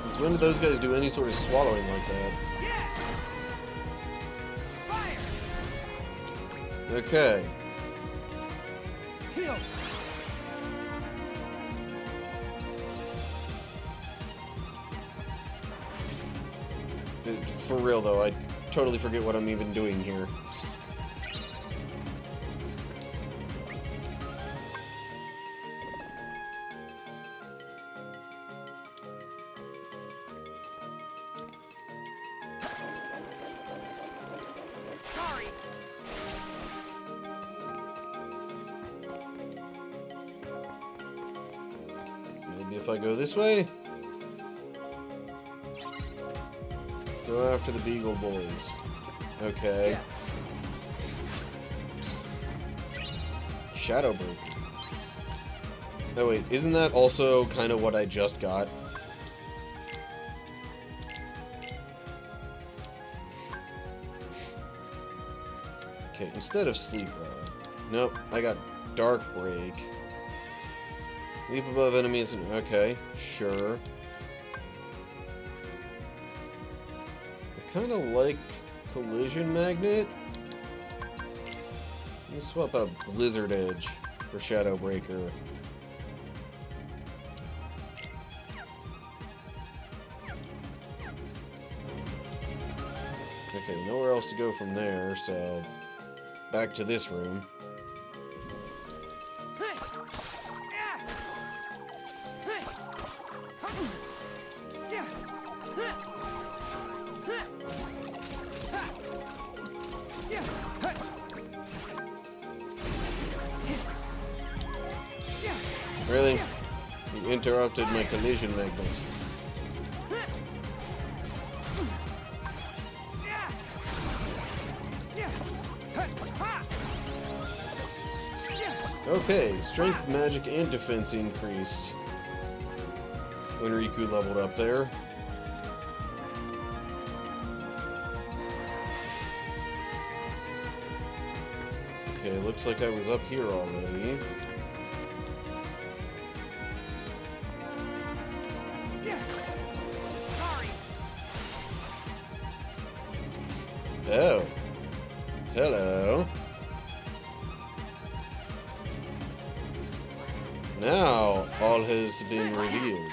Since when did those guys do any sort of swallowing like that? Okay. For real though, I totally forget what I'm even doing here. Sorry. Maybe if I go this way? Go after the Beagle Boys. Okay. Shadow Breaker. Oh wait, isn't that also kind of what I just got? Okay, instead of Sleep Rod. Nope, I got Dark Break. Leap above enemies and... Okay, sure. I kind of like Collision Magnet. Let me swap out Blizzard Edge for Shadow Breaker. Okay, nowhere else to go from there, so back to this room. Really? You interrupted my collision magnet. Okay, strength, magic, and defense increased when Riku leveled up there. Okay, looks like I was up here already. Oh. Hello. Now, all has been revealed.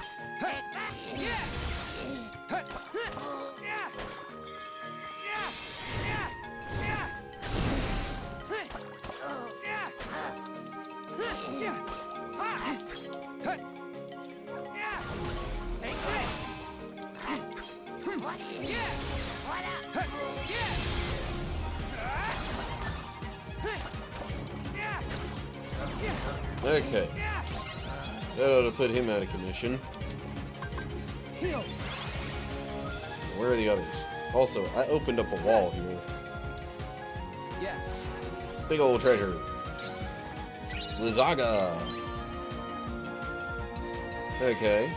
Okay. That ought to put him out of commission. Where are the others? Also, I opened up a wall here. Yeah. Big old treasure. Lizaga. Okay.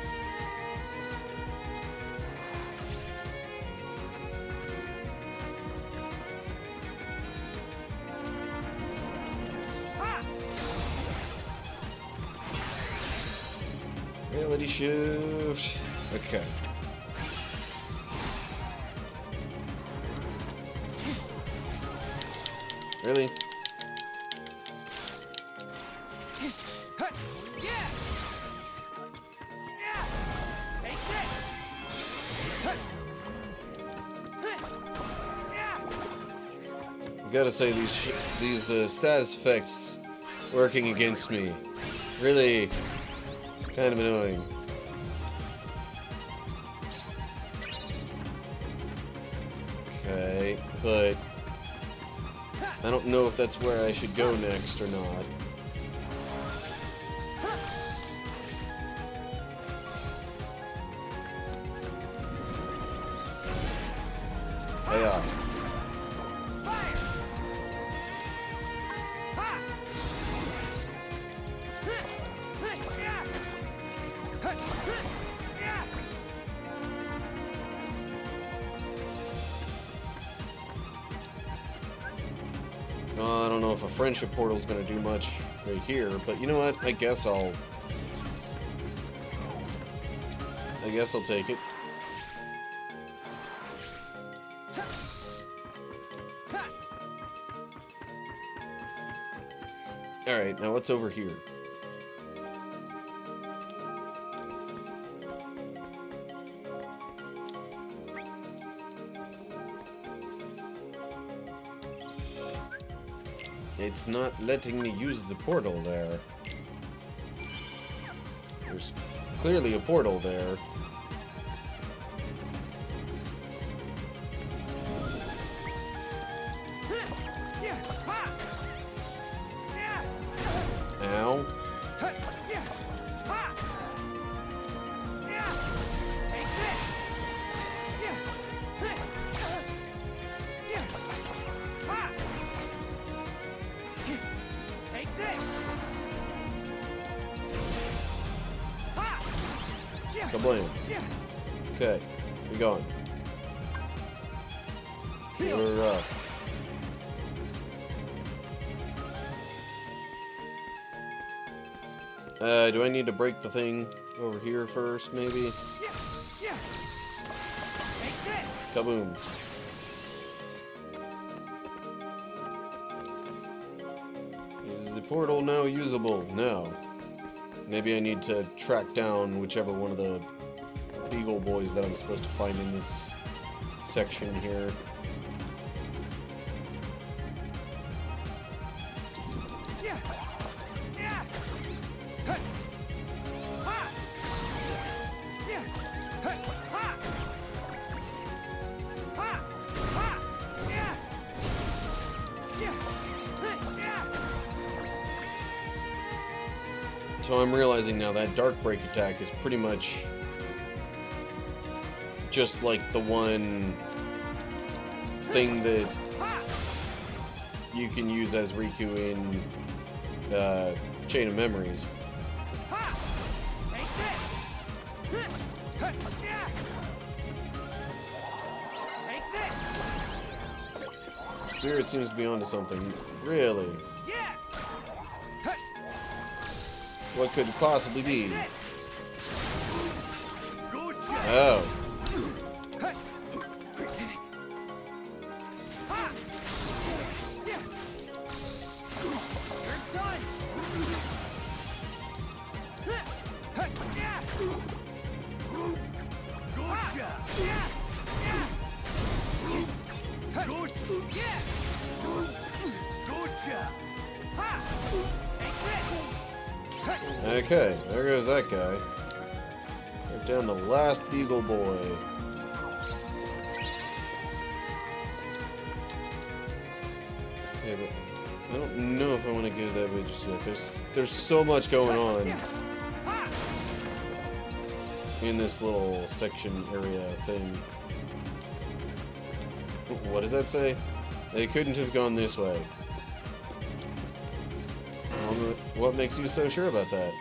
Reality shift. Okay. Really? Gotta say, these status effects working against me really kind of annoying. Okay, but I don't know if that's where I should go next or not. Yeah. I don't know if a friendship portal is going to do much right here, but you know what? I guess I'll take it. All right, now what's over here? It's not letting me use the portal there. There's clearly a portal there. Ow. Kablam. Okay, we going. We're up. Do I need to break the thing over here first, maybe? Kaboom. Is the portal now usable? No. Maybe I need to track down whichever one of the Beagle Boys that I'm supposed to find in this section here. So I'm realizing now that Dark Break attack is pretty much just like the one thing that you can use as Riku in Chain of Memories. Spirit seems to be onto something. Really? What could it possibly be? Oh. Okay, there goes that guy. Right down the last Beagle Boy. Yeah, but I don't know if I want to go that way just yet. There's so much going on in this little section area thing. What does that say? They couldn't have gone this way. What makes you so sure about that?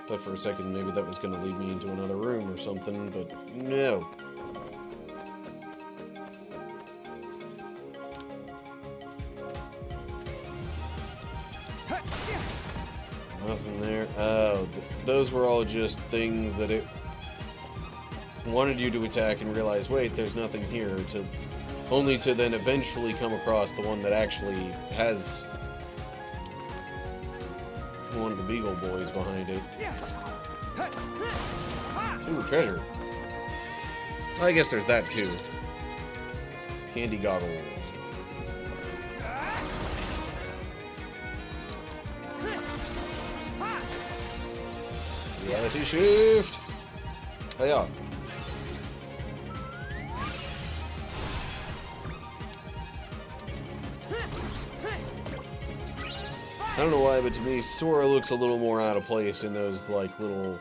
Thought for a second maybe that was going to lead me into another room or something, but no. Nothing there. Oh, those were all just things that it wanted you to attack and realize, wait, there's nothing here, only to then eventually come across the one that actually has one of the Beagle Boys behind it. Ooh, treasure. I guess there's that too. Candy goggles. Reality shift. Oh yeah. I don't know why, but to me, Sora looks a little more out of place in those, like, little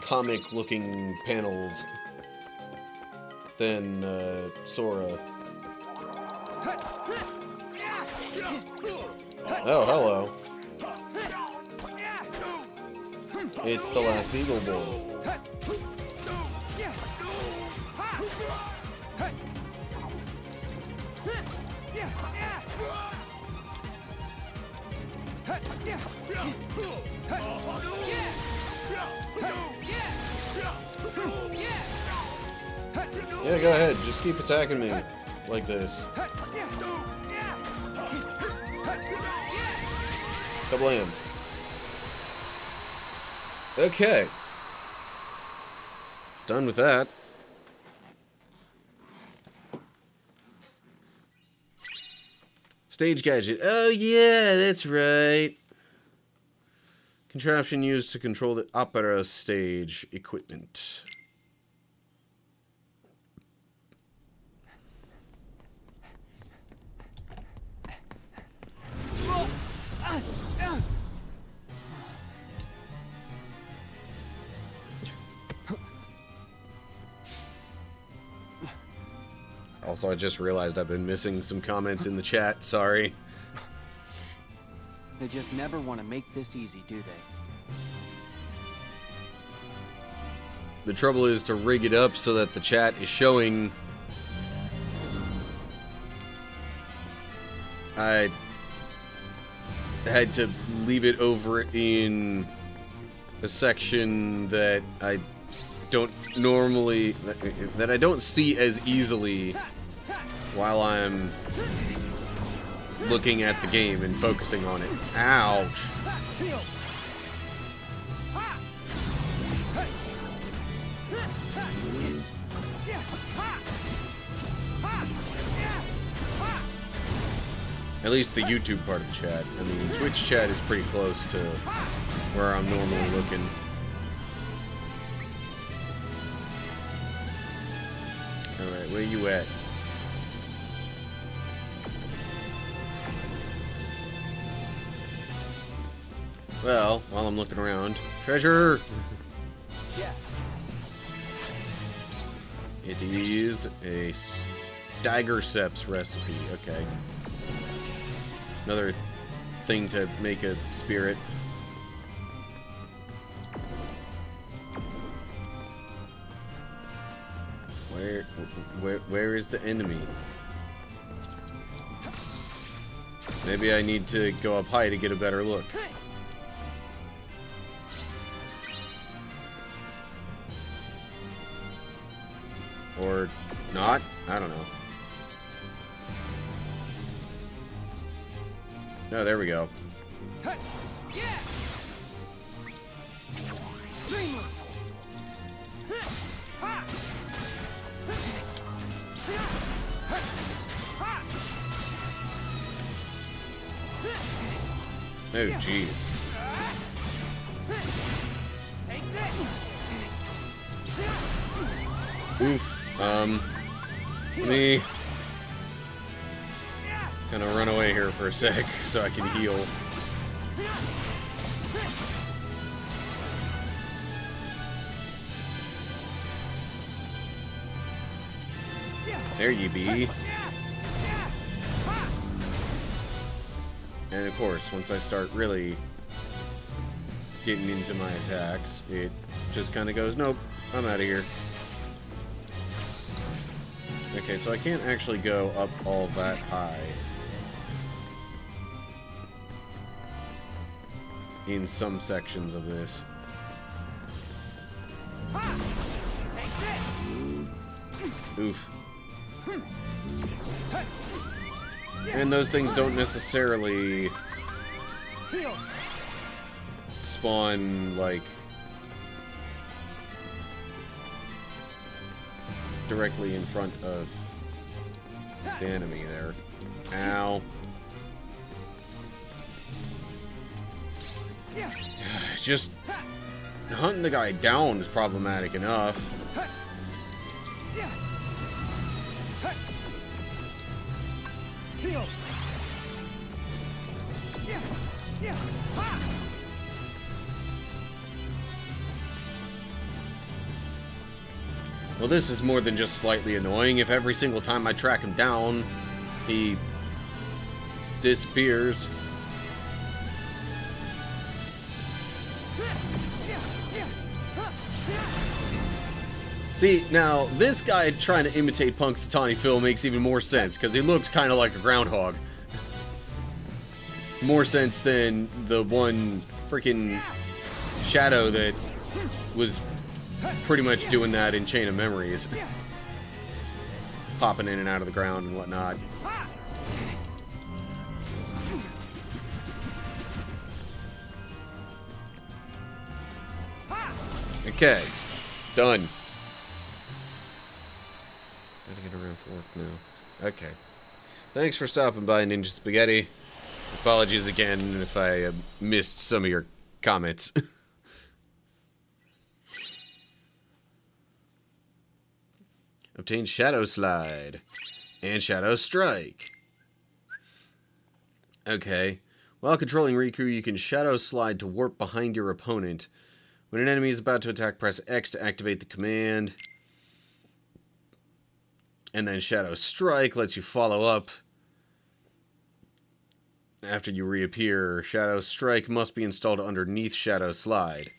comic-looking panels than Sora. Oh, hello. It's the last Beagle Boy. Yeah, go ahead. Just keep attacking me like this. Kablam. Okay. Done with that. Stage gadget. Oh, yeah, that's right. Contraption used to control the opera stage equipment. Also, I just realized I've been missing some comments in the chat. Sorry. They just never want to make this easy, do they? The trouble is to rig it up so that the chat is showing. I had to leave it over in a section that I don't normally, that I don't see as easily while I'm looking at the game and focusing on it. Ouch. At least the YouTube part of the chat. I mean, Twitch chat is pretty close to where I'm normally looking. Alright, where you at? Well, while I'm looking around, treasure! Yeah. It is a Stigerceps recipe. Okay. Another thing to make a spirit. Where is the enemy? Maybe I need to go up high to get a better look. Or not? I don't know. Oh, there we go. Oh, jeez. Oof. Let me kind of run away here for a sec so I can heal. There you be. And of course, once I start really getting into my attacks, it just kind of goes, nope, I'm out of here. Okay, so I can't actually go up all that high in some sections of this. Oof. And those things don't necessarily spawn, like, directly in front of the enemy there. Ow. Just hunting the guy down is problematic enough. Well, this is more than just slightly annoying. If every single time I track him down, he disappears. See, now, this guy trying to imitate Punxsutawney Phil makes even more sense, because he looks kind of like a groundhog. More sense than the one freaking shadow that was pretty much doing that in Chain of Memories. Popping in and out of the ground and whatnot. Okay. Done. Gotta get around for work now. Okay. Thanks for stopping by, Ninja Spaghetti. Apologies again if I missed some of your comments. Obtain Shadow Slide and Shadow Strike. Okay. While controlling Riku, you can Shadow Slide to warp behind your opponent. When an enemy is about to attack, press X to activate the command. And then Shadow Strike lets you follow up. After you reappear, Shadow Strike must be installed underneath Shadow Slide.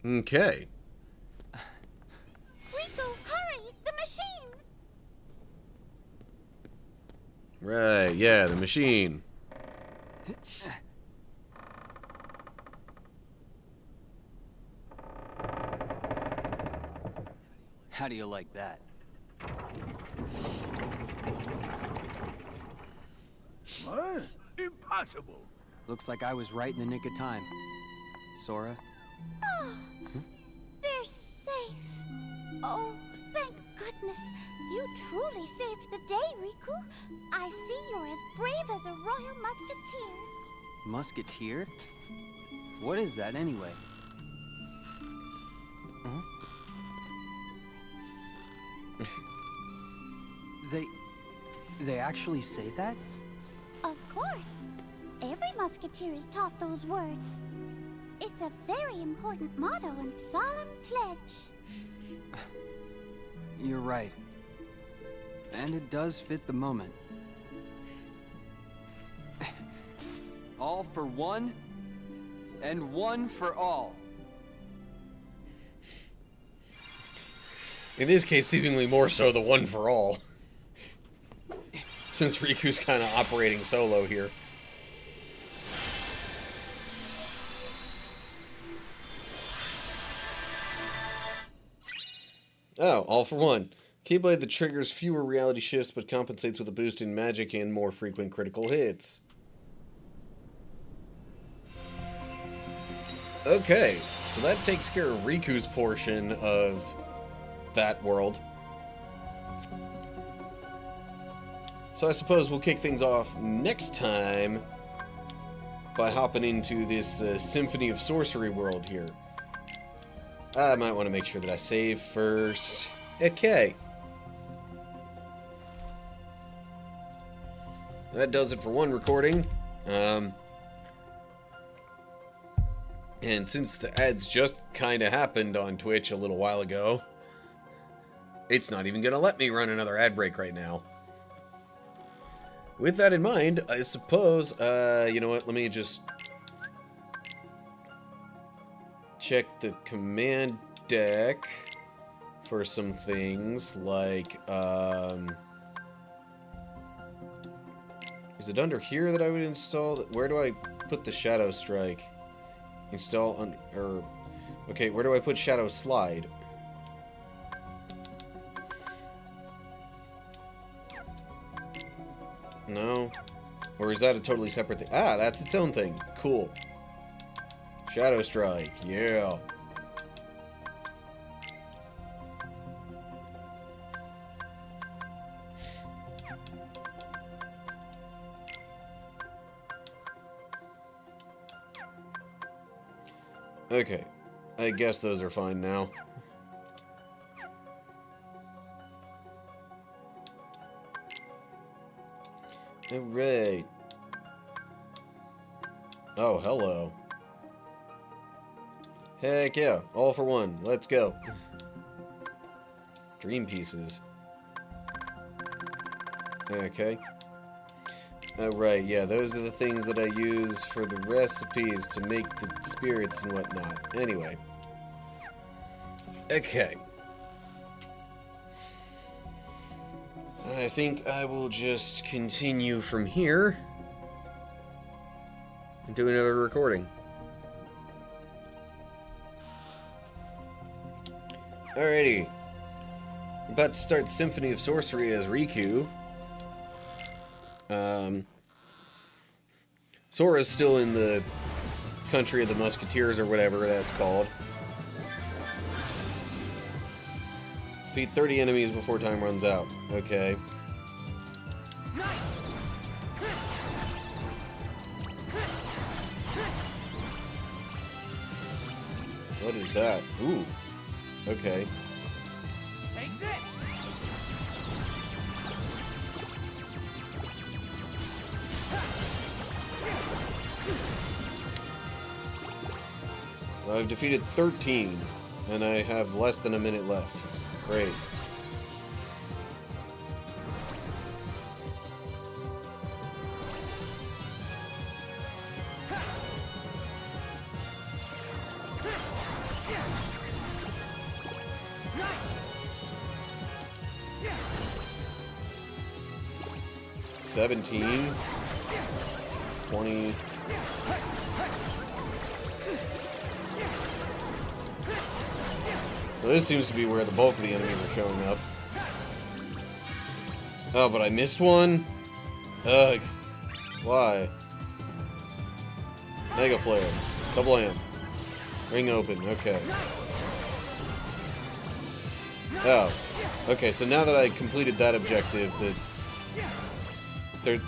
Okay. Riku, hurry! The machine! Right, yeah, the machine. How do you like that? What? Impossible. Looks like I was right in the nick of time. Sora? Oh, they're safe. Oh, thank goodness. You truly saved the day, Riku. I see you're as brave as a royal musketeer. Musketeer? What is that anyway? Huh? They actually say that? Of course. Every musketeer is taught those words. It's a very important motto and solemn pledge. You're right. And it does fit the moment. All for one, and one for all. In this case, seemingly more so the one for all. Since Riku's kind of operating solo here. Oh, all for one. Keyblade that triggers fewer reality shifts but compensates with a boost in magic and more frequent critical hits. Okay, so that takes care of Riku's portion of that world. So I suppose we'll kick things off next time by hopping into this Symphony of Sorcery world here. I might want to make sure that I save first. Okay. That does it for one recording. And since the ads just kind of happened on Twitch a little while ago, it's not even going to let me run another ad break right now. With that in mind, I suppose, you know what, let me just check the command deck for some things, like, is it under here that I would install? Where do I put the Shadow Strike? Install on, or, okay, where do I put Shadow Slide? No? Or is that a totally separate thing? Ah, that's its own thing. Cool. Shadow Strike, yeah. Okay, I guess those are fine now. Alright. Oh, hello. Heck yeah, all for one. Let's go. Dream pieces. Okay. Alright, yeah, those are the things that I use for the recipes to make the spirits and whatnot. Anyway. Okay. I think I will just continue from here and do another recording. Alrighty. I'm about to start Symphony of Sorcery as Riku. Sora's still in the country of the musketeers or whatever that's called. Defeat 30 enemies before time runs out. Okay. What is that? Ooh. Okay. Take this! I've defeated 13, and I have less than a minute left. Great. $17, $20. So this seems to be where the bulk of the enemies are showing up. Oh, but I missed one? Ugh. Why? Mega Flare. Double amp. Ring open. Okay. Oh. Okay, so now that I completed that objective,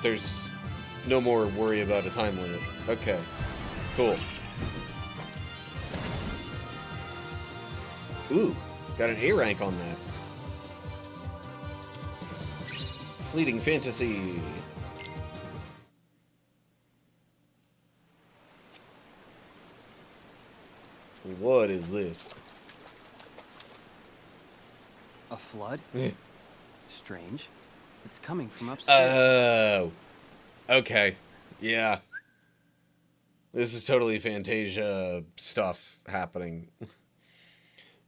there's no more worry about a time limit. Okay. Cool. Ooh, got an A rank on that. Fleeting Fantasy. What is this? A flood? Strange. It's coming from upstairs. Oh. Okay. Yeah. This is totally Fantasia stuff happening.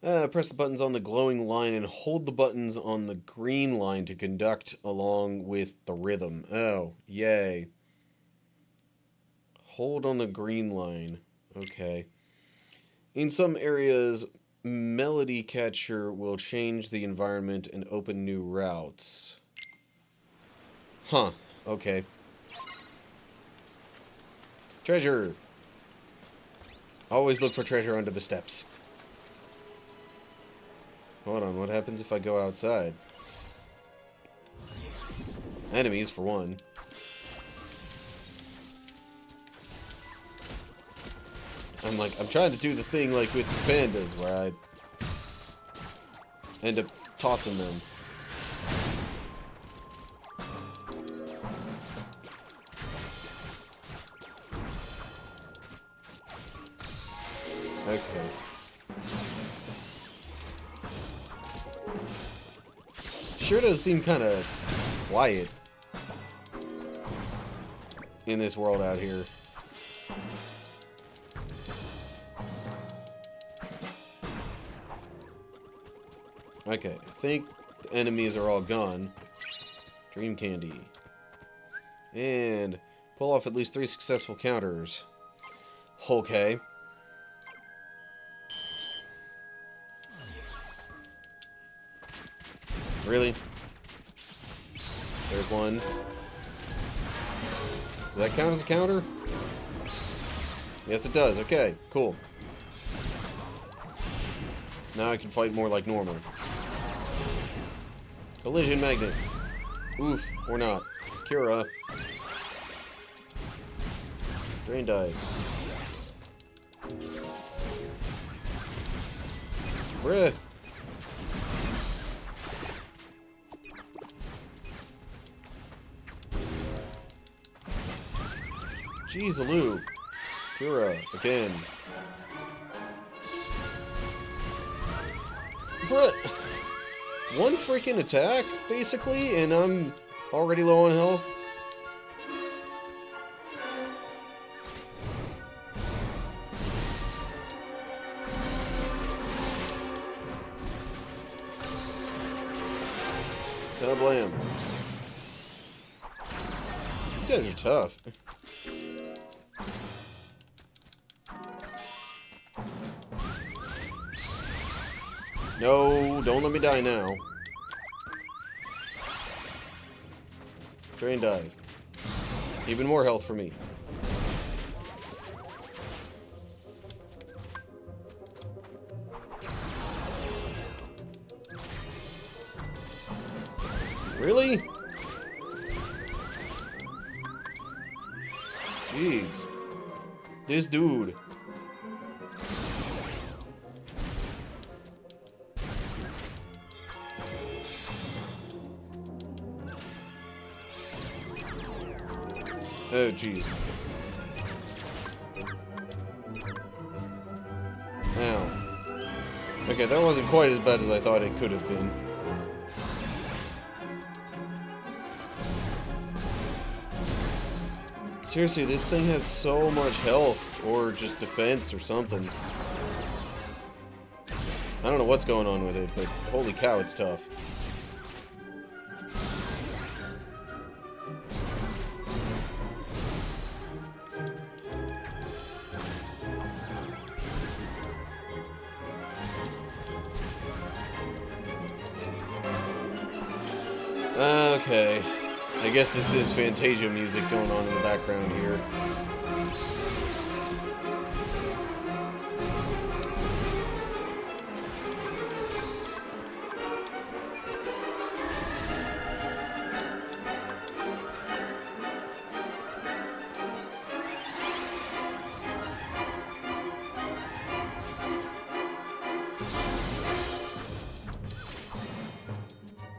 Press the buttons on the glowing line and hold the buttons on the green line to conduct along with the rhythm. Oh, yay. Hold on the green line. Okay. In some areas, Melody Catcher will change the environment and open new routes. Huh. Okay. Treasure. Always look for treasure under the steps. Hold on, what happens if I go outside? Enemies, for one. I'm trying to do the thing like with the pandas, where I end up tossing them. Okay. Sure does seem kind of quiet in this world out here. Okay, I think the enemies are all gone. Dream Candy. And pull off at least 3 successful counters. Okay. Really? There's one. Does that count as a counter? Yes, it does. Okay, cool. Now I can fight more like normal. Collision magnet. Oof, or not. Kira. Drain dive. Bruh. Jeez-a-loo. Kira, again. Bruh. One freaking attack, basically, and I'm already low on health. Blam. You guys are tough. No, don't let me die now. Drain dive. Even more health for me. Really? Jeez. This dude. Oh, jeez. Ow. Okay, that wasn't quite as bad as I thought it could have been. Seriously, this thing has so much health, or just defense, or something. I don't know what's going on with it, but holy cow, it's tough. Okay, I guess this is Fantasia music going on in the background here.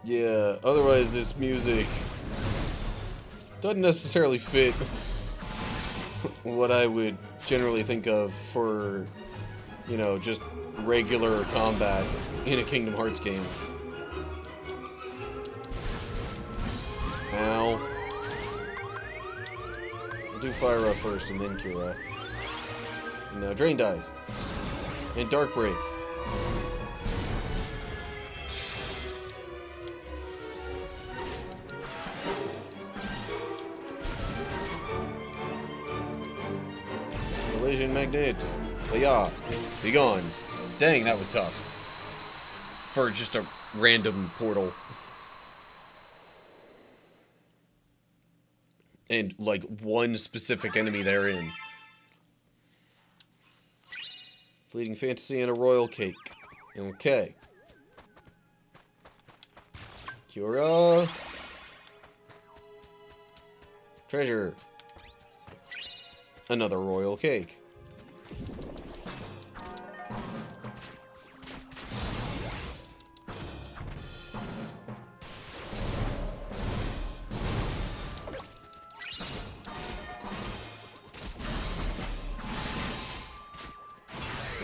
Yeah, otherwise this music doesn't necessarily fit what I would generally think of for, you know, just regular combat in a Kingdom Hearts game. Ow. We'll do Fire Up first and then Kira. And now Drain Dive. And Dark Break. Collision Magnet. Yeah. Be gone. Dang, that was tough. For just a random portal. And, like, one specific enemy therein. Fleeting Fantasy and a Royal Cake. Okay. Cura. Treasure. Another Royal Cake.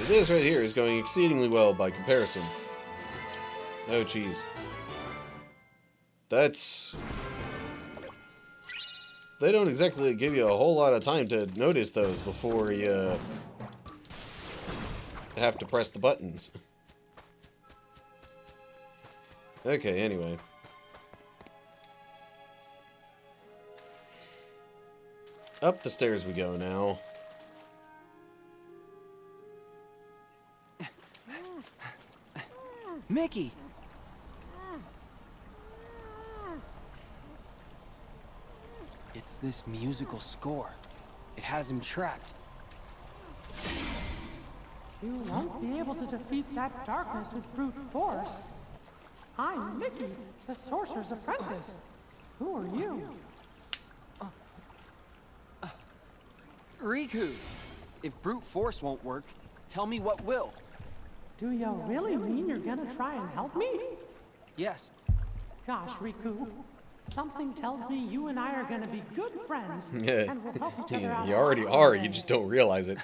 This right here is going exceedingly well by comparison. Oh, jeez. That's... They don't exactly give you a whole lot of time to notice those before you have to press the buttons. Okay, anyway. Up the stairs we go now. Mickey! It's this musical score. It has him trapped. You won't be able to defeat that darkness with brute force. I'm Mickey, the sorcerer's apprentice. Who are you? Riku! If brute force won't work, tell me what will. Do you really mean you're gonna try and help me? Yes. Gosh, Riku. Something tells me you and I are gonna be good friends. Yeah, And we'll help each other out. you already in lots of are, you ways. just don't realize it.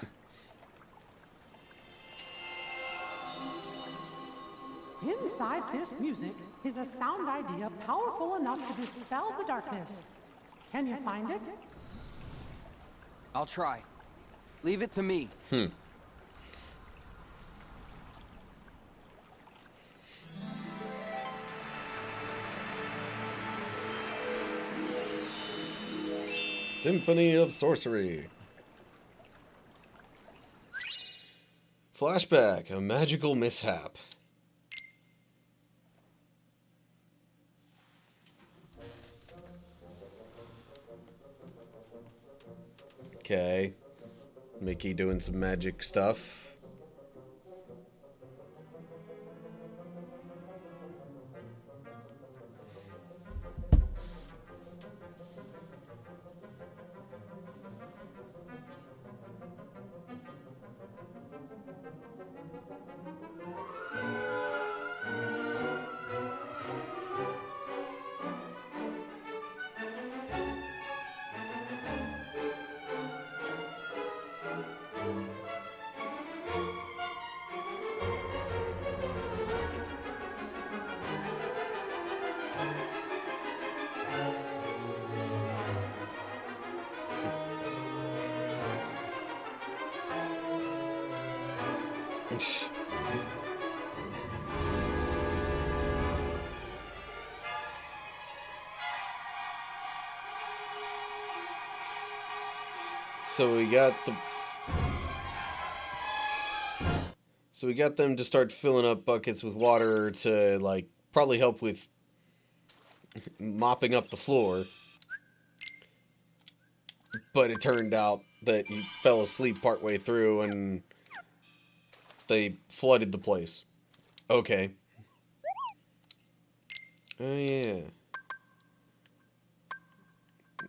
Inside this music is a sound idea powerful enough to dispel the darkness. Can you find it? I'll try. Leave it to me. Symphony of Sorcery. Flashback, a magical mishap. Okay. Mickey doing some magic stuff. So we got them to start filling up buckets with water to, like, probably help with mopping up the floor. But it turned out that he fell asleep partway through and they flooded the place. Okay. Oh, yeah.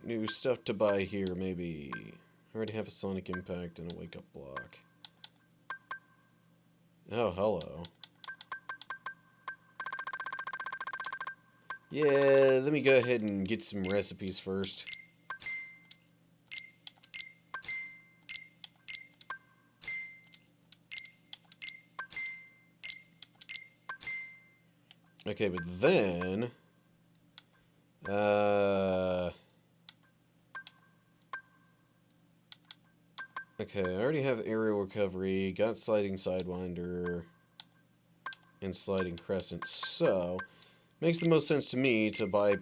New stuff to buy here, maybe. I already have a sonic impact and a wake-up block. Oh, hello. Yeah, let me go ahead and get some recipes first. Okay, but then... Okay, I already have aerial recovery, got sliding sidewinder, and sliding crescent, so makes the most sense to me to buy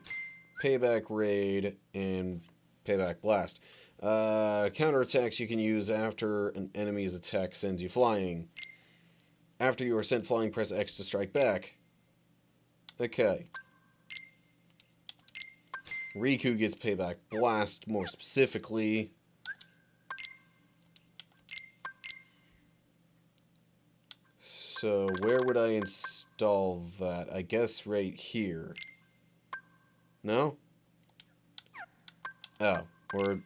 payback raid and payback blast. Counterattacks you can use after an enemy's attack sends you flying. After you are sent flying, press X to strike back. Okay. Riku gets payback blast more specifically. So where would I install that? I guess right here. No? Oh, or...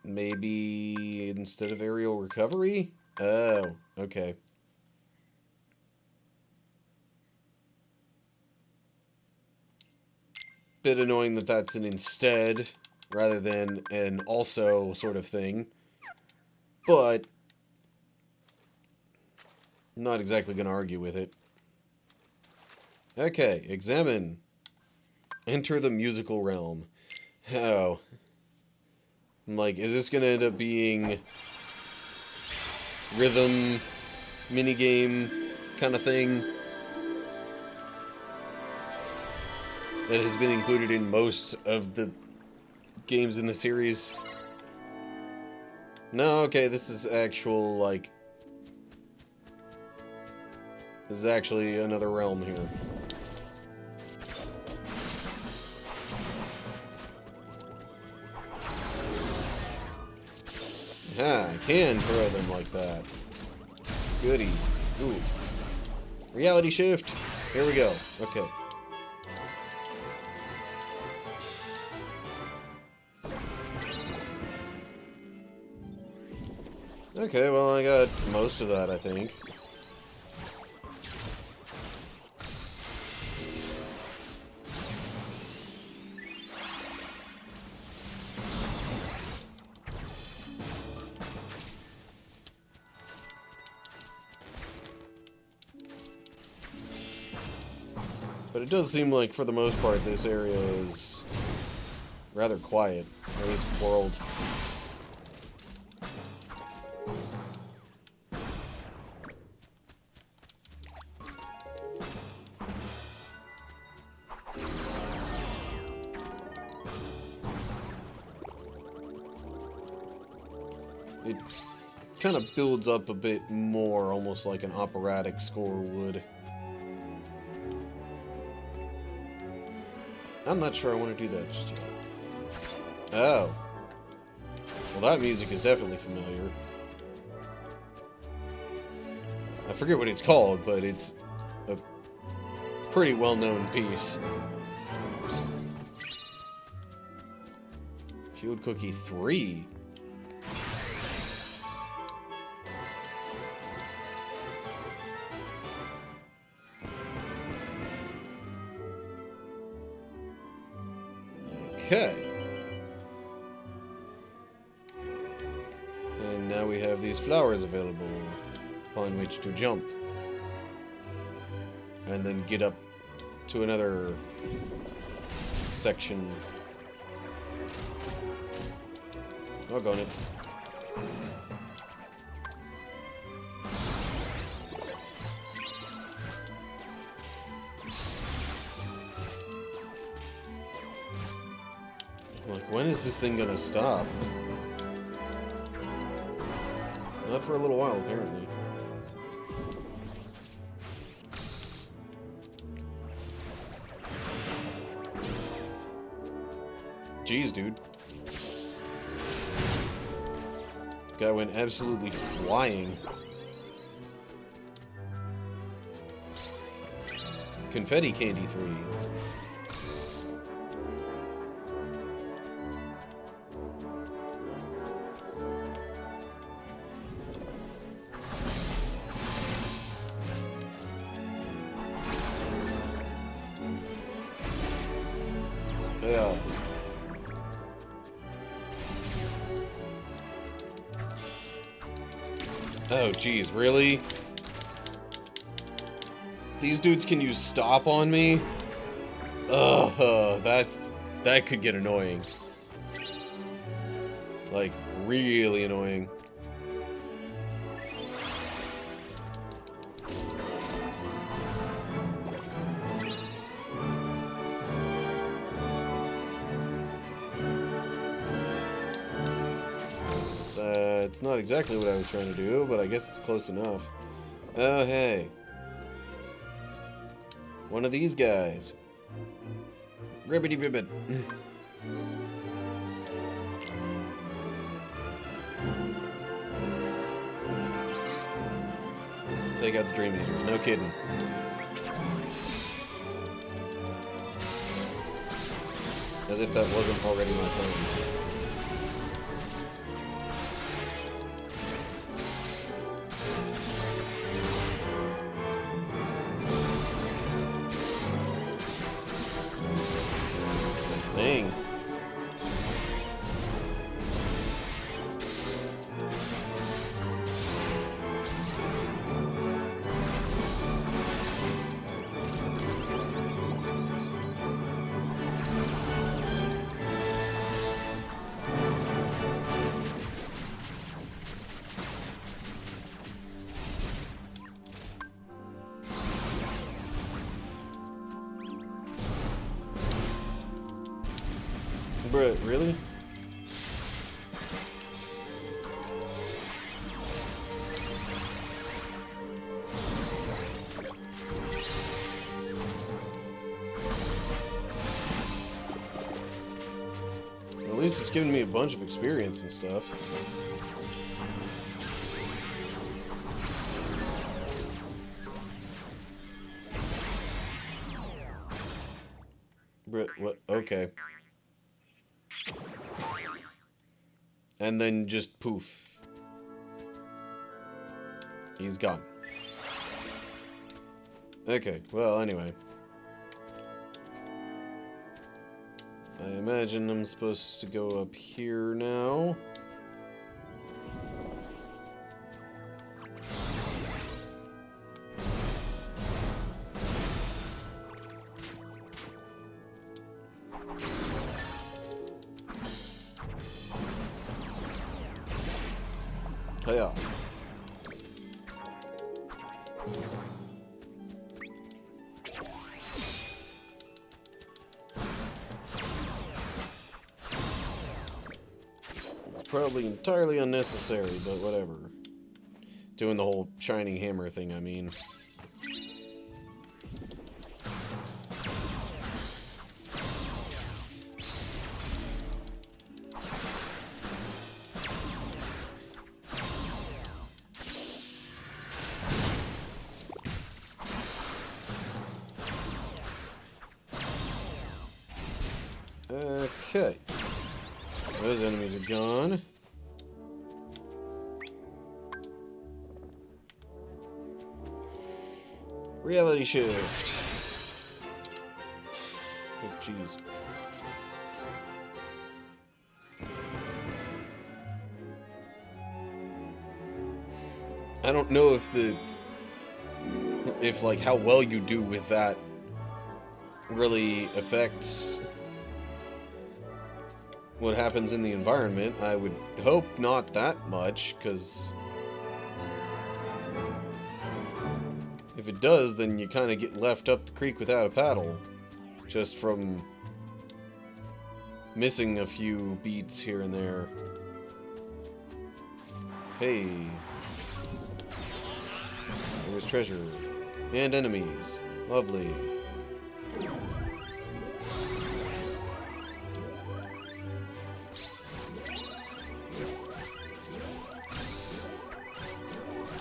maybe instead of aerial recovery? Oh, okay. Bit annoying that that's an instead rather than an also sort of thing. But I'm not exactly going to argue with it. Okay, examine. Enter the musical realm. Oh. I'm like, is this going to end up being rhythm, minigame kind of thing that has been included in most of the games in the series? No, okay, this is actual, like... this is actually another realm here. Ah, I can throw them like that. Goody. Ooh. Reality shift. Here we go. Okay. Okay, well, I got most of that, I think. But it does seem like, for the most part, this area is rather quiet. Or this world. It kind of builds up a bit more, almost like an operatic score would. I'm not sure I want to do that just yet. Oh. Well, that music is definitely familiar. I forget what it's called, but it's a pretty well-known piece. Shield Cookie 3. Okay. And now we have these flowers available upon which to jump. And then get up to another section. Doggone it. Like, when is this thing gonna stop? Not for a little while, apparently. Jeez, dude. Guy went absolutely flying. Confetti Candy 3. Yeah. Oh, geez, really? These dudes can use stop on me? Ugh, that could get annoying. Like, really annoying. It's not exactly what I was trying to do, but I guess it's close enough. Oh, hey. One of these guys. Ribbity ribbit. Take out the Dream Eaters, no kidding. As if that wasn't already my plan. Dang. Bruh, really? At least it's giving me a bunch of experience and stuff. Bruh, what? Okay. And then just poof. He's gone. Okay, well, anyway. I imagine I'm supposed to go up here now. Yeah. It's probably entirely unnecessary, but whatever. Doing the whole shining hammer thing, I mean. Okay. Those enemies are gone. Reality shift. Oh, jeez. I don't know if like how well you do with that really affects what happens in the environment. I would hope not that much, because if it does, then you kind of get left up the creek without a paddle, just from missing a few beats here and there. Hey. There's treasure. And enemies. Lovely.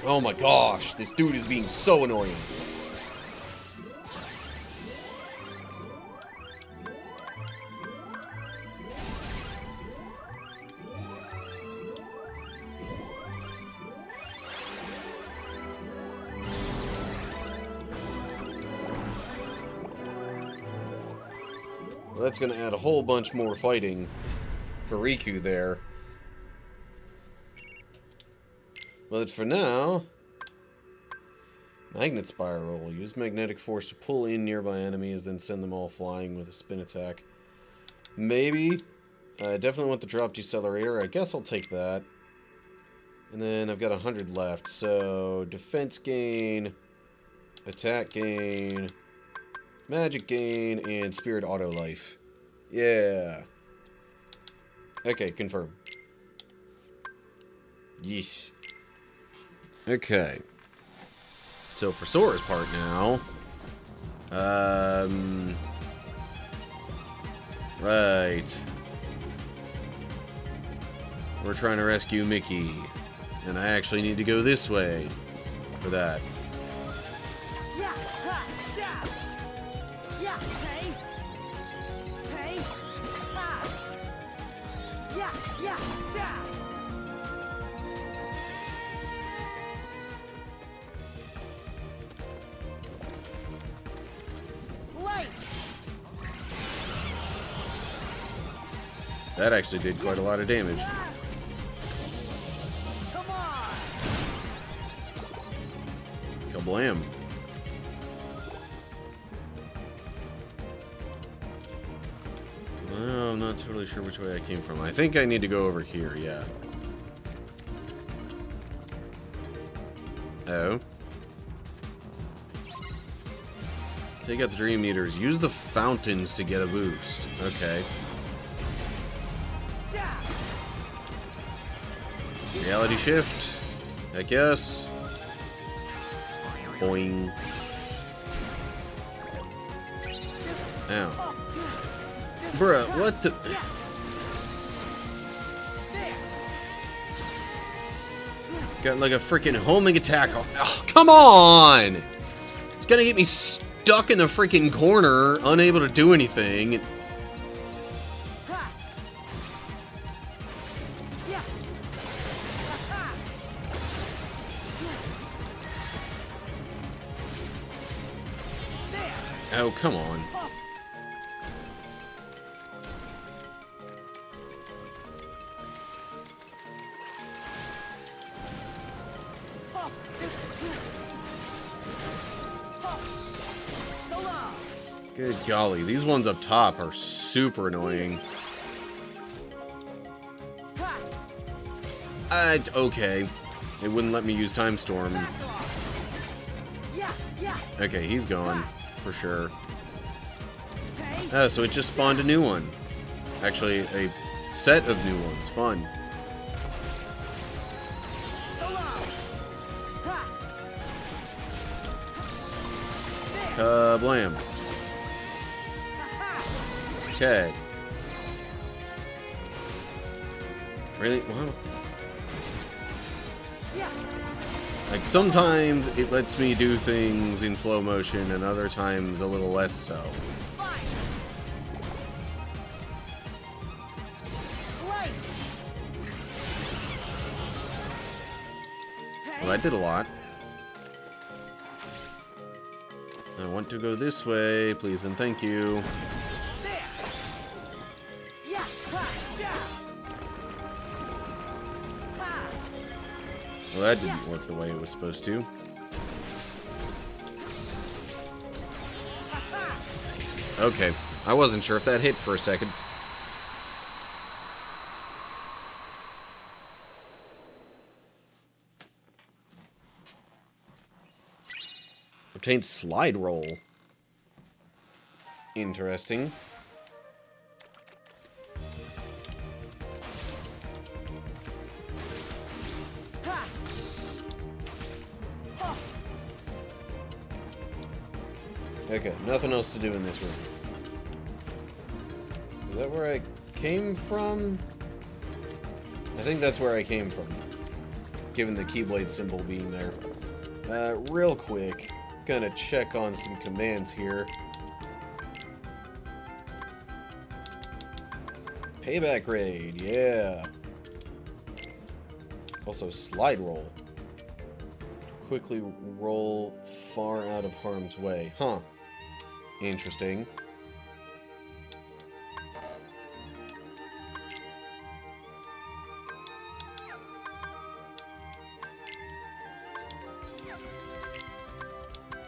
Oh my gosh, this dude is being so annoying. Well, that's gonna add a whole bunch more fighting for Riku there. But for now, magnet spiral. Use magnetic force to pull in nearby enemies, then send them all flying with a spin attack. Maybe. I definitely want the drop decelerator. I guess I'll take that. And then I've got 100 left. So, defense gain, attack gain, magic gain, and spirit auto life. Yeah. Okay, confirm. Yeesh. Okay. So for Sora's part now. Right. We're trying to rescue Mickey. And I actually need to go this way for that. That actually did quite a lot of damage. Kablam. Well, I'm not totally sure which way I came from. I think I need to go over here, yeah. Oh. Take out the dream meters. Use the fountains to get a boost. Okay. Reality shift. Heck yes. Boing. Ow. Bruh, what the... Got like a freaking homing attack. Oh, come on! It's gonna get me stuck in the freaking corner, unable to do anything. Oh, come on. Good golly, these ones up top are super annoying. Okay. It wouldn't let me use Time Storm. Okay, he's gone. For sure. Oh, so it just spawned a new one. Actually, a set of new ones. Fun. Kablam. Okay. Really? Wow. Like, sometimes it lets me do things in flow motion, and other times a little less so. Well, that did a lot. I want to go this way, please and thank you. Well, that didn't work the way it was supposed to. Okay, I wasn't sure if that hit for a second. Obtained slide roll. Interesting. Okay, nothing else to do in this room. Is that where I came from? I think that's where I came from, given the Keyblade symbol being there. Real quick, gonna check on some commands here. Payback raid, yeah. Also, slide roll. Quickly roll far out of harm's way. Huh. Interesting.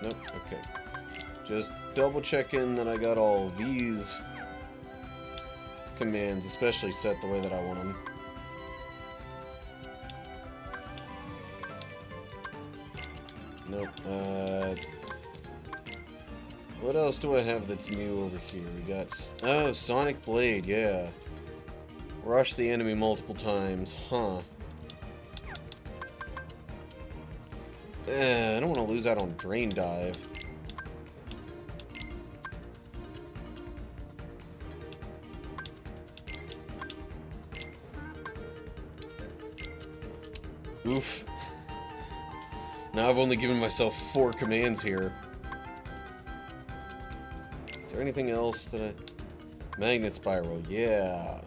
Nope, okay. Just double checking that I got all these commands, especially set the way that I want them. Nope, what else do I have that's new over here? We got, oh, Sonic Blade, yeah. Rush the enemy multiple times, huh. I don't want to lose out on Drain Dive. Oof. Now I've only given myself 4 commands here. Is there anything else that I... Magnet Spiral, yeah.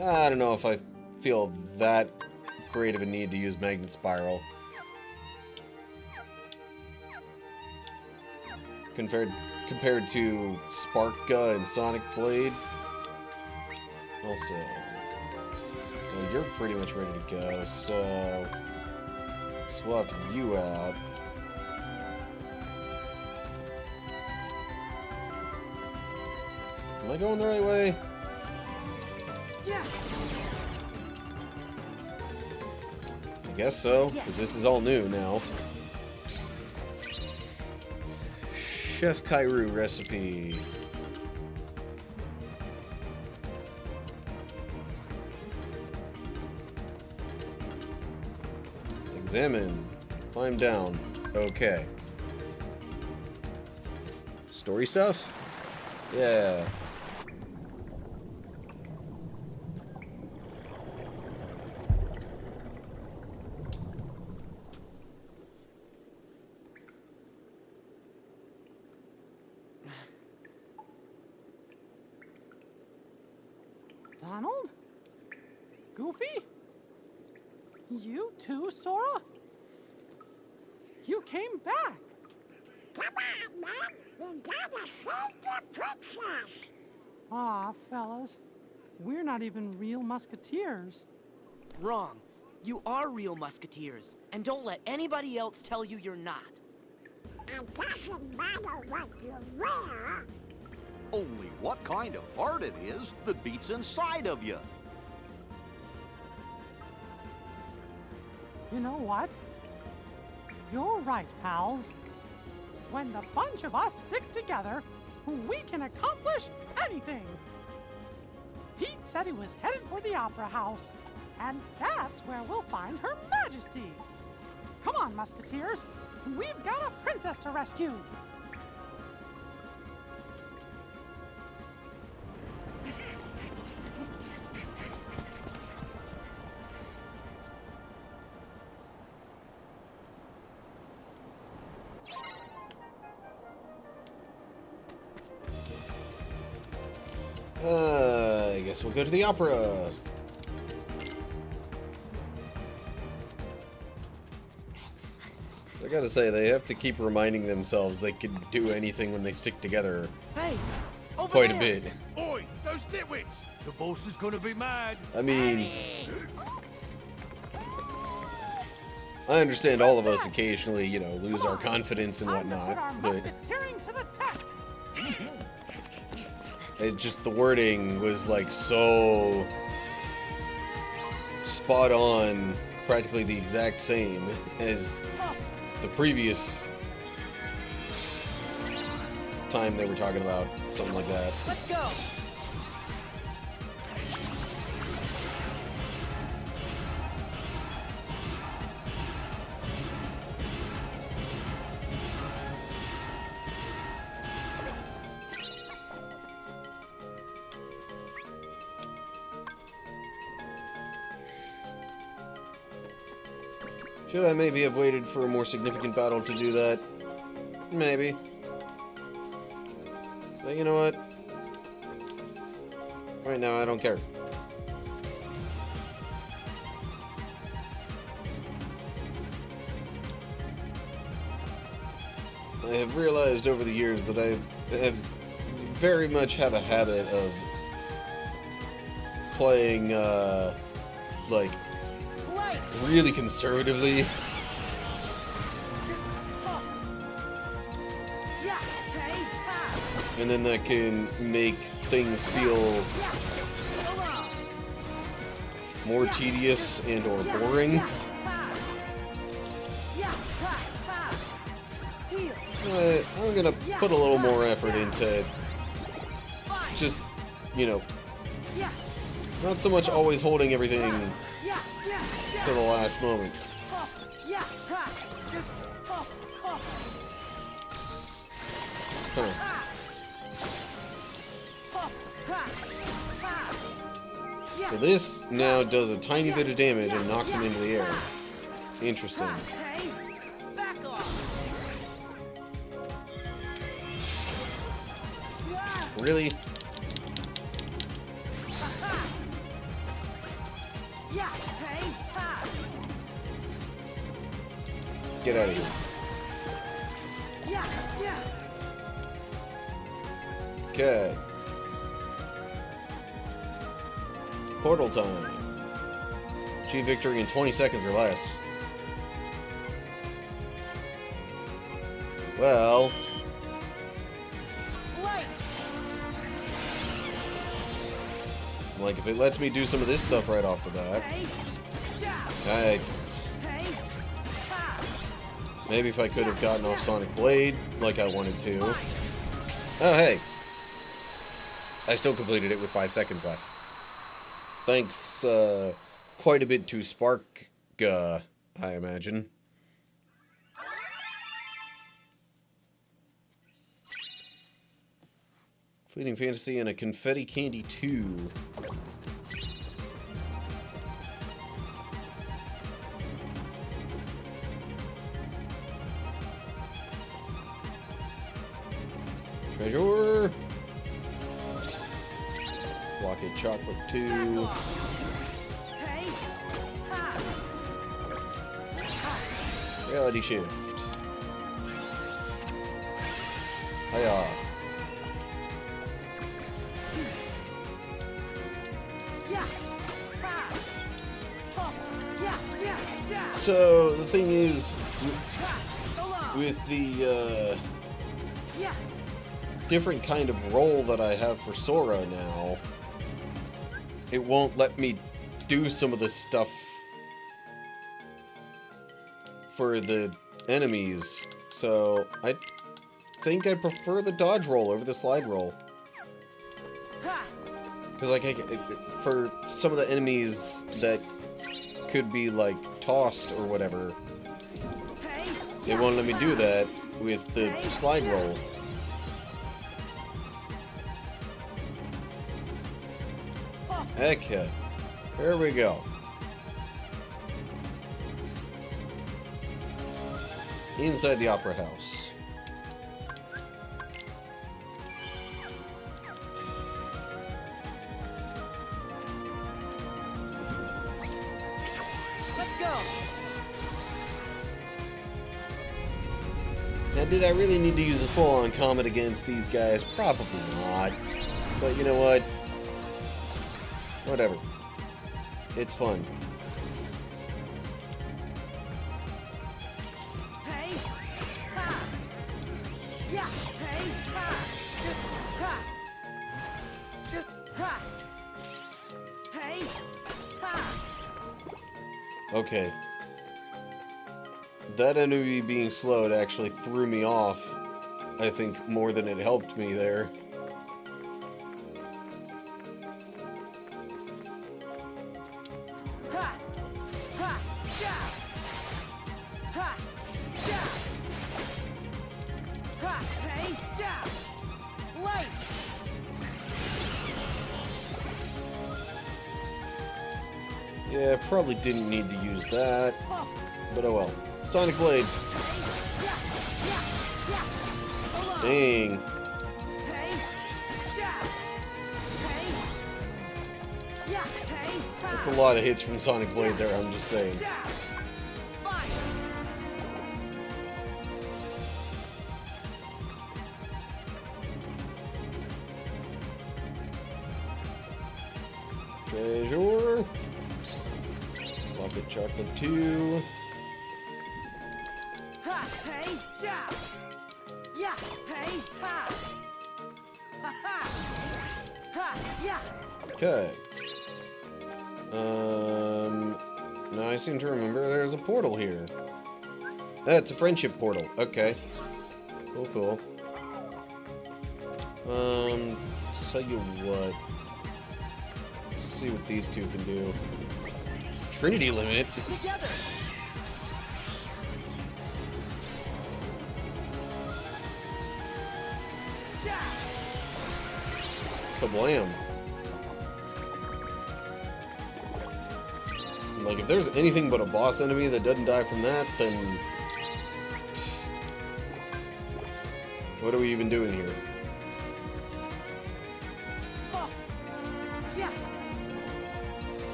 I don't know if I feel that great of a need to use Magnet Spiral. Compared to Sparka and Sonic Blade. Also, well, you're pretty much ready to go, so swap you out. Am I going the right way? Yeah. I guess so, because this is all new now. Chef Kairu recipe. Examine. Climb down. Okay. Story stuff? Yeah. Donald? Goofy? You too, Sora? You came back! Come on, man! We gotta save the princess! Aw, fellas. We're not even real musketeers. Wrong. You are real musketeers, and don't let anybody else tell you you're not. It doesn't matter what you wear. Only what kind of heart it is that beats inside of you. You know what? You're right, pals. When the bunch of us stick together, we can accomplish anything. Pete said he was headed for the Opera House, and that's where we'll find Her Majesty. Come on, Musketeers. We've got a princess to rescue. I guess we'll go to the opera. I gotta say, they have to keep reminding themselves they can do anything when they stick together Hey, over quite a there. bit. Oi, those nitwits! The boss is gonna be mad. I mean, I understand all of us occasionally, you know, lose our confidence and Time to put our whatnot, but musketeering to the test. it just, the wording was like so spot on, practically the exact same as the previous time they were talking about, something like that. Let's go. Should I maybe have waited for a more significant battle to do that? Maybe. But you know what? Right now, I don't care. I have realized over the years that I have very much have a habit of playing, like, really conservatively. And then that can make things feel more tedious and or boring. But I'm gonna put a little more effort into just, you know, not so much always holding everything to the last moment. Huh. So this now does a tiny bit of damage and knocks him into the air. Interesting. Really? Get out of here. Okay. Portal time. Achieve victory in 20 seconds or less. Well... like, if it lets me do some of this stuff right off the bat. Alright. Maybe if I could have gotten off Sonic Blade like I wanted to. Oh, hey. I still completed it with 5 seconds left. Thanks, quite a bit to Spark, I imagine. Fleeting Fantasy and a Confetti Candy 2. Treasure. Blockade Chocolate 2. Reality Shift. Hiya. So the thing is, with the different kind of role that I have for Sora now, it won't let me do some of the stuff for the enemies. So I think I prefer the dodge roll over the slide roll. Because like for some of the enemies that could be like tossed or whatever, they won't let me do that with the slide roll. Okay, here we go. Inside the Opera House. Let's go. Now, did I really need to use a full-on combat against these guys? Probably not. But you know what? Whatever. It's fun. Okay. that enemy being slowed actually threw me off, I think, more than it helped me there. Yeah, probably didn't need to use that, but oh well. Sonic Blade. Dang. That's a lot of hits from Sonic Blade there, I'm just saying. Treasure. Pocket chocolate 2. Okay. Now I seem to remember there's a portal here. That's a friendship portal. Okay. Cool. Tell you what. Let's see what these two can do. Trinity limit. Together. Kablam. Like, if there's anything but a boss enemy that doesn't die from that, then what are we even doing here?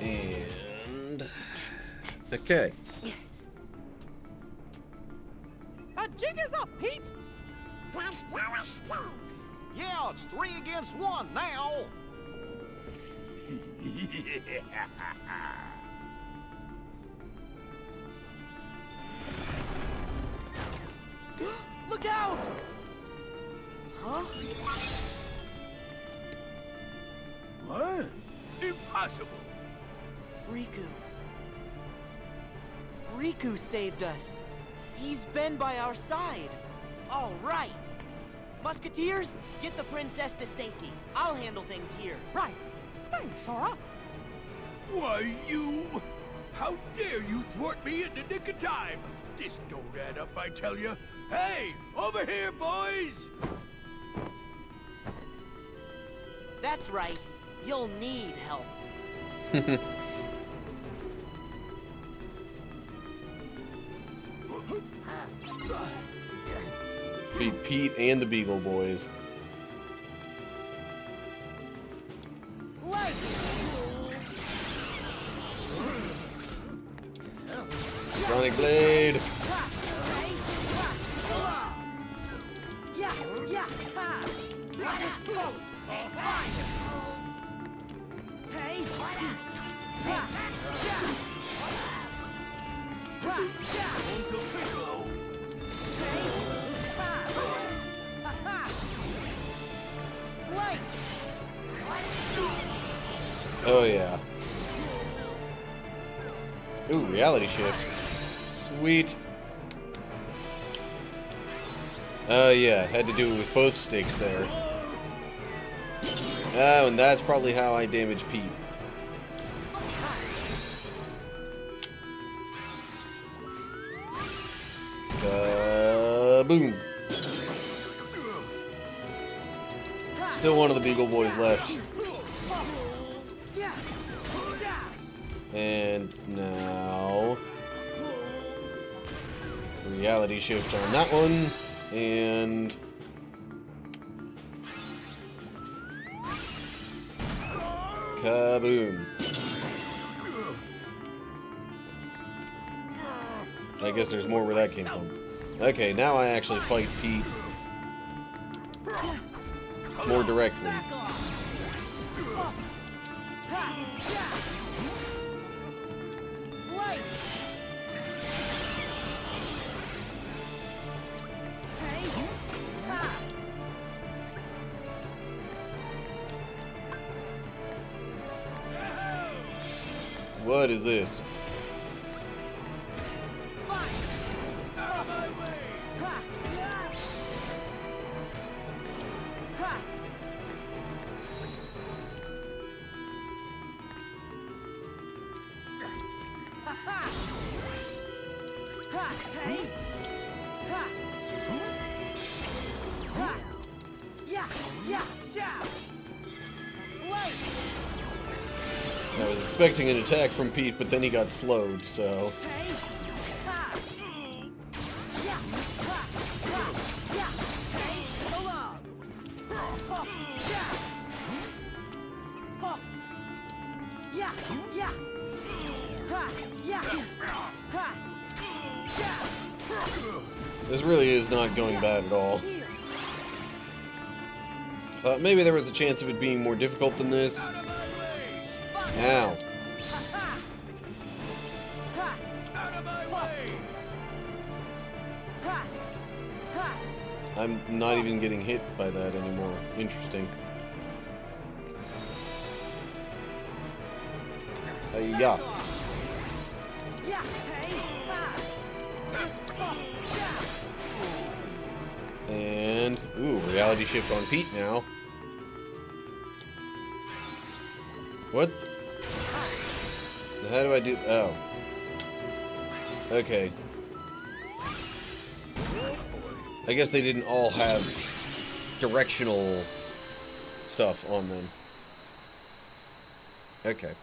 And okay. The jig is up, Pete! Yeah, it's 3 against 1 now. Look out! Huh? What? Impossible. Riku saved us. He's been by our side. All right. Musketeers, get the princess to safety. I'll handle things here. Right. Thanks, Sora. Why, you... How dare you thwart me in the nick of time? This don't add up, I tell you. Hey, over here, boys! That's right. You'll need help. Feed Pete and the Beagle Boys. Light! Sonic Blade. Oh yeah. Ooh, reality shift. Sweet. Oh yeah, had to do it with both sticks there. Oh, and that's probably how I damage Pete. Boom. Still one of the Beagle Boys left. And now reality shift on that one, and kaboom. I guess there's more where that came from. Okay, now I actually fight Pete more directly. What is this? I was expecting an attack from Pete, but then he got slowed, so... This really is not going bad at all. Maybe there was a chance of it being more difficult than this. Now. I'm not even getting hit by that anymore. Interesting. Yeah. And, ooh, reality shift on Pete now. What? How do I do? Oh. Okay. I guess they didn't all have directional stuff on them. Okay.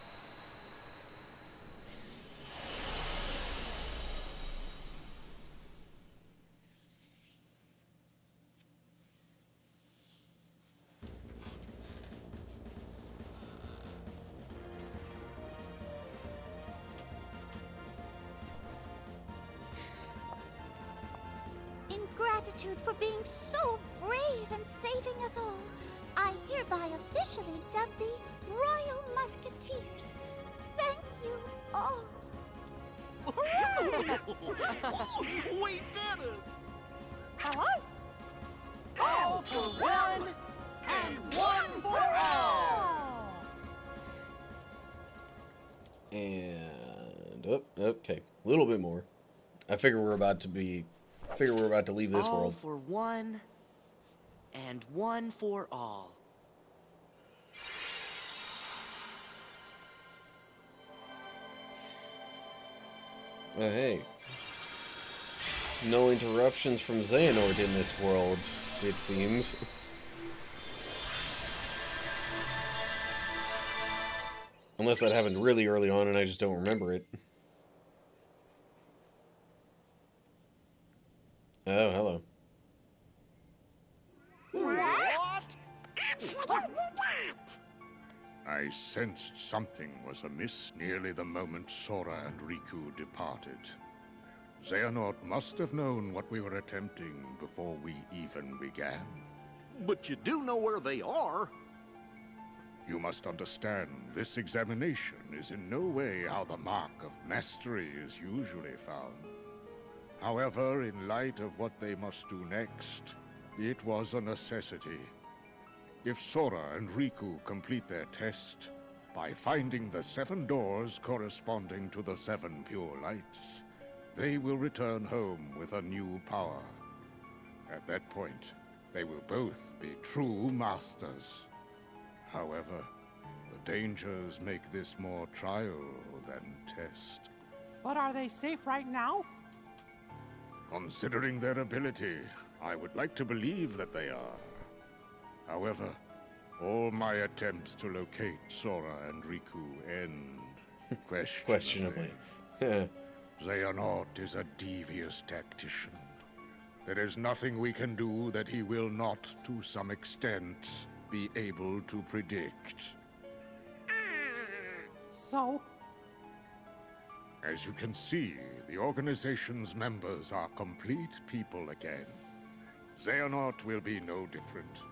In gratitude for being so brave and saving us all, I hereby officially dub thee Royal Musketeers. Thank you all. We did it! Fellas? All for one, and one for all! And okay, a little bit more. I figure we're about to leave this All world. for one, and one for all. Hey. No interruptions from Xehanort in this world, it seems. Unless that happened really early on and I just don't remember it. Oh, hello. I sensed something was amiss nearly the moment Sora and Riku departed. Xehanort must have known what we were attempting before we even began. But you do know where they are. You must understand, this examination is in no way how the mark of mastery is usually found. However, in light of what they must do next, it was a necessity. If Sora and Riku complete their test, by finding the 7 doors corresponding to the 7 pure lights, they will return home with a new power. At that point, they will both be true masters. However, the dangers make this more trial than test. But are they safe right now? Considering their ability, I would like to believe that they are. However, all my attempts to locate Sora and Riku end questionably. Xehanort is a devious tactician. There is nothing we can do that he will not, to some extent, be able to predict. So? As you can see, the organization's members are complete people again. Xehanort will be no different.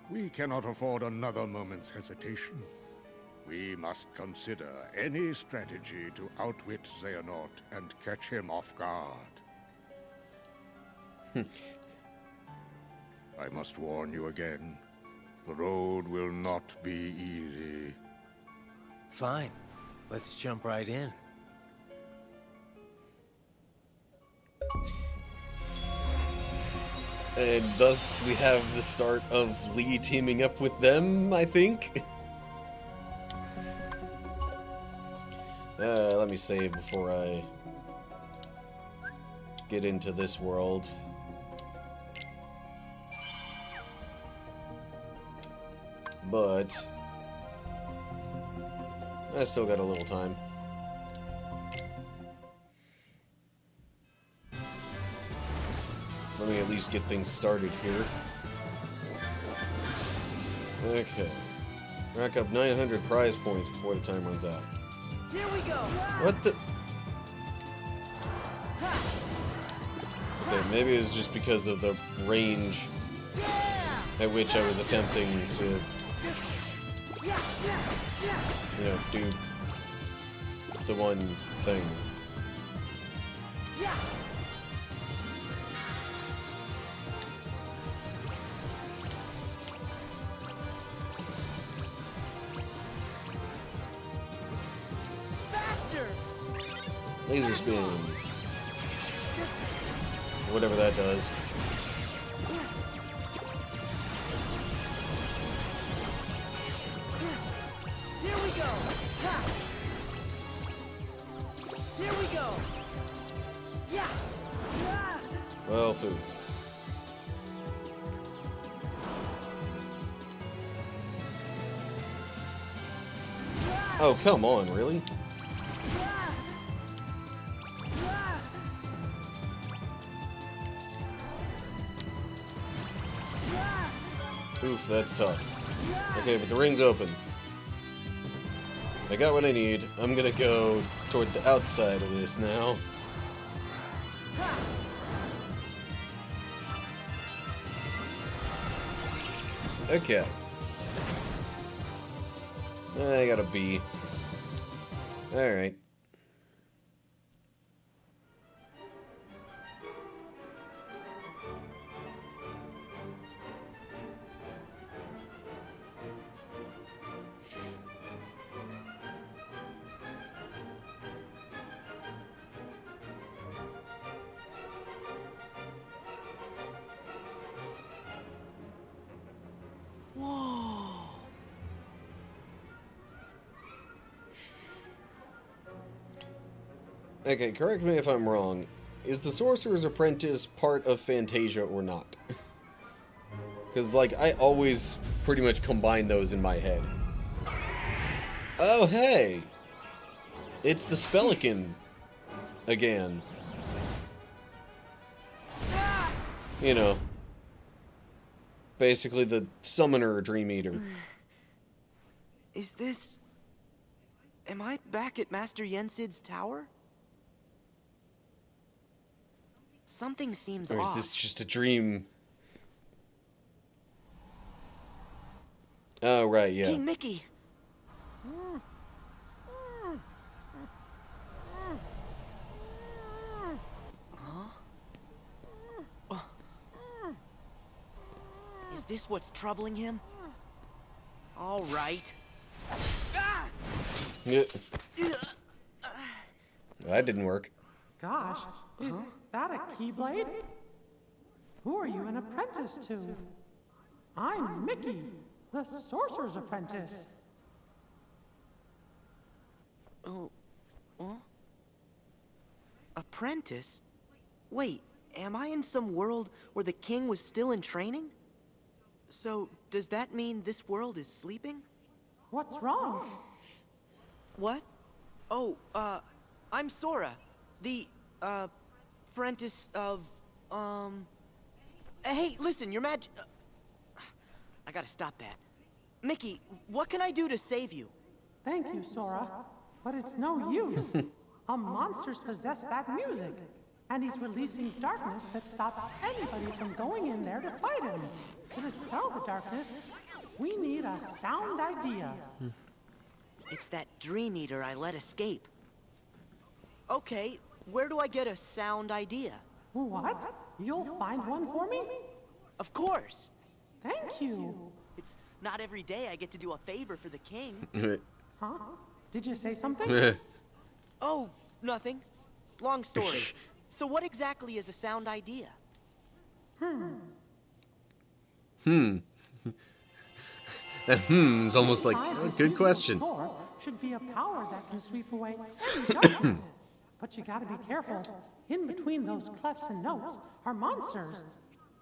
We cannot afford another moment's hesitation. We must consider any strategy to outwit Xehanort and catch him off guard. I must warn you again. The road will not be easy. Fine. let's jump right in. And thus we have the start of Lee teaming up with them, I think. Let me save before I get into this world. But I still got a little time. Let me at least get things started here. Okay. Rack up 900 prize points before the time runs out. Here we go. What the? Okay, maybe it was just because of the range at which I was attempting to, you know, do the one thing. Laser spin. Whatever that does. Here we go. Ha. Here we go. Yeah. Well, food. Oh, come on, really? Oof, that's tough. Okay, but the ring's open. I got what I need. I'm gonna go toward the outside of this now. Okay. I got a B. Alright. Okay, correct me if I'm wrong. Is the Sorcerer's Apprentice part of Fantasia or not? Because, like, I always pretty much combine those in my head. Oh, hey! It's the Spelican again. You know. Basically the Summoner Dream Eater. Is this... Am I back at Master Yensid's tower? Something seems Or is off. this just a dream? Oh, right, yeah. King Mickey! Huh? Is this what's troubling him? All right. Yeah. That didn't work. Gosh, is that a Keyblade? Who are you an apprentice to? I'm Mickey, the Sorcerer's Apprentice. Oh, huh? Apprentice? Wait, am I in some world where the king was still in training? So, does that mean this world is sleeping? What's wrong? What? Oh, I'm Sora, the, apprentice of, Hey, listen, your I gotta stop that. Mickey, what can I do to save you? Thank you, Sora. But it's no use. A monster's possessed that music. And he's releasing darkness that stops anybody from going in there to fight him. To dispel the darkness, we need a sound idea. It's that Dream Eater I let escape. Okay, where do I get a sound idea? What? You'll find one for me? Of course! Thank you. It's not every day I get to do a favor for the king. Huh? Did you say something? Oh, nothing. Long story. So what exactly is a sound idea? That is almost like, oh, good question. Should be a power that can sweep away any darkness. But you gotta be careful. In between those clefs and notes are monsters.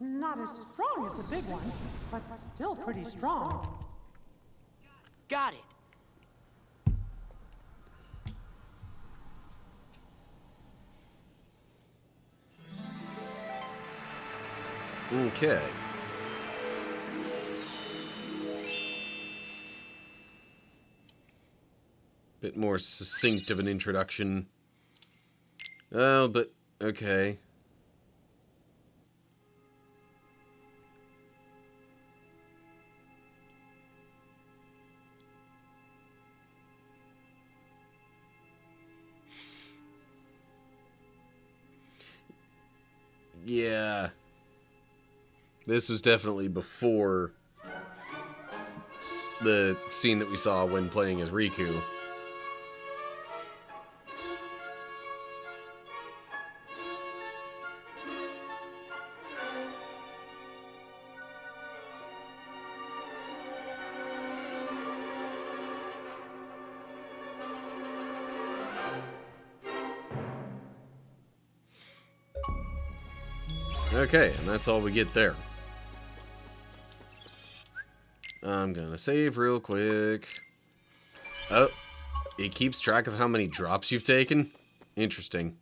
Not as strong as the big one, but still pretty strong. Got it. Okay. Bit more succinct of an introduction. Oh, but okay. Yeah. This was definitely before the scene that we saw when playing as Riku. Okay, and that's all we get there. I'm gonna save real quick. Oh, it keeps track of how many drops you've taken? Interesting.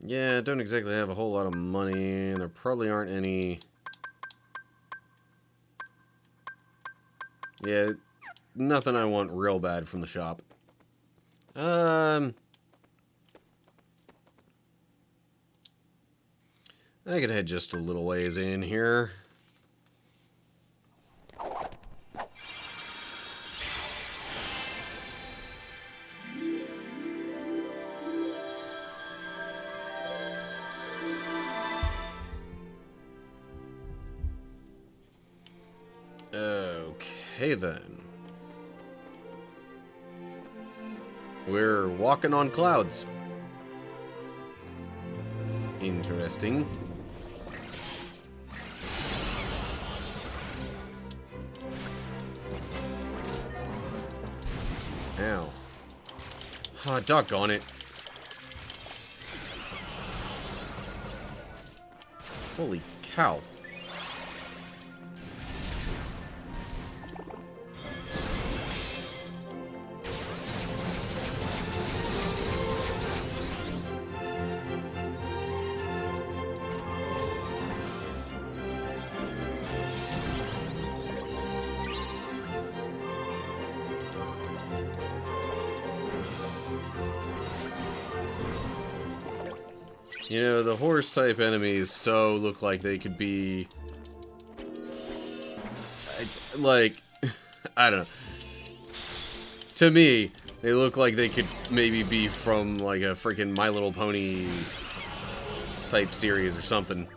Yeah, I don't exactly have a whole lot of money, and there probably aren't any... Yeah, nothing I want real bad from the shop. I could head just a little ways in here. Okay then. We're walking on clouds. Interesting. Ow. Oh, doggone it. Holy cow. You know, the horse-type enemies so look like they could be... like, I don't know. To me, they look like they could maybe be from, like, a freaking My Little Pony type series or something.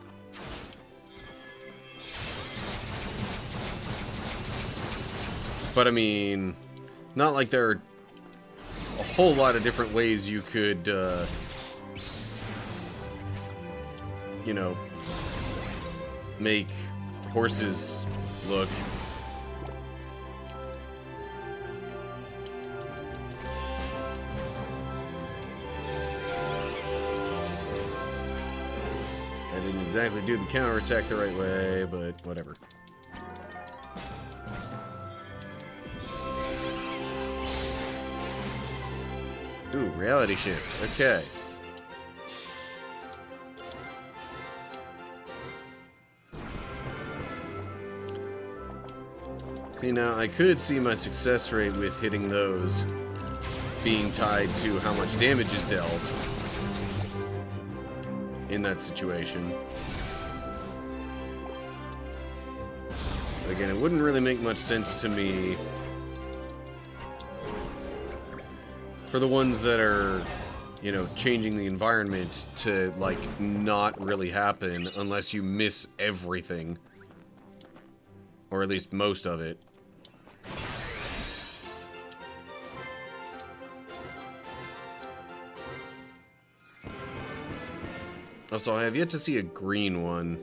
But, I mean, not like there are a whole lot of different ways you could, you know, make horses look. I didn't exactly do the counterattack the right way, but whatever. Ooh, reality shift. Okay. See, now, I could see my success rate with hitting those being tied to how much damage is dealt in that situation. But again, it wouldn't really make much sense to me for the ones that are, you know, changing the environment to, like, not really happen unless you miss everything. Or at least most of it. Also, I have yet to see a green one.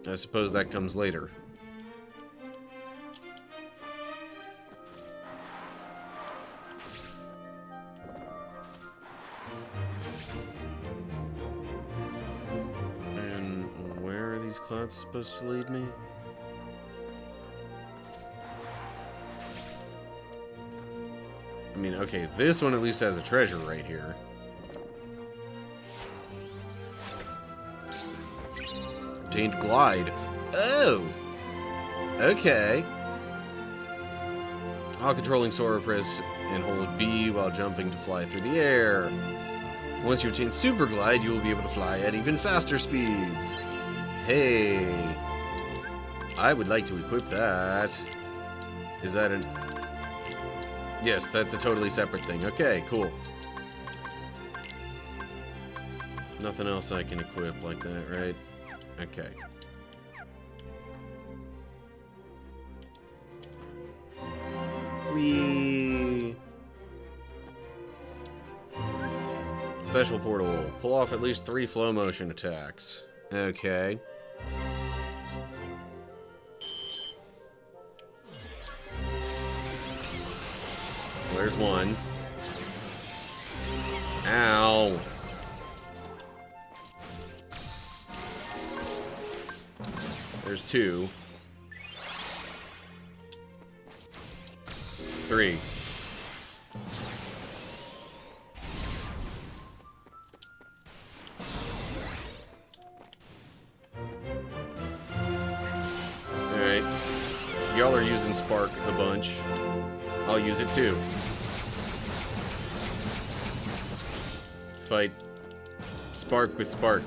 I suppose that comes later. And where are these clouds supposed to lead me? I mean, okay, this one at least has a treasure right here. Obtained glide. Oh! Okay. While controlling Sora, press and hold B while jumping to fly through the air. Once you obtain super glide, you will be able to fly at even faster speeds. Hey. I would like to equip that. Is that an... Yes, that's a totally separate thing. Okay, cool. Nothing else I can equip like that, right? Okay. Whee! Special portal. Pull off at least 3 flow motion attacks. Okay. There's one. Ow. There's 2. 3. Alright. Y'all are using Spark a bunch. I'll use it too. Fight Spark with Spark.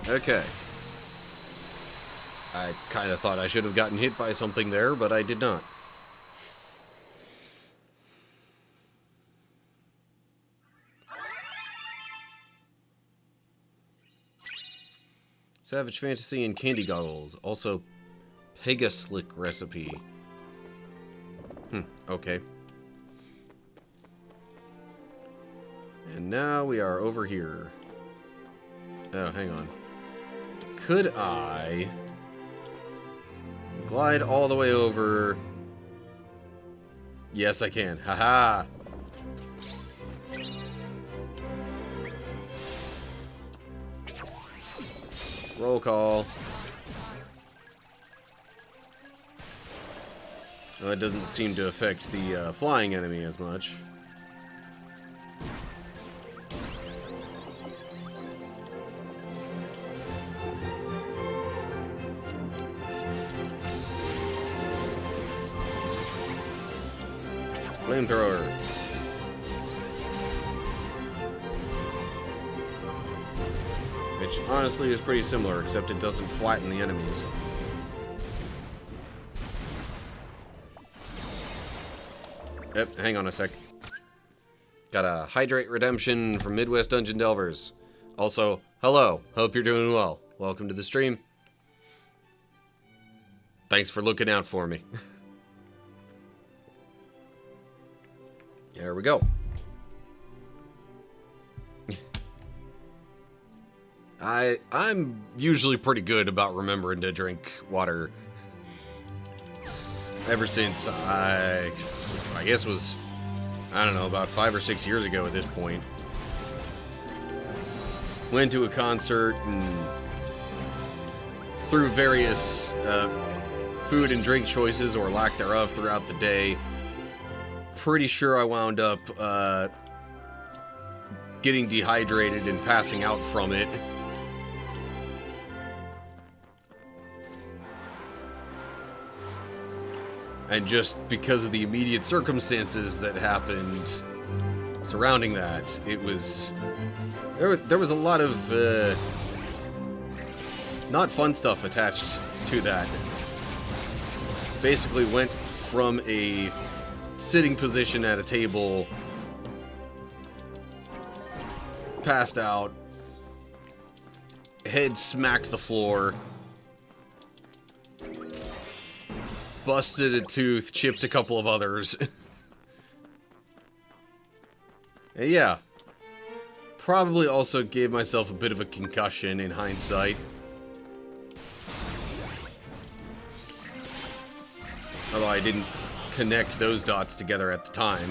Okay. I kind of thought I should have gotten hit by something there, but I did not. Savage Fantasy and Candy Goggles. Also, Pegaslick recipe. Okay. And now we are over here. Oh, hang on. Could I glide all the way over? Yes, I can. Haha. Roll call. Well, it doesn't seem to affect the flying enemy as much. Flamethrower. Which honestly is pretty similar, except it doesn't flatten the enemies. Yep, hang on a sec. Got a Hydrate Redemption from Midwest Dungeon Delvers. Also, hello. Hope you're doing well. Welcome to the stream. Thanks for looking out for me. There we go. I'm usually pretty good about remembering to drink water. Ever since I guess was, I don't know, about 5 or 6 years ago at this point. Went to a concert and through various food and drink choices or lack thereof throughout the day, pretty sure I wound up getting dehydrated and passing out from it. And just because of the immediate circumstances that happened surrounding that, it was... There was a lot of not fun stuff attached to that. Basically went from a sitting position at a table, passed out, head smacked the floor, busted a tooth, chipped a couple of others. Yeah. Probably also gave myself a bit of a concussion in hindsight. Although I didn't connect those dots together at the time.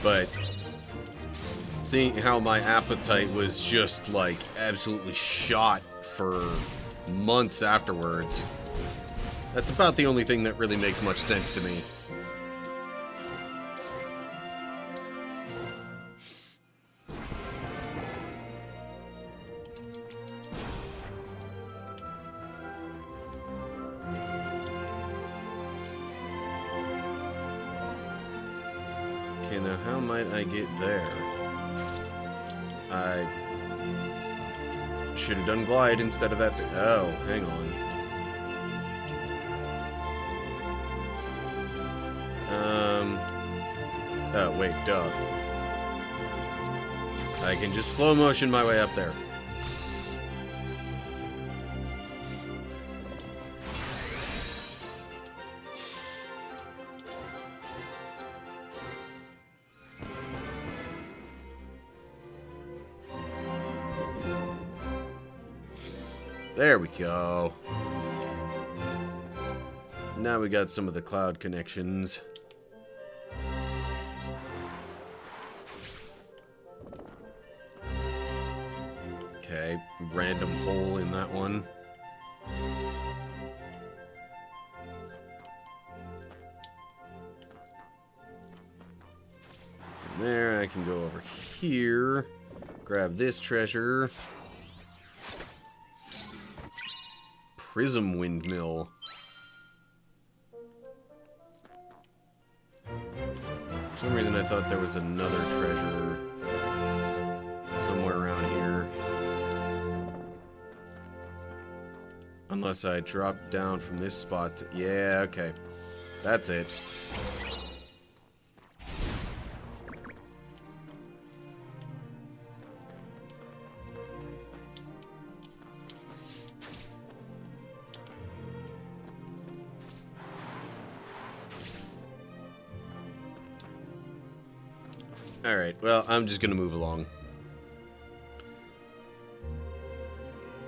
But seeing how my appetite was just like absolutely shot for months afterwards, that's about the only thing that really makes much sense to me. Okay, now how might I get there? I should have done glide instead of that. Oh, hang on. Oh, wait, duh. I can just slow motion my way up there. There we go. Now we got some of the cloud connections. Okay, random hole in that one. From there, I can go over here, grab this treasure. Prism windmill. For some reason I thought there was another treasure somewhere around here. Unless I dropped down from this spot to... Yeah, okay. That's it. Alright, well, I'm just gonna move along.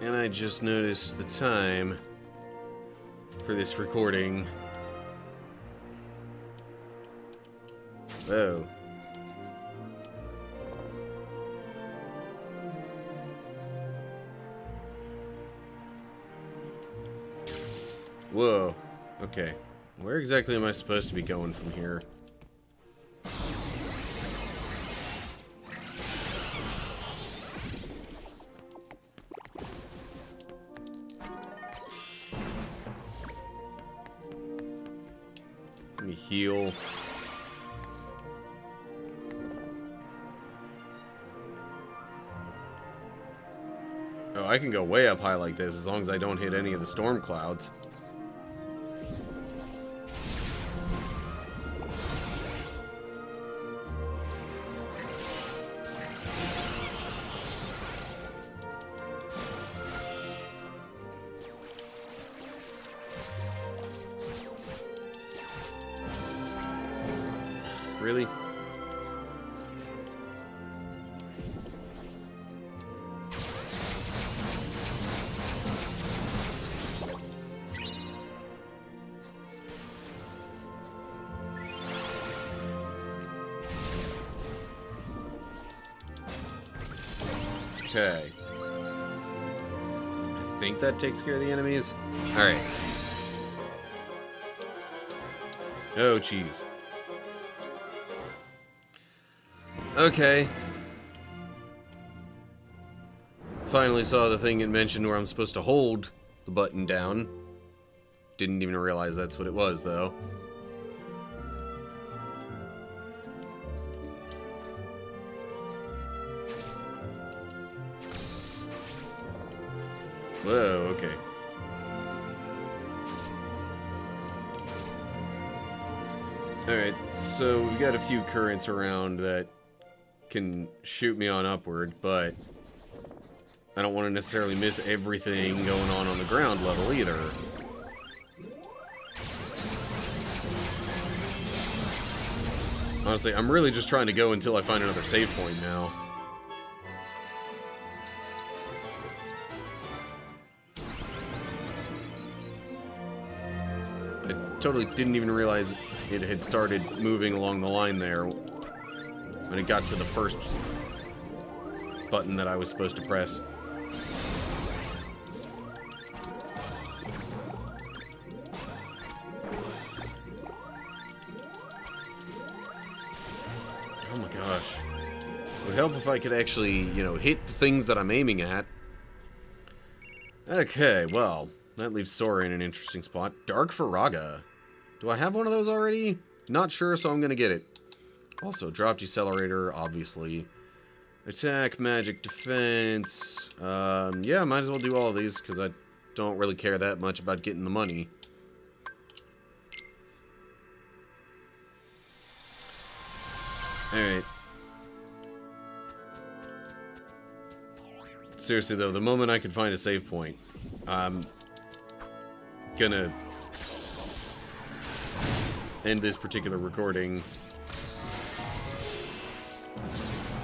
And I just noticed the time for this recording. Oh. Whoa. Okay. Where exactly am I supposed to be going from here? Let me heal. Oh, I can go way up high like this as long as I don't hit any of the storm clouds. Really? Okay. I think that takes care of the enemies. Alright. Oh, jeez. Okay. Finally saw the thing it mentioned where I'm supposed to hold the button down. Didn't even realize that's what it was, though. Whoa, okay. Alright, so we've got a few currents around that can shoot me on upward, but I don't want to necessarily miss everything going on the ground level either. Honestly, I'm really just trying to go until I find another save point now. I totally didn't even realize it had started moving along the line there when it got to the first button that I was supposed to press. Oh my gosh. It would help if I could actually, you know, hit the things that I'm aiming at. Okay, well, that leaves Sora in an interesting spot. Dark Faraga. Do I have one of those already? Not sure, so I'm gonna get it. Also, drop decelerator, obviously. Attack, magic, defense. Yeah, might as well do all of these, because I don't really care that much about getting the money. Alright. Seriously, though, the moment I can find a save point, I'm gonna end this particular recording.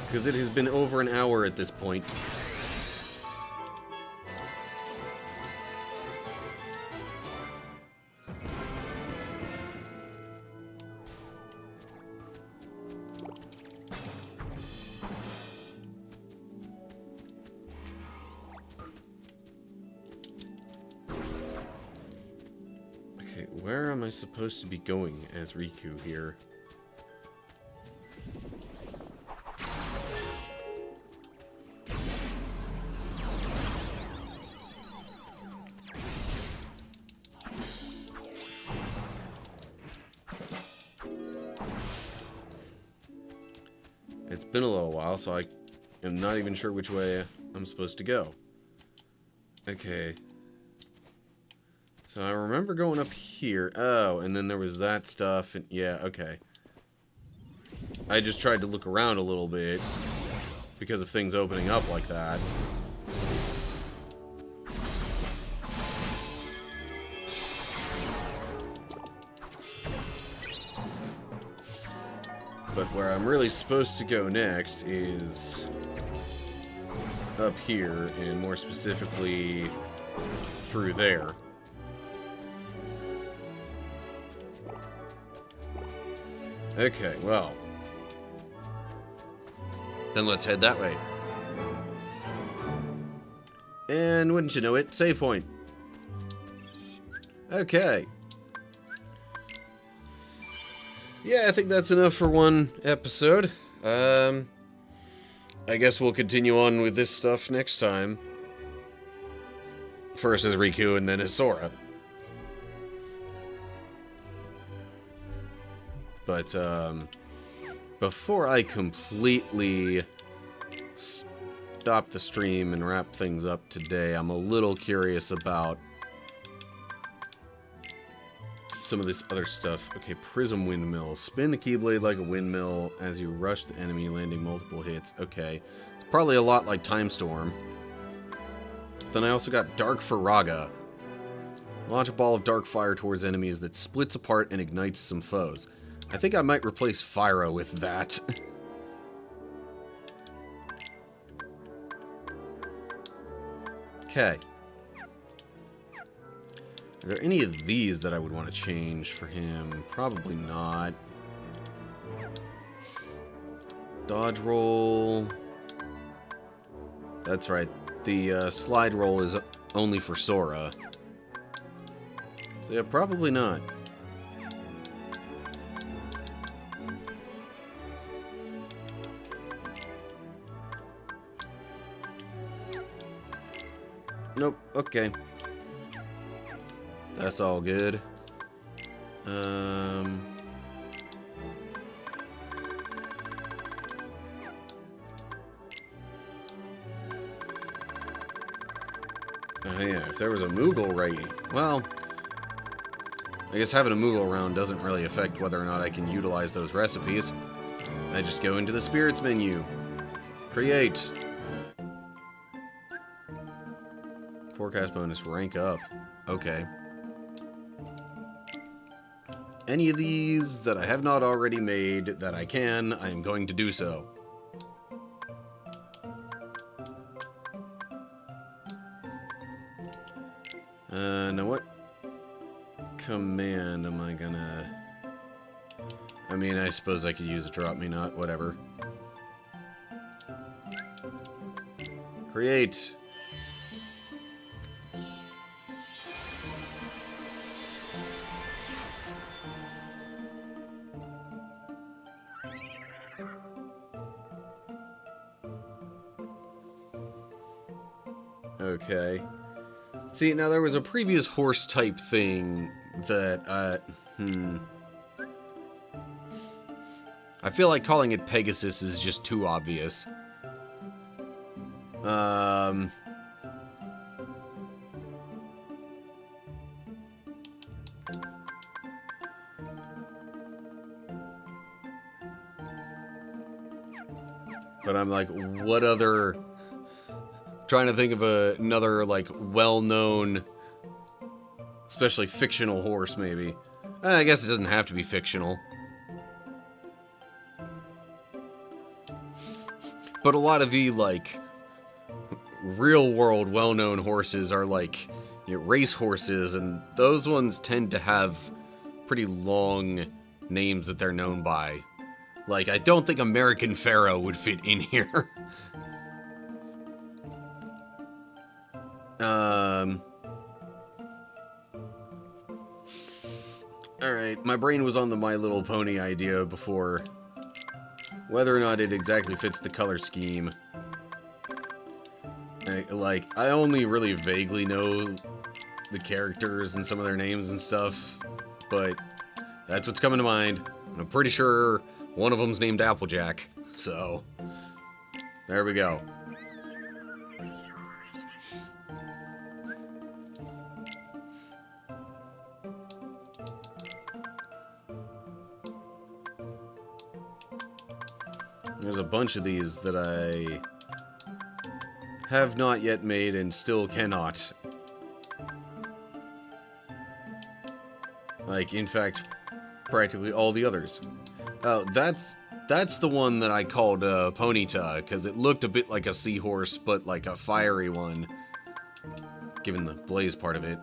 Because it has been over an hour at this point. Okay, where am I supposed to be going as Riku here? It's been a little while, so I am not even sure which way I'm supposed to go. Okay. So I remember going up here. Oh, and then there was that stuff. And yeah, okay. I just tried to look around a little bit because of things opening up like that. But where I'm really supposed to go next is up here, and more specifically through there. Okay, well, then let's head that way. And wouldn't you know it, save point. Okay. Yeah, I think that's enough for one episode. I guess we'll continue on with this stuff next time. First as Riku and then as Sora. But, before I completely stop the stream and wrap things up today, I'm a little curious about some of this other stuff. Okay, Prism Windmill. Spin the Keyblade like a windmill as you rush the enemy, landing multiple hits. Okay. It's probably a lot like Time Storm. Then I also got Dark Faraga. Launch a ball of dark fire towards enemies that splits apart and ignites some foes. I think I might replace Fyra with that. Okay. Are there any of these that I would want to change for him? Probably not. Dodge roll. That's right. The slide roll is only for Sora. So yeah, probably not. Nope. Okay. That's all good. Oh yeah, if there was a Moogle right... Well, I guess having a Moogle around doesn't really affect whether or not I can utilize those recipes. I just go into the spirits menu. Create. Forecast bonus, rank up. Okay. Any of these that I have not already made that I can, I am going to do so. Now what command am I gonna... I mean, I suppose I could use a drop me not, whatever. Create. Okay. See, now there was a previous horse type thing that, I feel like calling it Pegasus is just too obvious. But I'm like, what other... Trying to think of another, like, well-known, especially fictional horse, maybe. I guess it doesn't have to be fictional. But a lot of the, like, real-world well-known horses are, like, you know, race horses, and those ones tend to have pretty long names that they're known by. Like, I don't think American Pharaoh would fit in here. Alright, my brain was on the My Little Pony idea before. Whether or not it exactly fits the color scheme. I only really vaguely know the characters and some of their names and stuff, but that's what's coming to mind. I'm pretty sure one of them's named Applejack, so there we go. There's a bunch of these that I have not yet made and still cannot. Like, in fact, practically all the others. Oh, that's the one that I called Ponyta, because it looked a bit like a seahorse, but like a fiery one, given the blaze part of it.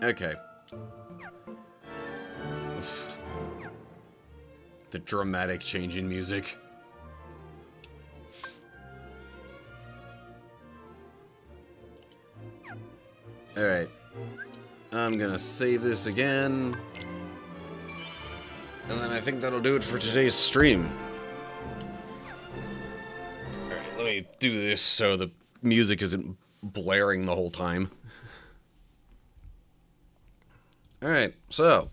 Okay. The dramatic change in music. Alright. I'm gonna save this again. And then I think that'll do it for today's stream. Alright, let me do this so the music isn't blaring the whole time. Alright, so...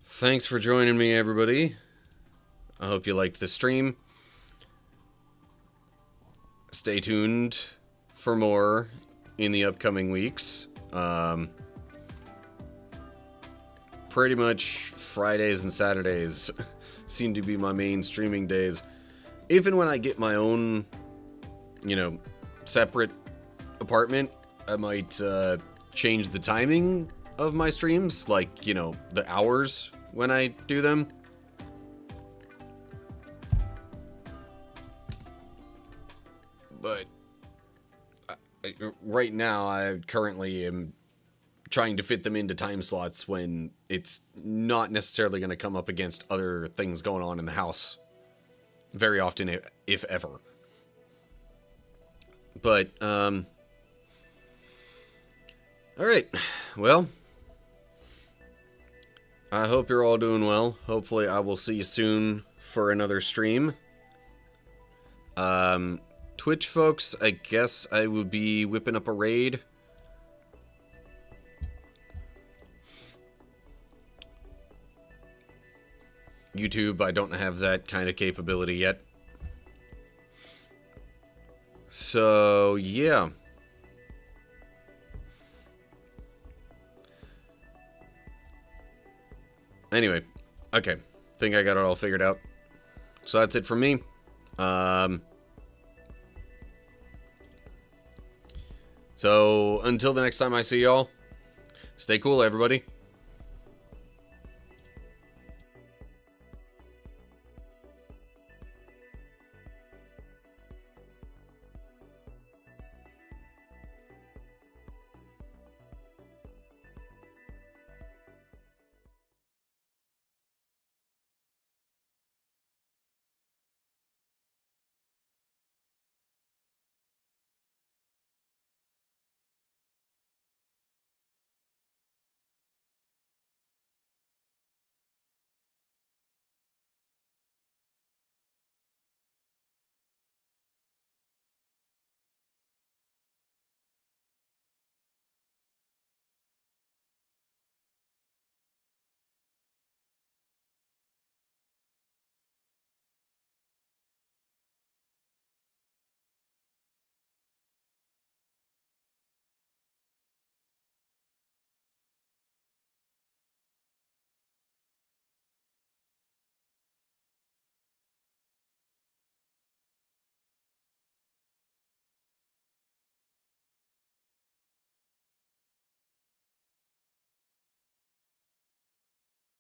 Thanks for joining me, everybody. I hope you liked the stream. Stay tuned for more in the upcoming weeks. Pretty much Fridays and Saturdays seem to be my main streaming days. Even when I get my own, you know, separate apartment, I might change the timing of my streams, like, you know, the hours when I do them. But right now, I currently am trying to fit them into time slots when it's not necessarily going to come up against other things going on in the house. Very often, if ever. But, alright, well... I hope you're all doing well. Hopefully I will see you soon for another stream. Twitch folks, I guess I will be whipping up a raid. YouTube, I don't have that kind of capability yet. So, yeah. Anyway, okay. Think I got it all figured out. So that's it from me. So until the next time I see y'all, stay cool, everybody.